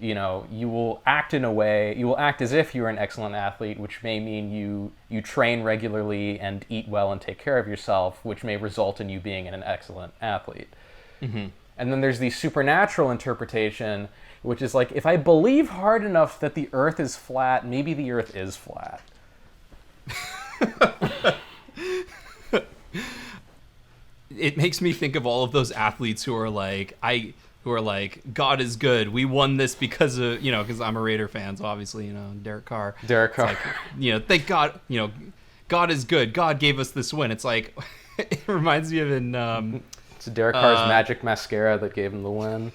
you will act as if you're an excellent athlete, which may mean you train regularly and eat well and take care of yourself, which may result in you being an excellent athlete. Mm-hmm. And then there's the supernatural interpretation, which is like, if I believe hard enough that the earth is flat, maybe the earth is flat. It makes me think of all of those athletes who are like, God is good. We won this because of, because I'm a Raider fan, so obviously, Derek Carr. It's like, thank God, God is good. God gave us this win. It's like, it reminds me of it's Derek Carr's magic mascara that gave him the win.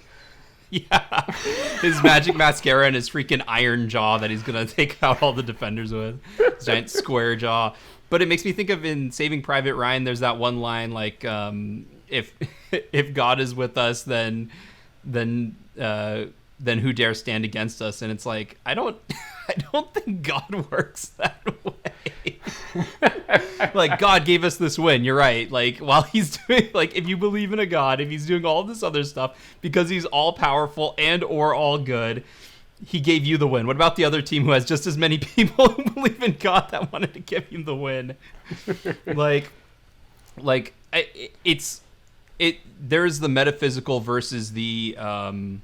Yeah, his magic mascara and his freaking iron jaw that he's gonna take out all the defenders with, his giant square jaw. But it makes me think of, in Saving Private Ryan, there's that one line like, if God is with us, then who dare stand against us? And it's like, I don't think God works that way. Like, God gave us this win. You're right. Like, while he's doing, like, if you believe in a God, if he's doing all this other stuff because he's all powerful and or all good, he gave you the win. What about the other team who has just as many people who believe in God that wanted to give him the win? There's the metaphysical versus the other.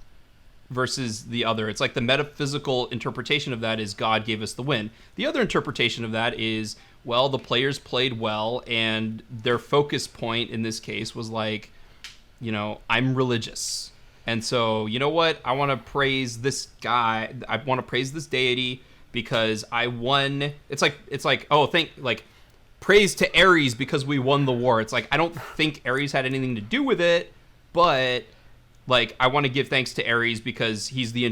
It's like, the metaphysical interpretation of that is God gave us the win. The other interpretation of that is, well, the players played well, and their focus point in this case was like, I'm religious. And so, you know what? I want to praise this guy. I want to praise this deity because I won. It's like, praise to Ares because we won the war. It's like, I don't think Ares had anything to do with it, but, like, I want to give thanks to Ares because he's the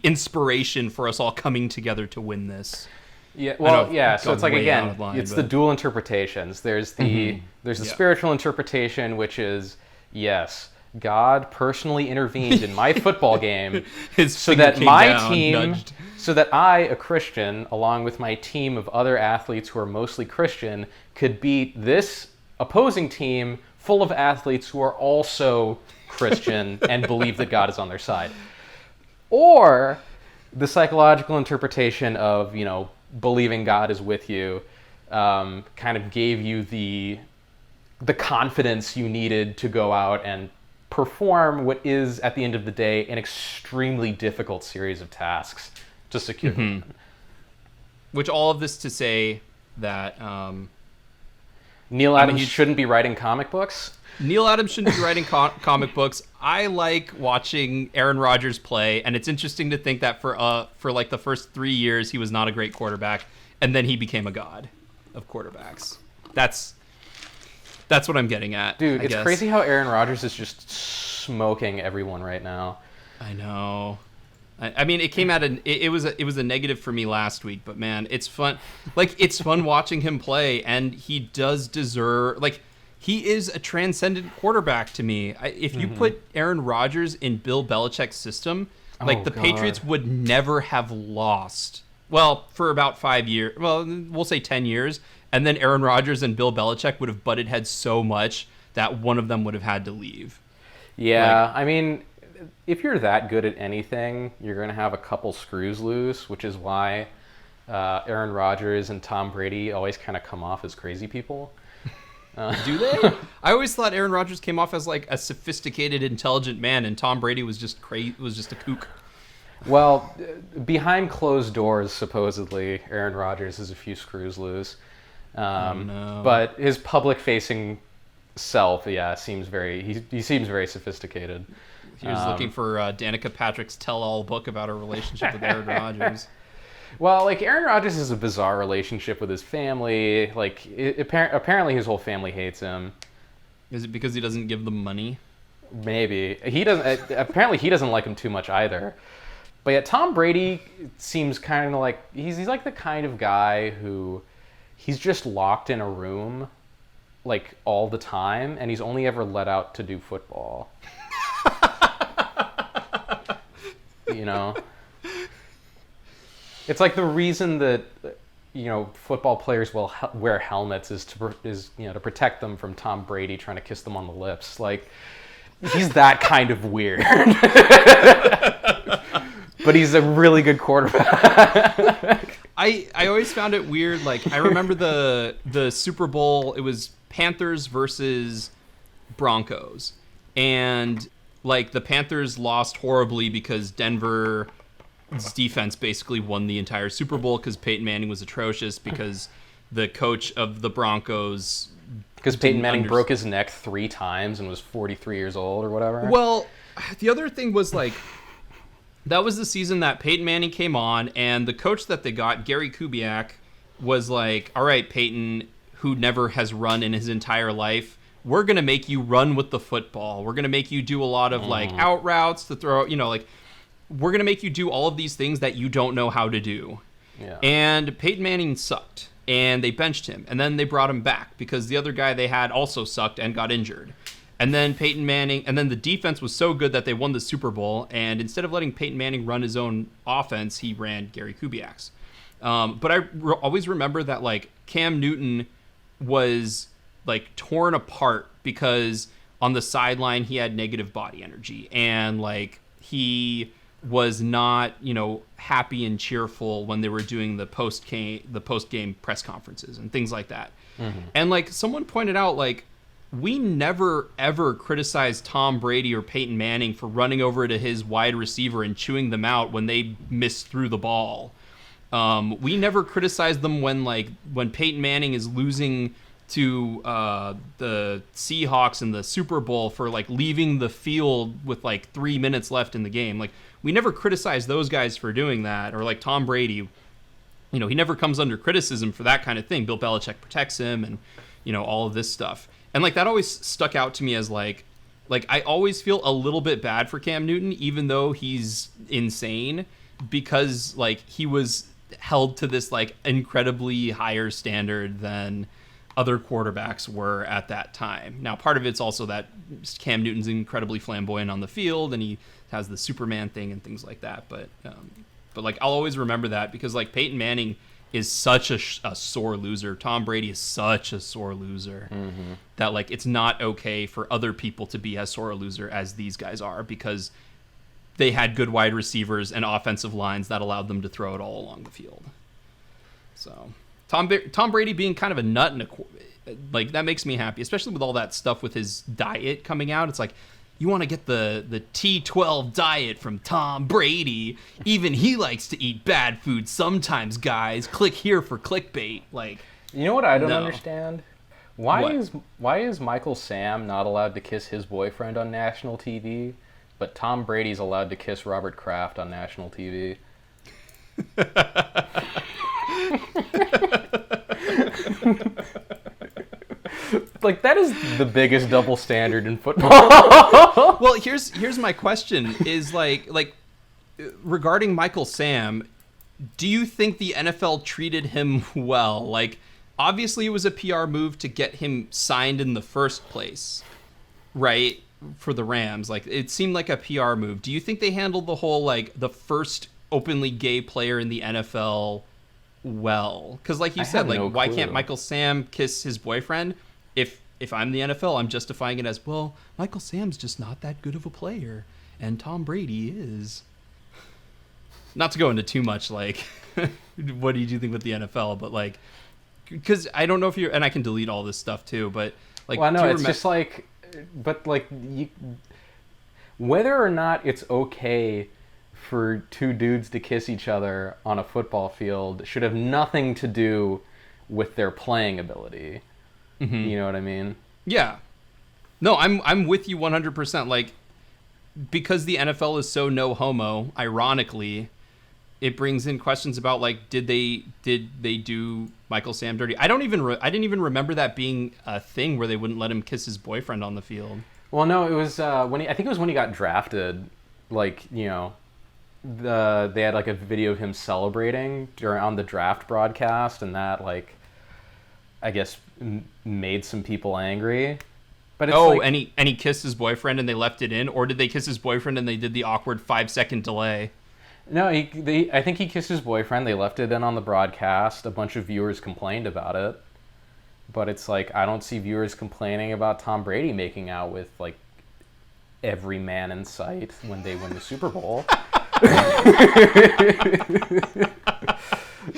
inspiration for us all coming together to win this. Yeah, well, yeah. So it's like, again, the dual interpretations. There's the spiritual interpretation, which is, yes, God personally intervened in my football game so that I, a Christian, along with my team of other athletes who are mostly Christian, could beat this opposing team full of athletes who are also Christian and believe that God is on their side. Or the psychological interpretation of, believing God is with you, kind of gave you the confidence you needed to go out and perform what is, at the end of the day, an extremely difficult series of tasks to secure. Mm-hmm. Which, all of this to say that Neil Adams shouldn't be writing comic books. Neil Adams shouldn't be writing comic books. I like watching Aaron Rodgers play, and it's interesting to think that for like the first 3 years he was not a great quarterback, and then he became a god of quarterbacks. That's what I'm getting at. Dude, it's crazy how Aaron Rodgers is just smoking everyone right now. I know. I mean, it came out it was a negative for me last week, but man, it's fun. Like, it's fun watching him play, and he does deserve, like, he is a transcendent quarterback to me. If you put Aaron Rodgers in Bill Belichick's system, like, Patriots would never have lost. Well, for about 5 years. Well, we'll say 10 years. And then Aaron Rodgers and Bill Belichick would have butted heads so much that one of them would have had to leave. Yeah, I mean, if you're that good at anything, you're going to have a couple screws loose, which is why Aaron Rodgers and Tom Brady always kind of come off as crazy people. Do they? I always thought Aaron Rodgers came off as like a sophisticated, intelligent man, and Tom Brady was just a kook. Well, behind closed doors, supposedly, Aaron Rodgers is a few screws loose. No. But his public-facing self, seems he seems very sophisticated. He was looking for Danica Patrick's tell-all book about her relationship with Aaron Rodgers. Well, like, Aaron Rodgers has a bizarre relationship with his family. Like, apparently his whole family hates him. Is it because he doesn't give them money? Maybe. He doesn't. Apparently he doesn't like him too much either. But yeah, Tom Brady seems kind of like, he's like the kind of guy who, he's just locked in a room, like, all the time, and he's only ever let out to do football. You know? It's like the reason that, you know, football players will wear helmets is to protect them from Tom Brady trying to kiss them on the lips. Like, he's that kind of weird. But he's a really good quarterback. I always found it weird. Like, I remember the Super Bowl. It was Panthers versus Broncos, and like the Panthers lost horribly because Denver's defense basically won the entire Super Bowl because Peyton Manning was atrocious because the coach of the Broncos. Because Peyton Manning broke his neck 3 times and was 43 years old or whatever. Well, the other thing was, like, that was the season that Peyton Manning came on, and the coach that they got, Gary Kubiak, was like, all right, Peyton, who never has run in his entire life, we're going to make you run with the football. We're going to make you do a lot of, like, out routes to throw, you know, like, we're going to make you do all of these things that you don't know how to do. Yeah. And Peyton Manning sucked, and they benched him, and then they brought him back because the other guy they had also sucked and got injured. And then Peyton Manning, and then the defense was so good that they won the Super Bowl. And instead of letting Peyton Manning run his own offense, he ran Gary Kubiak's. But I always remember that, like, Cam Newton was, like, torn apart because on the sideline he had negative body energy, and, like, he was not, you know, happy and cheerful when they were doing the post game press conferences and things like that. Mm-hmm. And, like, someone pointed out, like, we never, ever criticized Tom Brady or Peyton Manning for running over to his wide receiver and chewing them out when they missed through the ball. We never criticized them when Peyton Manning is losing to the Seahawks in the Super Bowl for, like, leaving the field with, like, 3 minutes left in the game. Like, we never criticized those guys for doing that. Or, like, Tom Brady, you know, he never comes under criticism for that kind of thing. Bill Belichick protects him and, you know, all of this stuff. And, like, that always stuck out to me as, like, I always feel a little bit bad for Cam Newton, even though he's insane, because, like, he was held to this, like, incredibly higher standard than other quarterbacks were at that time. Now, part of it's also that Cam Newton's incredibly flamboyant on the field, and he has the Superman thing and things like that. But like, I'll always remember that because, like, Peyton Manning is such a sore loser. Tom Brady is such a sore loser that, like, it's not okay for other people to be as sore a loser as these guys are because they had good wide receivers and offensive lines that allowed them to throw it all along the field. So Tom Brady being kind of a nut, like, that makes me happy, especially with all that stuff with his diet coming out. It's like, you want to get the T12 diet from Tom Brady. Even he likes to eat bad food sometimes, guys. Click here for clickbait. Like, you know what I don't understand? Why is Michael Sam not allowed to kiss his boyfriend on national TV, but Tom Brady's allowed to kiss Robert Kraft on national TV? Like, that is the biggest double standard in football. Well, here's my question: is like regarding Michael Sam, do you think the NFL treated him well? Like, obviously it was a PR move to get him signed in the first place, right? For the Rams. Like, it seemed like a PR move. Do you think they handled the whole, like, the first openly gay player in the NFL well? Because, like you said, like, why can't Michael Sam kiss his boyfriend? If I'm the NFL, I'm justifying it as, well, Michael Sam's just not that good of a player, and Tom Brady is. Not to go into too much, like, what did you think with the NFL? But, like, because I don't know if you're, and I can delete all this stuff too, but, like, well, no, it's just like, but, like, whether or not it's okay for two dudes to kiss each other on a football field should have nothing to do with their playing ability. Mm-hmm. You know what I mean? Yeah. No, I'm with you 100%. Like, because the NFL is so no homo, ironically, it brings in questions about, like, did they do Michael Sam dirty? I didn't even remember that being a thing where they wouldn't let him kiss his boyfriend on the field. Well, no, it was I think it was when he got drafted. Like, you know, they had, like, a video of him celebrating on the draft broadcast, and that, like, I guess made some people angry. But it's and he kissed his boyfriend and they left it in, or did they kiss his boyfriend and they did the awkward 5-second delay? No, I think he kissed his boyfriend. They left it in on the broadcast. A bunch of viewers complained about it. But it's like, I don't see viewers complaining about Tom Brady making out with, like, every man in sight when they win the Super Bowl.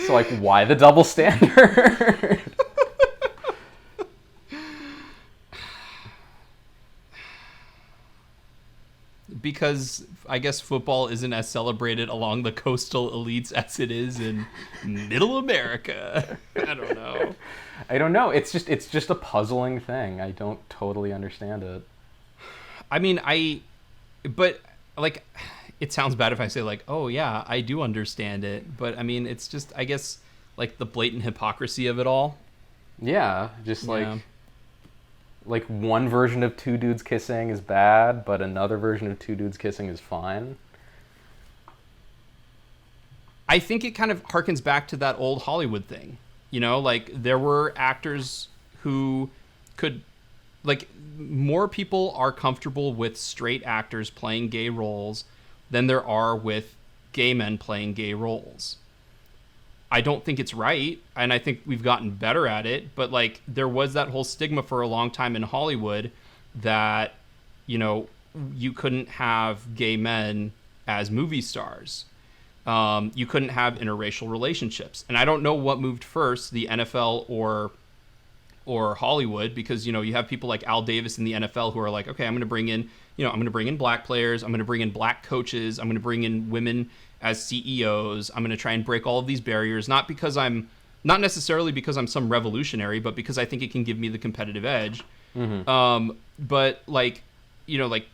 So, like, why the double standard? Because I guess football isn't as celebrated along the coastal elites as it is in middle America. I don't know. It's just a puzzling thing. I don't totally understand it. I mean, but, like, it sounds bad if I say, like, oh yeah, I do understand it. But I mean, it's just, I guess, like, the blatant hypocrisy of it all. Yeah, just like one version of two dudes kissing is bad, but another version of two dudes kissing is fine. I think it kind of harkens back to that old Hollywood thing. You know, like, there were actors who could, like, more people are comfortable with straight actors playing gay roles than there are with gay men playing gay roles. I don't think it's right, and I think we've gotten better at it, but, like, there was that whole stigma for a long time in Hollywood that, you know, you couldn't have gay men as movie stars. You couldn't have interracial relationships. And I don't know what moved first, the NFL or Hollywood, because, you know, you have people like Al Davis in the NFL who are like, okay, I'm going to bring in black players, I'm going to bring in black coaches, I'm going to bring in women as CEOs, I'm going to try and break all of these barriers, not necessarily because I'm some revolutionary, but because I think it can give me the competitive edge. Mm-hmm. But, like, you know, like,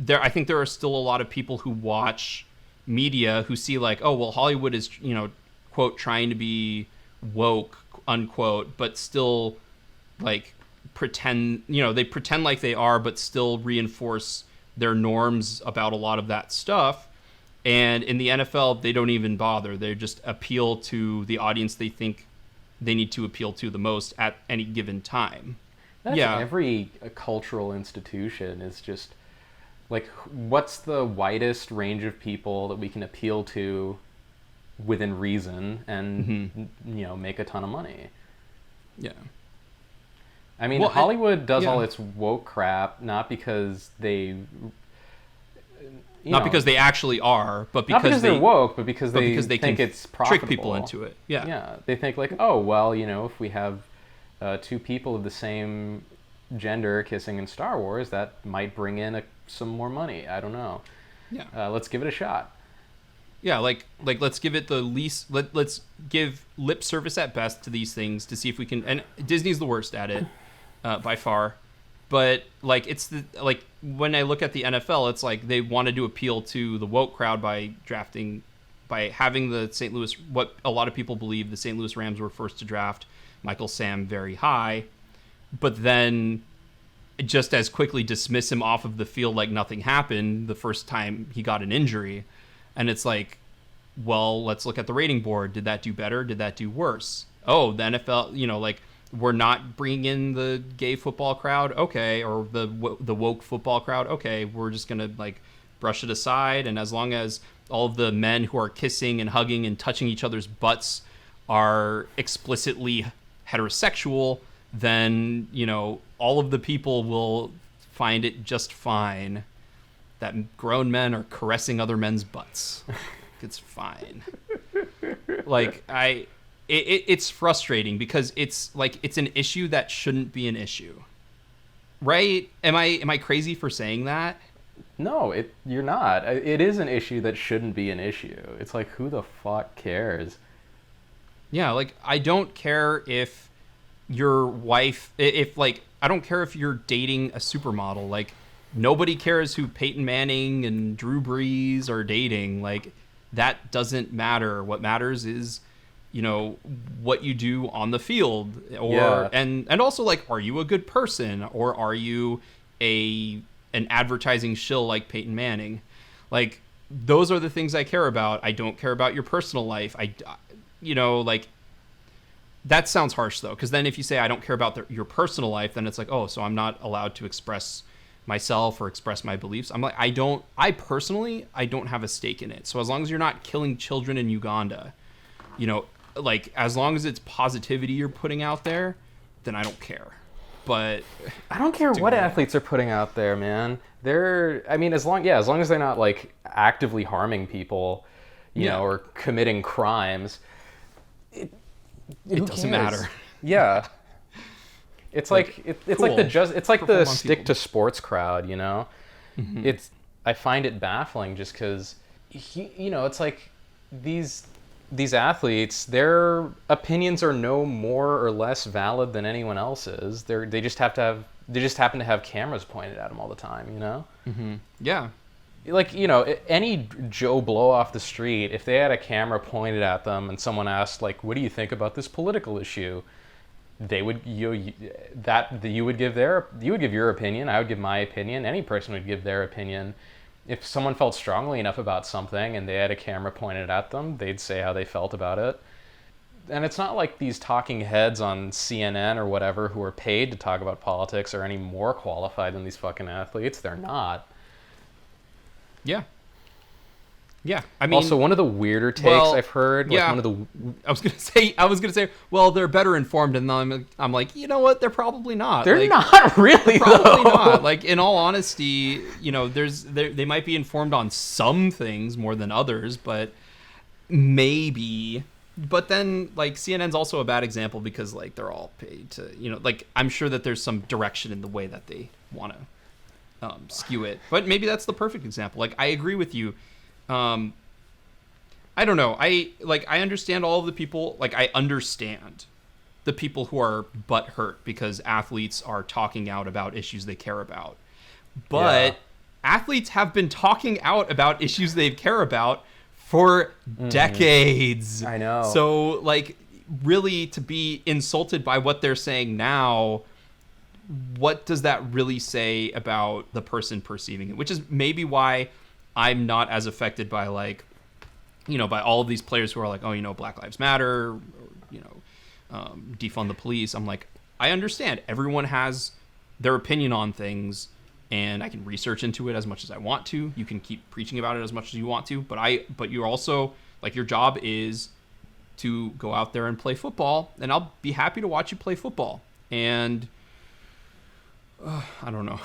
I think there are still a lot of people who watch media who see, like, oh, well, Hollywood is, you know, quote, trying to be woke, unquote, but still, like, pretend, you know, they pretend like they are, but still reinforce their norms about a lot of that stuff. And in the NFL, they don't even bother. They just appeal to the audience they think they need to appeal to the most at any given time. That's every cultural institution is just, like, what's the widest range of people that we can appeal to within reason and, you know, make a ton of money. Yeah. I mean, Hollywood does all its woke crap, not because they... Not because they actually are, but because, not because they're woke, but because they think it's profitable. Trick people into it. Yeah. Yeah. They think, like, oh, well, you know, if we have two people of the same gender kissing in Star Wars, that might bring in some more money. I don't know. Yeah. Let's give it a shot. Yeah, like let's give it the least. Let's give lip service at best to these things to see if we can. And Disney's the worst at it, by far. But, like, it's like, when I look at the NFL, it's like they wanted to appeal to the woke crowd by having the St. Louis, what a lot of people believe the St. Louis Rams were first to draft Michael Sam very high, but then just as quickly dismiss him off of the field like nothing happened the first time he got an injury. And it's like, well, let's look at the rating board. Did that do better? Did that do worse? Oh, the NFL, like, we're not bringing in the gay football crowd, okay, or the woke football crowd, okay, we're just gonna like brush it aside. And as long as all of the men who are kissing and hugging and touching each other's butts are explicitly heterosexual, then all of the people will find it just fine that grown men are caressing other men's butts. It's fine. Like, it's frustrating because it's like it's an issue that shouldn't be an issue, right? Am I crazy for saying that? No, you're not. It is an issue that shouldn't be an issue. It's like, who the fuck cares? Yeah, like, I don't care if your wife, I don't care if you're dating a supermodel. Like, nobody cares who Peyton Manning and Drew Brees are dating. Like, that doesn't matter. What matters is, what you do on the field, or and also, like, are you a good person, or are you an advertising shill like Peyton Manning? Like, those are the things I care about. I don't care about your personal life. Like, that sounds harsh though, because then if you say I don't care about your personal life, then it's like, oh, so I'm not allowed to express myself or express my beliefs. I'm like, I personally don't have a stake in it. So as long as you're not killing children in Uganda, like, as long as it's positivity you're putting out there, then I don't care. But I don't care what athletes are putting out there, man. As long as they're not like actively harming people, or committing crimes, it doesn't matter. Yeah. It's like it's cool. like the stick people. to sports crowd, Mm-hmm. I find it baffling just because it's like these athletes, their opinions are no more or less valid than anyone else's. They just happen to have cameras pointed at them all the time, Mm-hmm. Yeah. Like, any Joe Blow off the street, if they had a camera pointed at them and someone asked, like, what do you think about this political issue? You would give your opinion. I would give my opinion. Any person would give their opinion. If someone felt strongly enough about something and they had a camera pointed at them, they'd say how they felt about it. And it's not like these talking heads on CNN or whatever who are paid to talk about politics are any more qualified than these fucking athletes. They're not. Yeah. Yeah. I mean, also, one of the weirder takes I've heard, yeah, one of the... I was gonna say, well, they're better informed, and I'm like, you know what? They're probably not. They're not really, probably though. not. Like, in all honesty, they might be informed on some things more than others, but maybe. But then, like, CNN's also a bad example because, like, they're all paid to, like, I'm sure that there's some direction in the way that they want to skew it. But maybe that's the perfect example. Like, I agree with you. I don't know. I understand all of the people. Like, I understand the people who are butthurt because athletes are talking out about issues they care about. But athletes have been talking out about issues they care about for decades. I know. So, like, really, to be insulted by what they're saying now, what does that really say about the person perceiving it? Which is maybe why I'm not as affected by, like, by all of these players who are like, oh, Black Lives Matter, or, defund the police. I'm like, I understand. Everyone has their opinion on things, and I can research into it as much as I want to. You can keep preaching about it as much as you want to, but you're also, like, your job is to go out there and play football, and I'll be happy to watch you play football. And I don't know.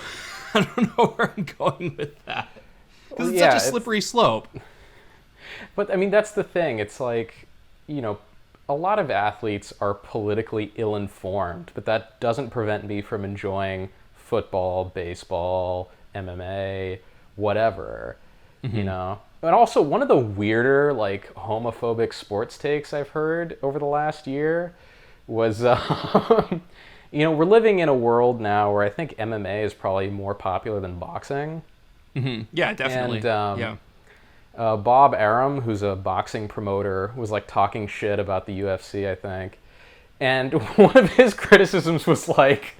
I don't know where I'm going with that. Because it's such a slippery slope. But, I mean, that's the thing. It's like, a lot of athletes are politically ill-informed, but that doesn't prevent me from enjoying football, baseball, MMA, whatever, And also, one of the weirder, like, homophobic sports takes I've heard over the last year was, we're living in a world now where I think MMA is probably more popular than boxing. Mm-hmm. Yeah, definitely. And Bob Arum, who's a boxing promoter, was like talking shit about the UFC, I think. And one of his criticisms was like,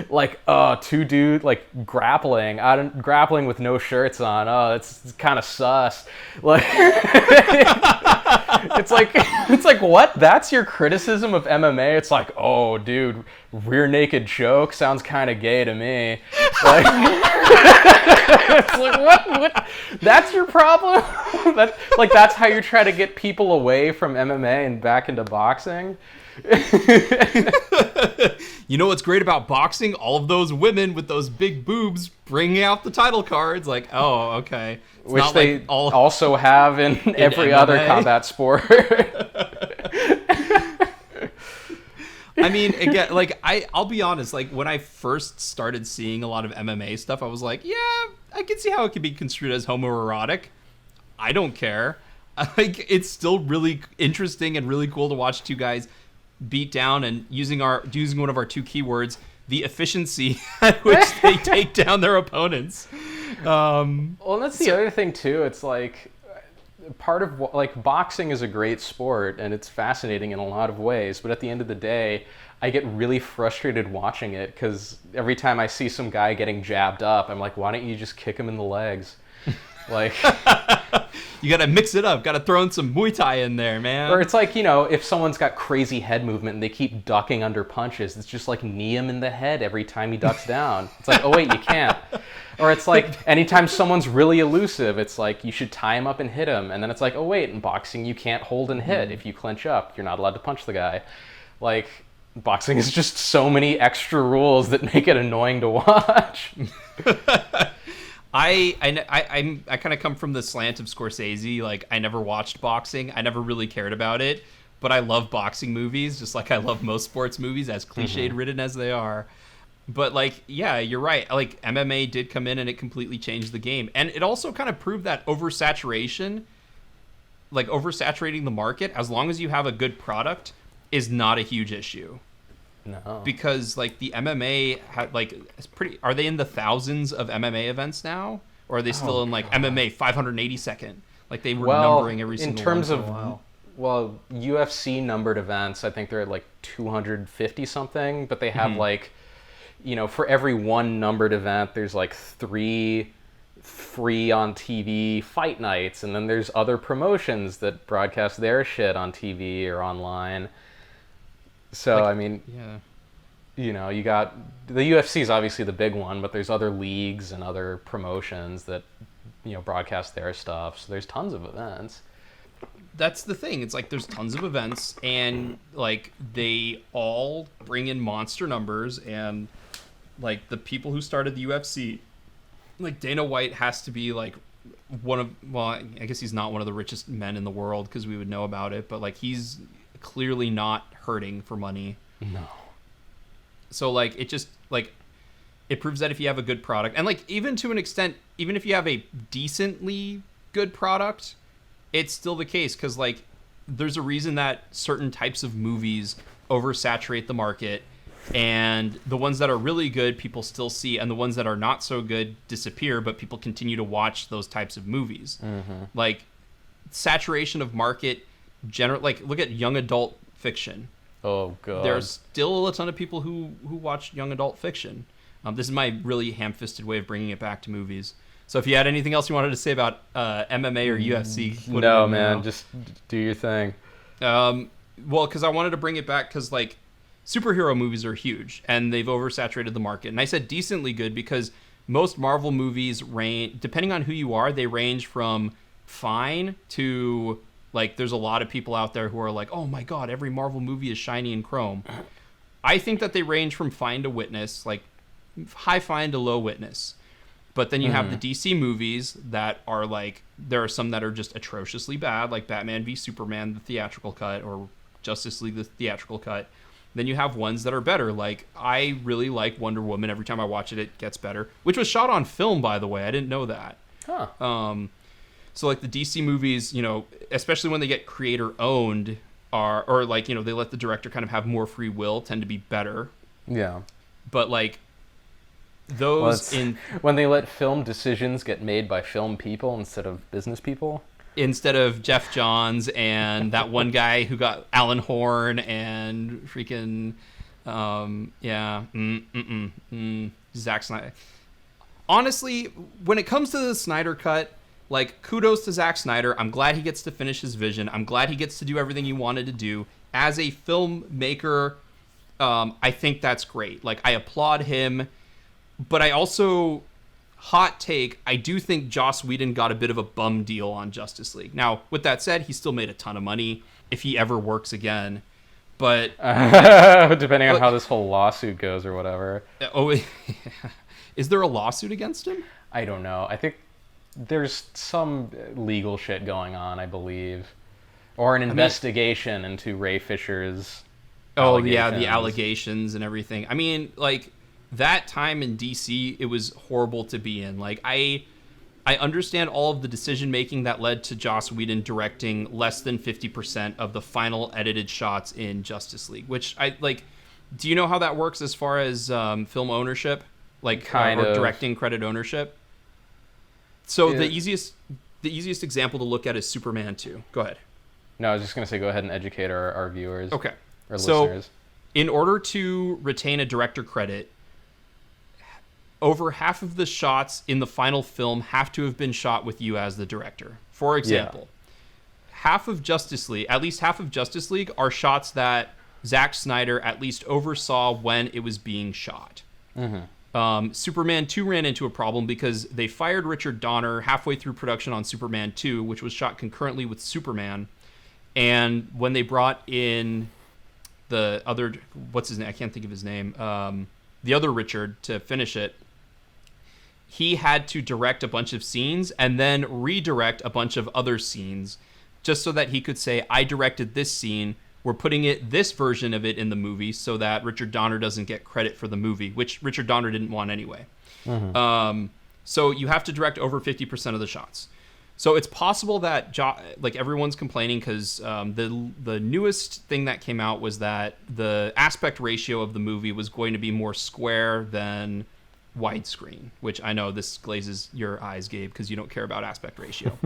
like, two dude like grappling with no shirts on. Oh, it's kind of sus. Like, it's like what? That's your criticism of MMA? It's like, oh, dude, rear naked choke sounds kind of gay to me. Like, it's like what? That's your problem? That's how you try to get people away from MMA and back into boxing. You know what's great about boxing? All of those women with those big boobs bringing out the title cards. Like, oh, okay. It's which they like also have in every MMA. Other combat sport. I mean, again, like I'll be honest. Like when I first started seeing a lot of MMA stuff, I was like, yeah, I can see how it could be construed as homoerotic. I don't care. Like it's still really interesting and really cool to watch two guys beat down and using one of our two keywords, the efficiency at which they take down their opponents. Well, that's the other thing too. It's like part of like boxing is a great sport and it's fascinating in a lot of ways. But at the end of the day, I get really frustrated watching it because every time I see some guy getting jabbed up, I'm like, why don't you just kick him in the legs? Like, you gotta mix it up. Gotta throw in some Muay Thai in there, man. Or it's like, you know, if someone's got crazy head movement and they keep ducking under punches, it's just like knee him in the head every time he ducks down. It's like, oh wait, you can't. Or it's like anytime someone's really elusive, it's like you should tie him up and hit him. And then it's like, oh wait, in boxing you can't hold and hit. If you clinch up, you're not allowed to punch the guy. Like, boxing is just so many extra rules that make it annoying to watch. I kind of come from the slant of Scorsese. Like, I never watched boxing. I never really cared about it. But I love boxing movies, just like I love most sports movies, as cliched-ridden as they are. But, like, yeah, you're right. Like, MMA did come in and it completely changed the game. And it also kind of proved that oversaturation, like oversaturating the market, as long as you have a good product, is not a huge issue. No. Because like the MMA it's pretty. Are they in the thousands of MMA events now, or are they still in like MMA 582nd? Like they were numbering every single one. In terms of UFC numbered events, I think they're at like 250 something, but they have like, you know, for every one numbered event, there's like 3 free on TV fight nights, and then there's other promotions that broadcast their shit on TV or online. So, like, I mean, yeah. You know, you got the UFC is obviously the big one, but there's other leagues and other promotions that, you know, broadcast their stuff. So there's tons of events. That's the thing. It's like there's tons of events, and like they all bring in monster numbers, and like the people who started the UFC, like Dana White has to be like I guess he's not one of the richest men in the world because we would know about it, but like he's clearly not hurting for money. No. So like it just like it proves that if you have a good product, and like even to an extent, even if you have a decently good product, it's still the case because like there's a reason that certain types of movies oversaturate the market, and the ones that are really good people still see, and the ones that are not so good disappear, but people continue to watch those types of movies. Like saturation of market like look at young adult fiction. Oh god. There's still a ton of people who watch young adult fiction. This is my really ham-fisted way of bringing it back to movies. So if you had anything else you wanted to say about MMA or UFC, no man, just do your thing. Well, because I wanted to bring it back because like superhero movies are huge and they've oversaturated the market. And I said decently good because most Marvel movies range, depending on who you are, they range from fine to like there's a lot of people out there who are like, oh my god, every Marvel movie is shiny and chrome. I think that they range from fine to witness, like high fine to low witness. But then you have the DC movies that are like, there are some that are just atrociously bad, like Batman v Superman, the theatrical cut, or Justice League, the theatrical cut. Then you have ones that are better. Like, I really like Wonder Woman. Every time I watch it, it gets better. Which was shot on film, by the way. I didn't know that. Huh. So, like, the DC movies, you know, especially when they get creator-owned, or like, you know, they let the director kind of have more free will, tend to be better. Yeah. But, like, those when they let film decisions get made by film people instead of business people. Instead of Jeff Johns and that one guy who got Alan Horn and freaking Yeah. Zack Snyder. Honestly, when it comes to the Snyder cut, like, kudos to Zack Snyder. I'm glad he gets to finish his vision. I'm glad he gets to do everything he wanted to do. As a filmmaker, I think that's great. Like, I applaud him. But I also, hot take, I do think Joss Whedon got a bit of a bum deal on Justice League. Now, with that said, he still made a ton of money if he ever works again. But depending on how this whole lawsuit goes or whatever. Is there a lawsuit against him? I don't know. I think there's some legal shit going on, I believe. Or an investigation into Ray Fisher's yeah, the allegations and everything. I mean, like, that time in DC, it was horrible to be in. Like, I understand all of the decision-making that led to Joss Whedon directing less than 50% of the final edited shots in Justice League, which do you know how that works as far as film ownership? Like, or directing credit ownership? So the easiest example to look at is Superman 2. Go ahead. No, I was just going to say go ahead and educate our viewers. Okay. Our So, listeners. in order to retain a director credit, over half of the shots in the final film have to have been shot with you as the director. For example, half of Justice League, at least half of Justice League, are shots that Zack Snyder at least oversaw when it was being shot. Superman 2 ran into a problem because they fired Richard Donner halfway through production on Superman 2, which was shot concurrently with Superman. And when they brought in the other, what's his name? I can't think of his name. The other Richard to finish it. He had to direct a bunch of scenes and then redirect a bunch of other scenes just so that he could say, I directed this scene. We're putting this version of it in the movie so that Richard Donner doesn't get credit for the movie, which Richard Donner didn't want anyway. So you have to direct over 50% of the shots. So it's possible that everyone's complaining because the newest thing that came out was that the aspect ratio of the movie was going to be more square than widescreen, which I know this glazes your eyes, Gabe, because you don't care about aspect ratio.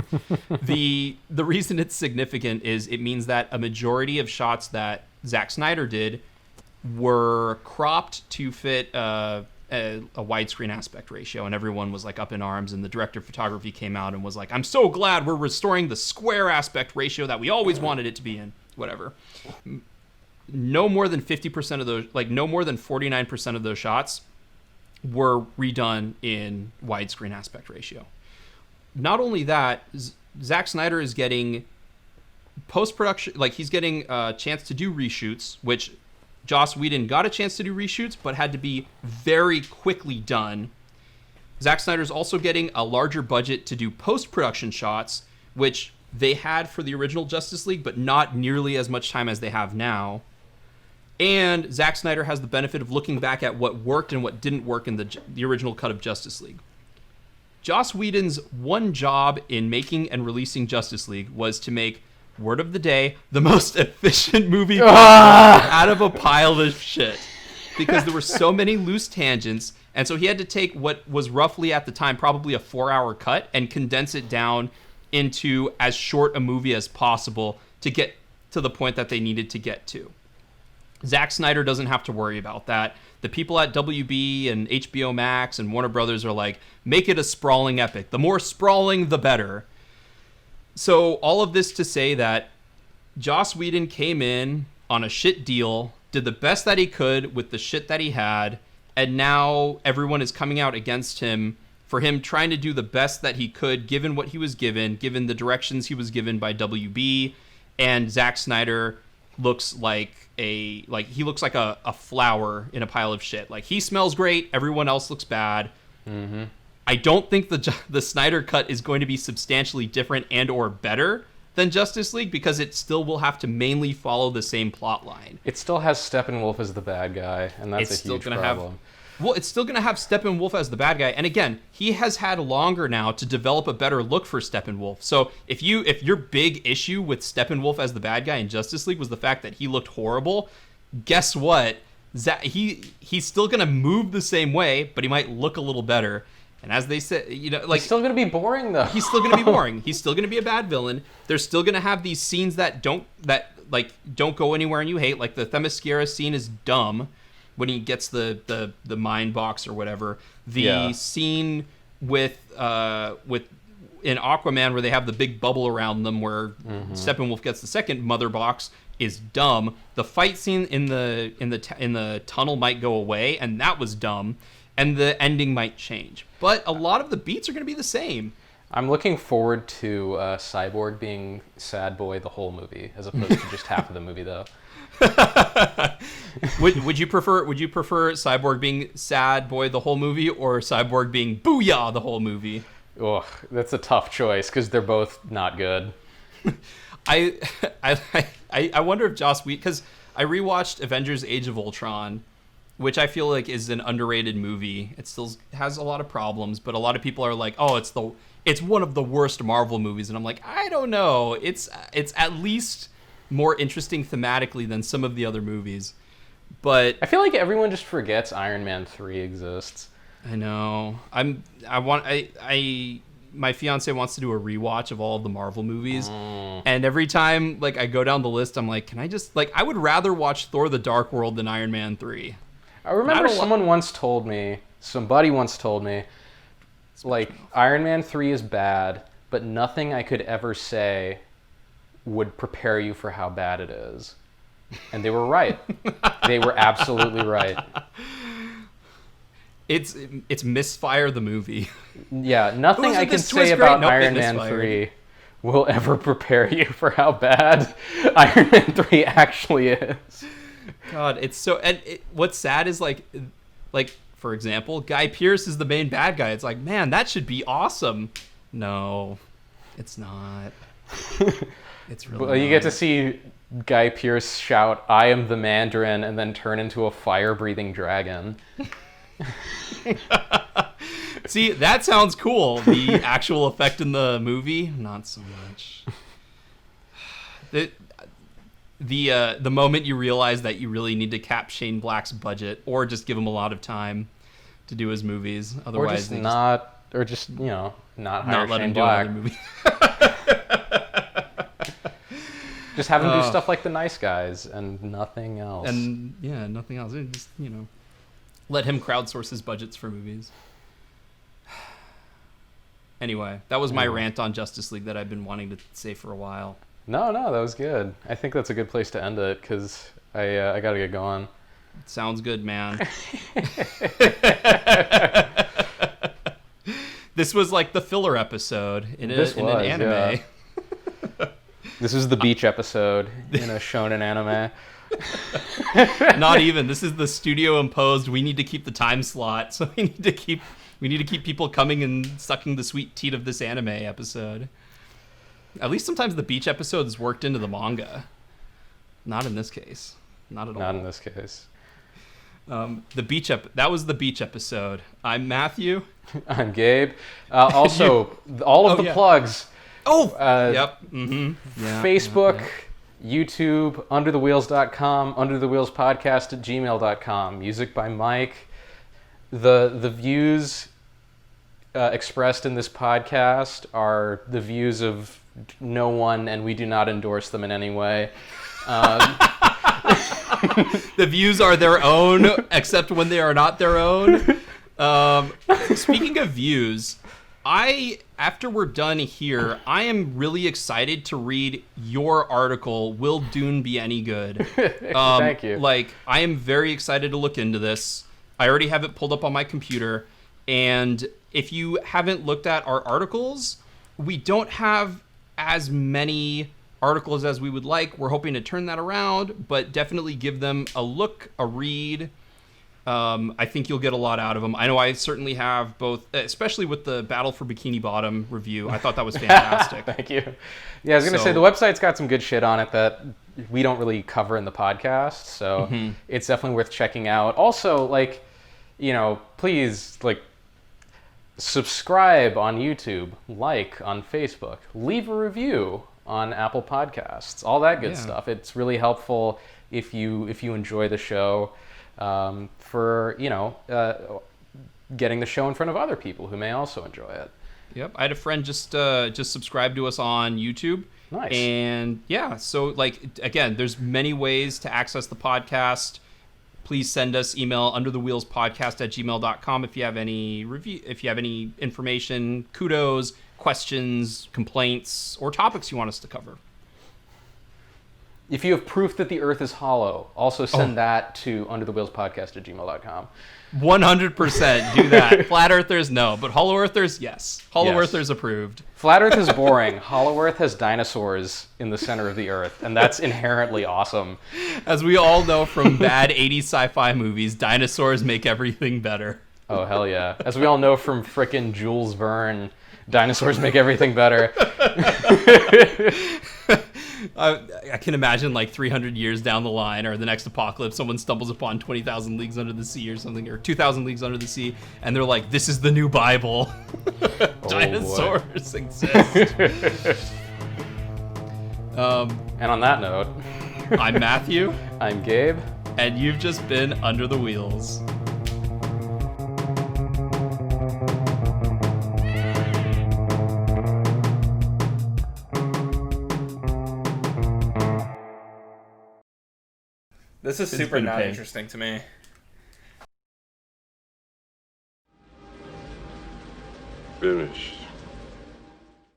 The reason it's significant is it means that a majority of shots that Zack Snyder did were cropped to fit a widescreen aspect ratio, and everyone was like up in arms, and the director of photography came out and was like, I'm so glad we're restoring the square aspect ratio that we always wanted it to be in. Whatever. No more than 50% of those, no more than 49% of those shots were redone in widescreen aspect ratio. Not only that, Zack Snyder is getting post-production, he's getting a chance to do reshoots, which Joss Whedon got a chance to do reshoots, but had to be very quickly done. Zack Snyder's also getting a larger budget to do post-production shots, which they had for the original Justice League, but not nearly as much time as they have now. And Zack Snyder has the benefit of looking back at what worked and what didn't work in the original cut of Justice League. Joss Whedon's one job in making and releasing Justice League was to make, word of the day, the most efficient movie out of a pile of shit. Because there were so many loose tangents, and so he had to take what was roughly at the time probably a 4-hour cut and condense it down into as short a movie as possible to get to the point that they needed to get to. Zack Snyder doesn't have to worry about that. The people at WB and HBO Max and Warner Brothers are like, make it a sprawling epic. The more sprawling, the better. So all of this to say that Joss Whedon came in on a shit deal, did the best that he could with the shit that he had, and now everyone is coming out against him for him trying to do the best that he could given what he was given the directions he was given by WB, and Zack Snyder looks like a flower in a pile of shit. Like, he smells great, everyone else looks bad. I don't think the Snyder cut is going to be substantially different and or better than Justice League because it still will have to mainly follow the same plot line. It still has Steppenwolf as the bad guy, and that's a huge problem. It's still going to have Steppenwolf as the bad guy. And again, he has had longer now to develop a better look for Steppenwolf. So if your big issue with Steppenwolf as the bad guy in Justice League was the fact that he looked horrible, guess what? He's still going to move the same way, but he might look a little better. And as they said, he's still going to be boring, though. He's still going to be boring. He's still going to be a bad villain. They're still going to have these scenes that don't go anywhere and you hate. Like the Themyscira scene is dumb. when he gets the mind box or whatever. The scene with in Aquaman where they have the big bubble around them where Steppenwolf gets the second mother box is dumb. The fight scene in the tunnel might go away, and that was dumb, and the ending might change. But a lot of the beats are going to be the same. I'm looking forward to Cyborg being sad boy the whole movie, as opposed to just half of the movie, though. Would you prefer Cyborg being sad boy the whole movie, or Cyborg being booyah the whole movie? Ugh, that's a tough choice because they're both not good. I wonder if Joss Whedon, because I rewatched Avengers: Age of Ultron, which I feel like is an underrated movie. It still has a lot of problems, but a lot of people are like, oh, it's one of the worst Marvel movies, and I'm like, I don't know. It's at least more interesting thematically than some of the other movies. But I feel like everyone just forgets Iron Man 3 exists. I know. My fiance wants to do a rewatch of all of the Marvel movies, and every time like I go down the list, I'm like, can I just I would rather watch Thor: The Dark World than Iron Man 3. I remember somebody once told me, like, Iron Man 3 is bad, but nothing I could ever say would prepare you for how bad it is. And they were right. They were absolutely right. It's Misfire the movie. Yeah, nothing I can say about Iron Man 3 will ever prepare you for how bad Iron Man 3 actually is. God, it's so... And what's sad is, like, for example, Guy Pearce is the main bad guy. It's like, man, that should be awesome. No, it's not. It's really Well, you get to see Guy Pearce shout, "I am the Mandarin," and then turn into a fire-breathing dragon. See, that sounds cool. The actual effect in the movie, not so much. The moment you realize that you really need to cap Shane Black's budget, or just give him a lot of time to do his movies, otherwise not hire let Shane him Black. do another movie. Just have him do stuff like The Nice Guys and nothing else. And yeah, nothing else. Just let him crowdsource his budgets for movies. Anyway, that was my rant on Justice League that I've been wanting to say for a while. No, that was good. I think that's a good place to end it because I got to get going. Sounds good, man. This was like the filler episode in an anime. Yeah. This is the beach episode in a shonen anime. Not even. This is the studio imposed. We need to keep the time slot, so we need to keep people coming and sucking the sweet teat of this anime episode. At least sometimes the beach episode is worked into the manga. Not in this case. Not at all. Not in this case. That was the beach episode. I'm Matthew. I'm Gabe. Also, all of the plugs. Oh, yep. Mm-hmm. Yeah, Facebook, YouTube, underthewheels.com, underthewheelspodcast@gmail.com. Music by Mike. The views expressed in this podcast are the views of no one, and we do not endorse them in any way. The views are their own, except when they are not their own. Speaking of views, after we're done here, I am really excited to read your article, Will Dune Be Any Good? Thank you. I am very excited to look into this. I already have it pulled up on my computer. And if you haven't looked at our articles, we don't have as many articles as we would like. We're hoping to turn that around, but definitely give them a look, a read. I think you'll get a lot out of them. I know I certainly have both, especially with the Battle for Bikini Bottom review. I thought that was fantastic. Thank you. Yeah, I was going to say, the website's got some good shit on it that we don't really cover in the podcast, so it's definitely worth checking out. Also, please, subscribe on YouTube, on Facebook, leave a review on Apple Podcasts, all that good stuff. It's really helpful if you enjoy the show. For getting the show in front of other people who may also enjoy it. Yep, I had a friend just subscribe to us on YouTube. Nice. And yeah, so again, there's many ways to access the podcast. please send us email underthewheelspodcast@gmail.com if you have any information, kudos, questions, complaints, or topics you want us to cover. If you have proof that the Earth is hollow, also send that to underthewheelspodcast@gmail.com. 100% do that. Flat Earthers, no. But Hollow Earthers, yes. Hollow Yes. Earthers approved. Flat Earth is boring. Hollow Earth has dinosaurs in the center of the Earth, and that's inherently awesome. As we all know from bad 80s sci-fi movies, dinosaurs make everything better. Oh, hell yeah. As we all know from frickin' Jules Verne, dinosaurs make everything better. I can imagine like 300 years down the line or the next apocalypse, someone stumbles upon 20,000 Leagues Under the Sea or something, or 2,000 Leagues Under the Sea, and they're like, this is the new Bible. Dinosaurs exist. And on that note, I'm Matthew. I'm Gabe. And you've just been Under the Wheels. This is It's super been a not pain. interesting to me. Finished.